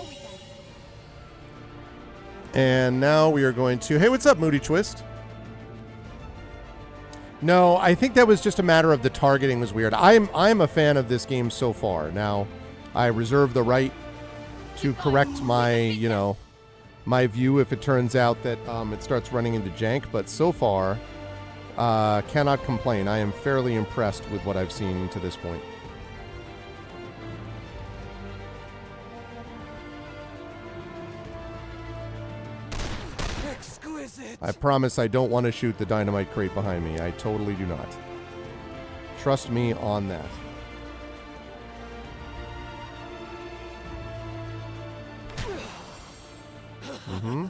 And now we are going to... Hey, what's up, Moody Twist? No, I think that was just a matter of the targeting was weird. I'm a fan of this game so far. Now, I reserve the right to correct my, you know, my view if it turns out that it starts running into jank. But so far, cannot complain. I am fairly impressed with what I've seen to this point. Exquisite. I promise I don't want to shoot the dynamite crate behind me. I totally do not. Trust me on that. Mm-hmm.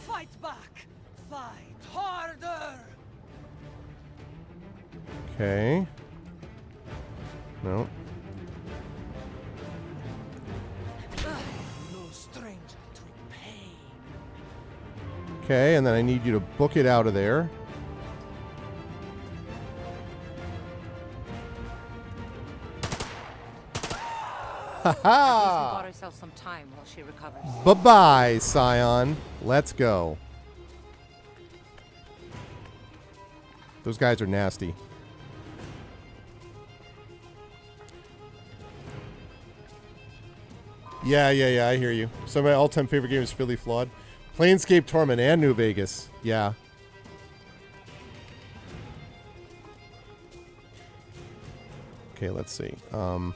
Fight back. Fight harder. Okay. No. No stranger to pain. Okay, and then I need you to book it out of there. Ha At least we bought ha! ourselves some time while she recovers. Bye-bye, Scion. Let's go. Those guys are nasty. Yeah, I hear you. Some of my all-time favorite games is Philly Flawed. Planescape Torment and New Vegas. Yeah. Okay, let's see. All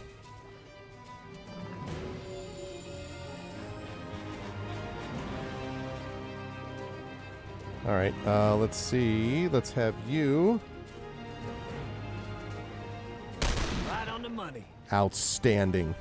right, let's see. Let's have you. Right on the money. Outstanding.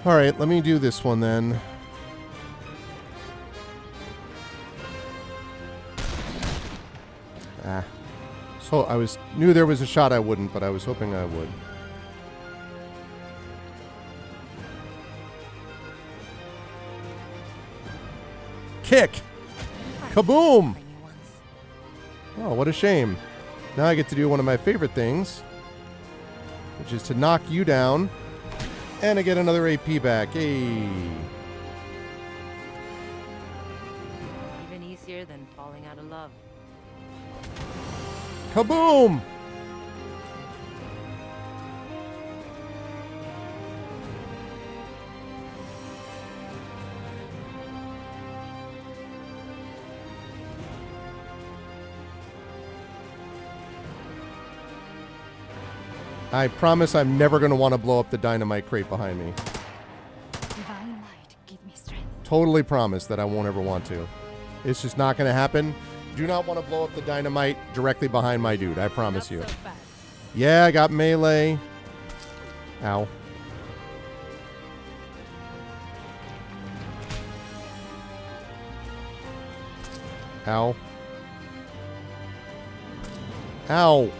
All right, let me do this one then. Ah. So I knew there was a shot I wouldn't, but I was hoping I would. Kick! Kaboom! Oh, what a shame. Now I get to do one of my favorite things, which is to knock you down. And I get another AP back. Hey. Even easier than falling out of love. Kaboom! I promise I'm never going to want to blow up the dynamite crate behind me. Divine light, give me strength. Totally promise that I won't ever want to. It's just not going to happen. Do not want to blow up the dynamite directly behind my dude. I promise you. Yeah, I got melee. Ow. Ow. Ow.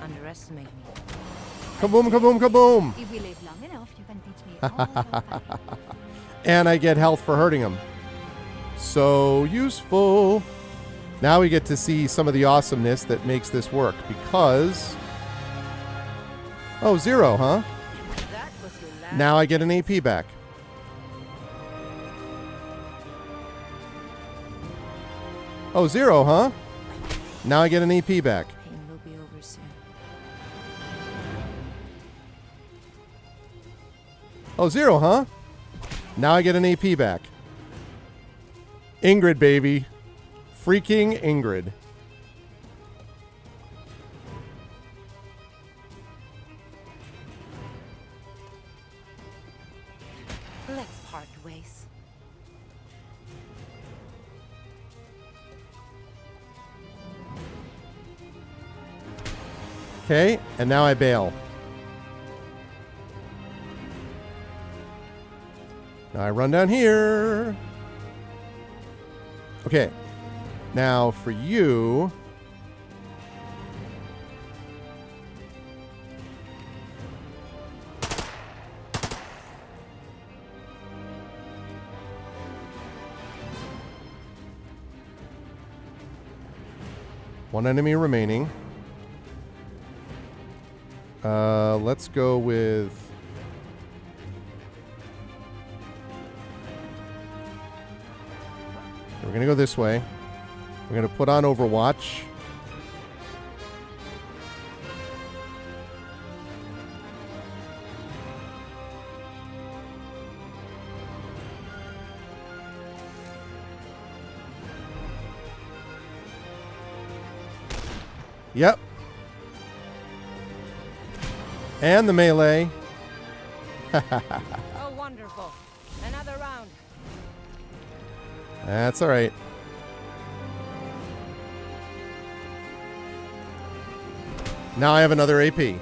Underestimate me. Kaboom, kaboom, kaboom. If we live long enough, you can teach me all about fighting. And I get health for hurting him. So useful. Now we get to see some of the awesomeness that makes this work because... Oh, 0, huh? Now I get an AP back. Oh, 0, huh? Now I get an AP back. Pain will be over soon. Oh, 0, huh? Now I get an AP back. Ingrid, baby. Freaking Ingrid. Let's part ways. Okay, and now I bail. Now I run down here. Okay. Now for you... One enemy remaining. Let's go with... We're going to go this way. We're going to put on Overwatch. Yep. And the melee. Oh, wonderful. Another round. That's all right. Now I have another AP. I'm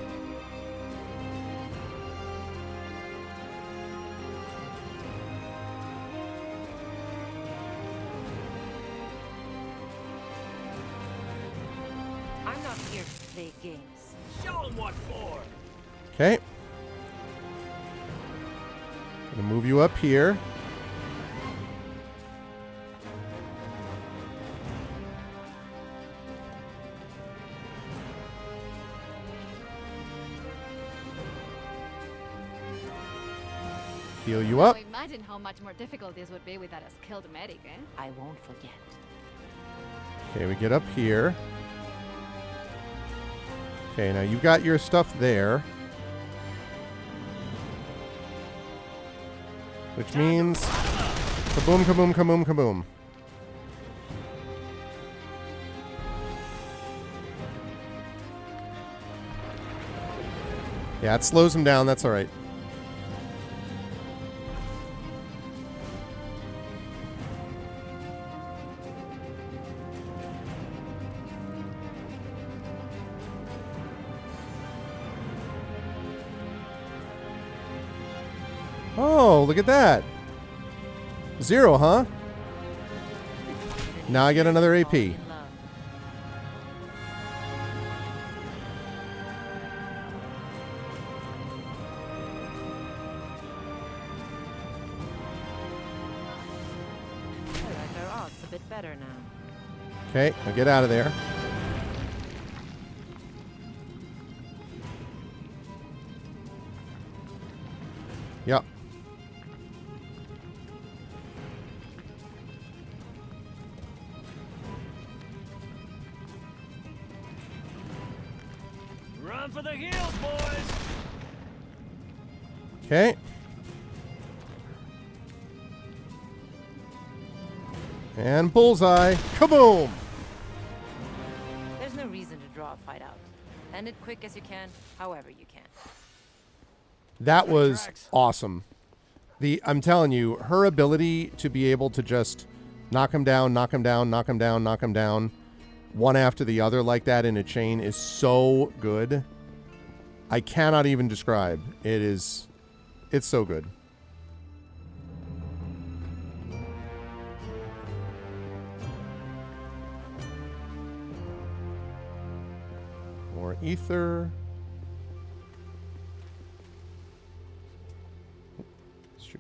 not here to play games. Show 'em what for. Okay. Gonna move you up here. Heal you up. Now imagine how much more difficult this would be without a skilled medic, eh? I won't forget. Okay, we get up here. Okay, now you've got your stuff there. Which means... Kaboom, kaboom, kaboom, kaboom. Yeah, it slows him down. That's all right. Oh, look at that. 0, huh? Now I get another AP. In love. I like our odds a bit better now. Okay, now get out of there. Yep. Run for the hills, boys! Okay. And bullseye. Kaboom! There's no reason to draw a fight out. End it quick as you can, however you can. That was awesome. I'm telling you, her ability to be able to just knock him down, knock him down, knock him down, knock him down, one after the other like that in a chain is so good. I cannot even describe. It's so good. More ether. Shoot.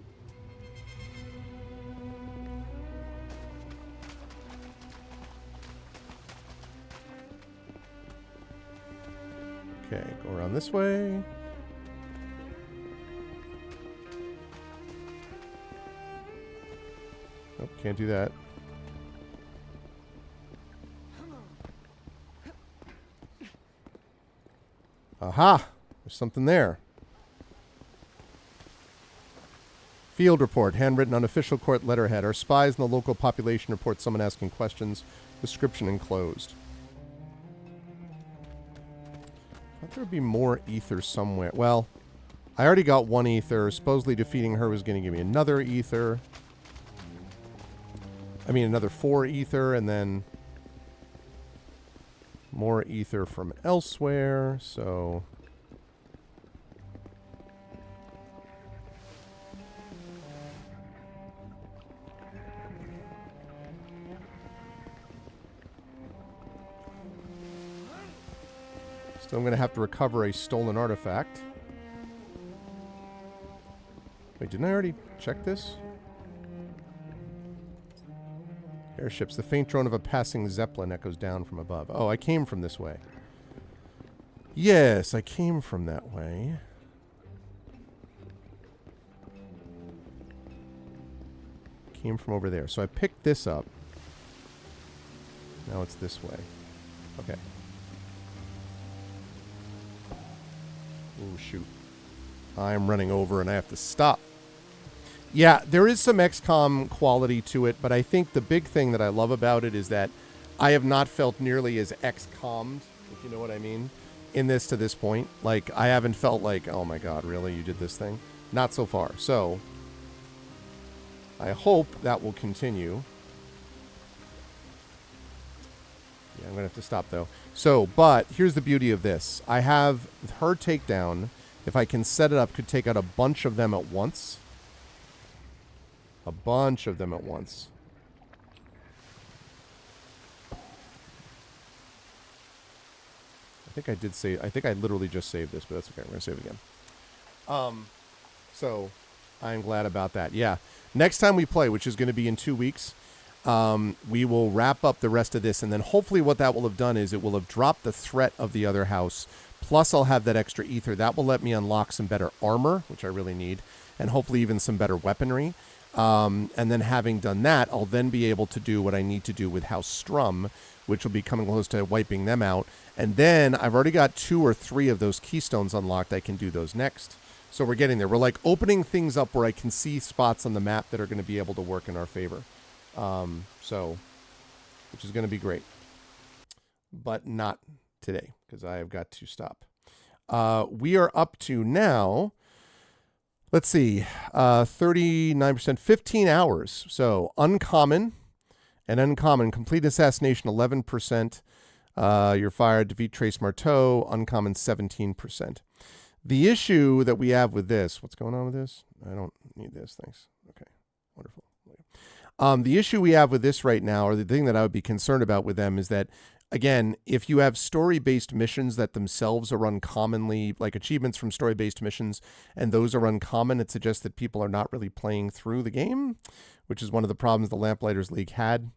Okay, go around this way. Nope, can't do that. Aha! There's something there. Field report, handwritten on official court letterhead. Our spies in the local population report someone asking questions. Description enclosed. I thought there would be more ether somewhere. Well, I already got one ether. Supposedly defeating her was going to give me another ether. I mean, another 4 ether, and then more ether from elsewhere, so... Still, I'm going to have to recover a stolen artifact. Wait, didn't I already check this? Airships. The faint drone of a passing Zeppelin echoes down from above. Oh, I came from this way. Yes, I came from that way. Came from over there. So I picked this up. Now it's this way. Okay. Oh, shoot. I'm running over and I have to stop. Yeah, there is some XCOM quality to it, but I think the big thing that I love about it is that I have not felt nearly as XCOM'd, if you know what I mean, in this to this point. Like, I haven't felt like, oh my god, really? You did this thing? Not so far. So, I hope that will continue. Yeah, I'm going to have to stop, though. So, but here's the beauty of this. I have her takedown, if I can set it up, could take out a bunch of them at once. A bunch of them at once. I think I did save. I think I literally just saved this, but that's okay. We're going to save it again. So, I'm glad about that. Yeah. Next time we play, which is going to be in 2 weeks, we will wrap up the rest of this, and then hopefully what that will have done is it will have dropped the threat of the other house, plus I'll have that extra ether. That will let me unlock some better armor, which I really need, and hopefully even some better weaponry. And then having done that, I'll then be able to do what I need to do with House Strum, which will be coming close to wiping them out. And then I've already got 2 or 3 of those keystones unlocked. I can do those next. So we're getting there. We're like opening things up where I can see spots on the map that are going to be able to work in our favor. Which is going to be great. But not today, because I have got to stop. We are up to now... Let's see, 39%, 15 hours. So uncommon and uncommon. Complete assassination, 11%. You're fired. Defeat Trace Marteau, uncommon, 17%. The issue that we have with this, what's going on with this? I don't need this. Thanks. Okay, wonderful. The issue we have with this right now, or the thing that I would be concerned about with them is that, again, if you have story-based missions that themselves are uncommonly, like achievements from story-based missions, and those are uncommon, it suggests that people are not really playing through the game, which is one of the problems the Lamplighters League had.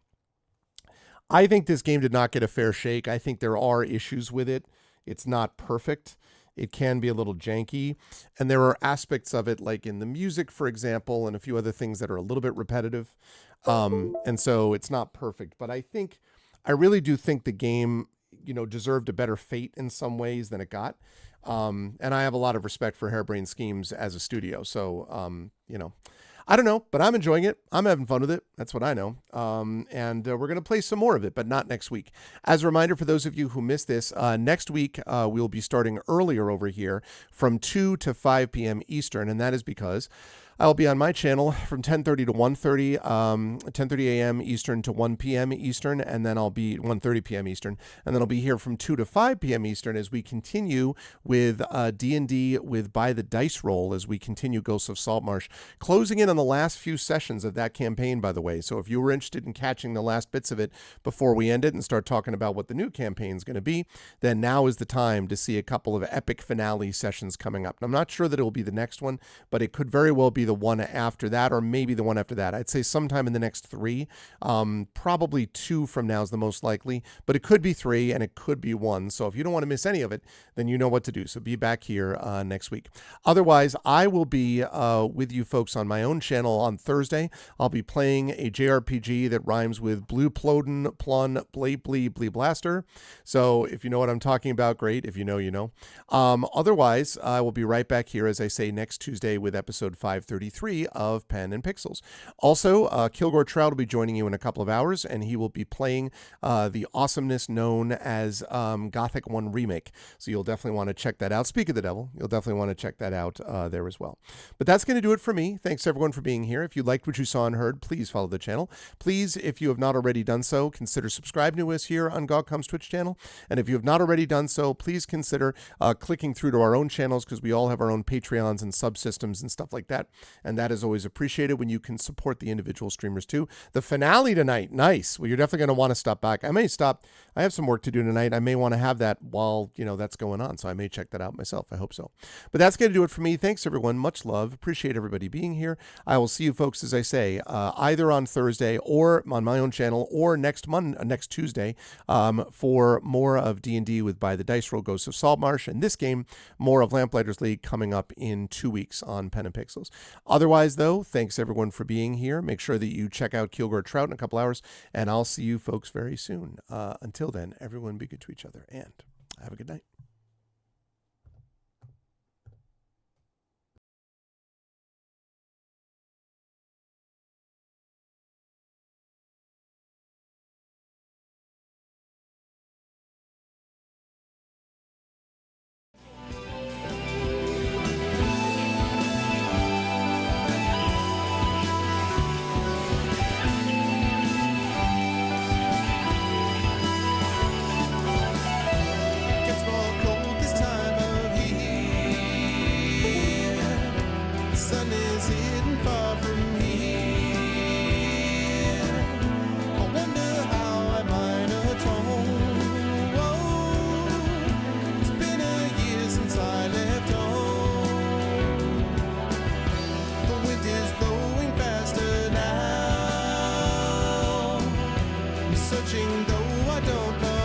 I think this game did not get a fair shake. I think there are issues with it. It's not perfect. It can be a little janky. And there are aspects of it, like in the music, for example, and a few other things that are a little bit repetitive. And so it's not perfect. But I really do think the game deserved a better fate in some ways than it got. And I have a lot of respect for Harebrained Schemes as a studio. So, I don't know, but I'm enjoying it. I'm having fun with it. That's what I know. And we're going to play some more of it, but not next week. As a reminder, for those of you who missed this, next week we'll be starting earlier over here from 2 to 5 p.m. Eastern, and that is because I'll be on my channel from 10:30 to 1:30, 10:30 a.m. Eastern to 1 p.m. Eastern, and then I'll be 1:30 p.m. Eastern, and then I'll be here from 2 to 5 p.m. Eastern as we continue with D&D with By the Dice Roll as we continue Ghosts of Saltmarsh, closing in on the last few sessions of that campaign, by the way. So if you were interested in catching the last bits of it before we end it and start talking about what the new campaign is going to be, then now is the time to see a couple of epic finale sessions coming up. And I'm not sure that it will be the next one, but it could very well be the one after that, or maybe the one after that. I'd say sometime in the next 3. Probably 2 from now is the most likely, but it could be 3 and it could be 1. So if you don't want to miss any of it, then you know what to do. So be back here next week. Otherwise, I will be with you folks on my own channel on Thursday. I'll be playing a JRPG that rhymes with Blue Plodin, Plun, Blee, Blee, Blee Blaster. So if you know what I'm talking about, great. If you know, you know. Otherwise, I will be right back here, as I say, next Tuesday with episode 533 of Pen and Pixels. Also, Kilgore Trout will be joining you in a couple of hours, and he will be playing the awesomeness known as Gothic 1 Remake. So you'll definitely want to check that out. Speak of the devil, you'll definitely want to check that out there as well. But that's going to do it for me. Thanks everyone for being here. If you liked what you saw and heard, please follow the channel. Please, if you have not already done so, consider subscribing to us here on GogCom's Twitch channel. And if you have not already done so, please consider clicking through to our own channels, because we all have our own Patreons and subsystems and stuff like that. And that is always appreciated when you can support the individual streamers too. The finale tonight, nice. Well, you're definitely going to want to stop back. I may stop. I have some work to do tonight. I may want to have that while, that's going on. So I may check that out myself. I hope so. But that's going to do it for me. Thanks, everyone. Much love. Appreciate everybody being here. I will see you folks, as I say, either on Thursday or on my own channel, or next Tuesday for more of D&D with By the Dice Roll, Ghosts of Saltmarsh, and this game, more of Lamplighters League, coming up in 2 weeks on Pen and Pixels. Otherwise, though, thanks everyone for being here. Make sure that you check out Kilgore Trout in a couple hours, and I'll see you folks very soon. Until then, everyone be good to each other, and have a good night. Searching though I don't know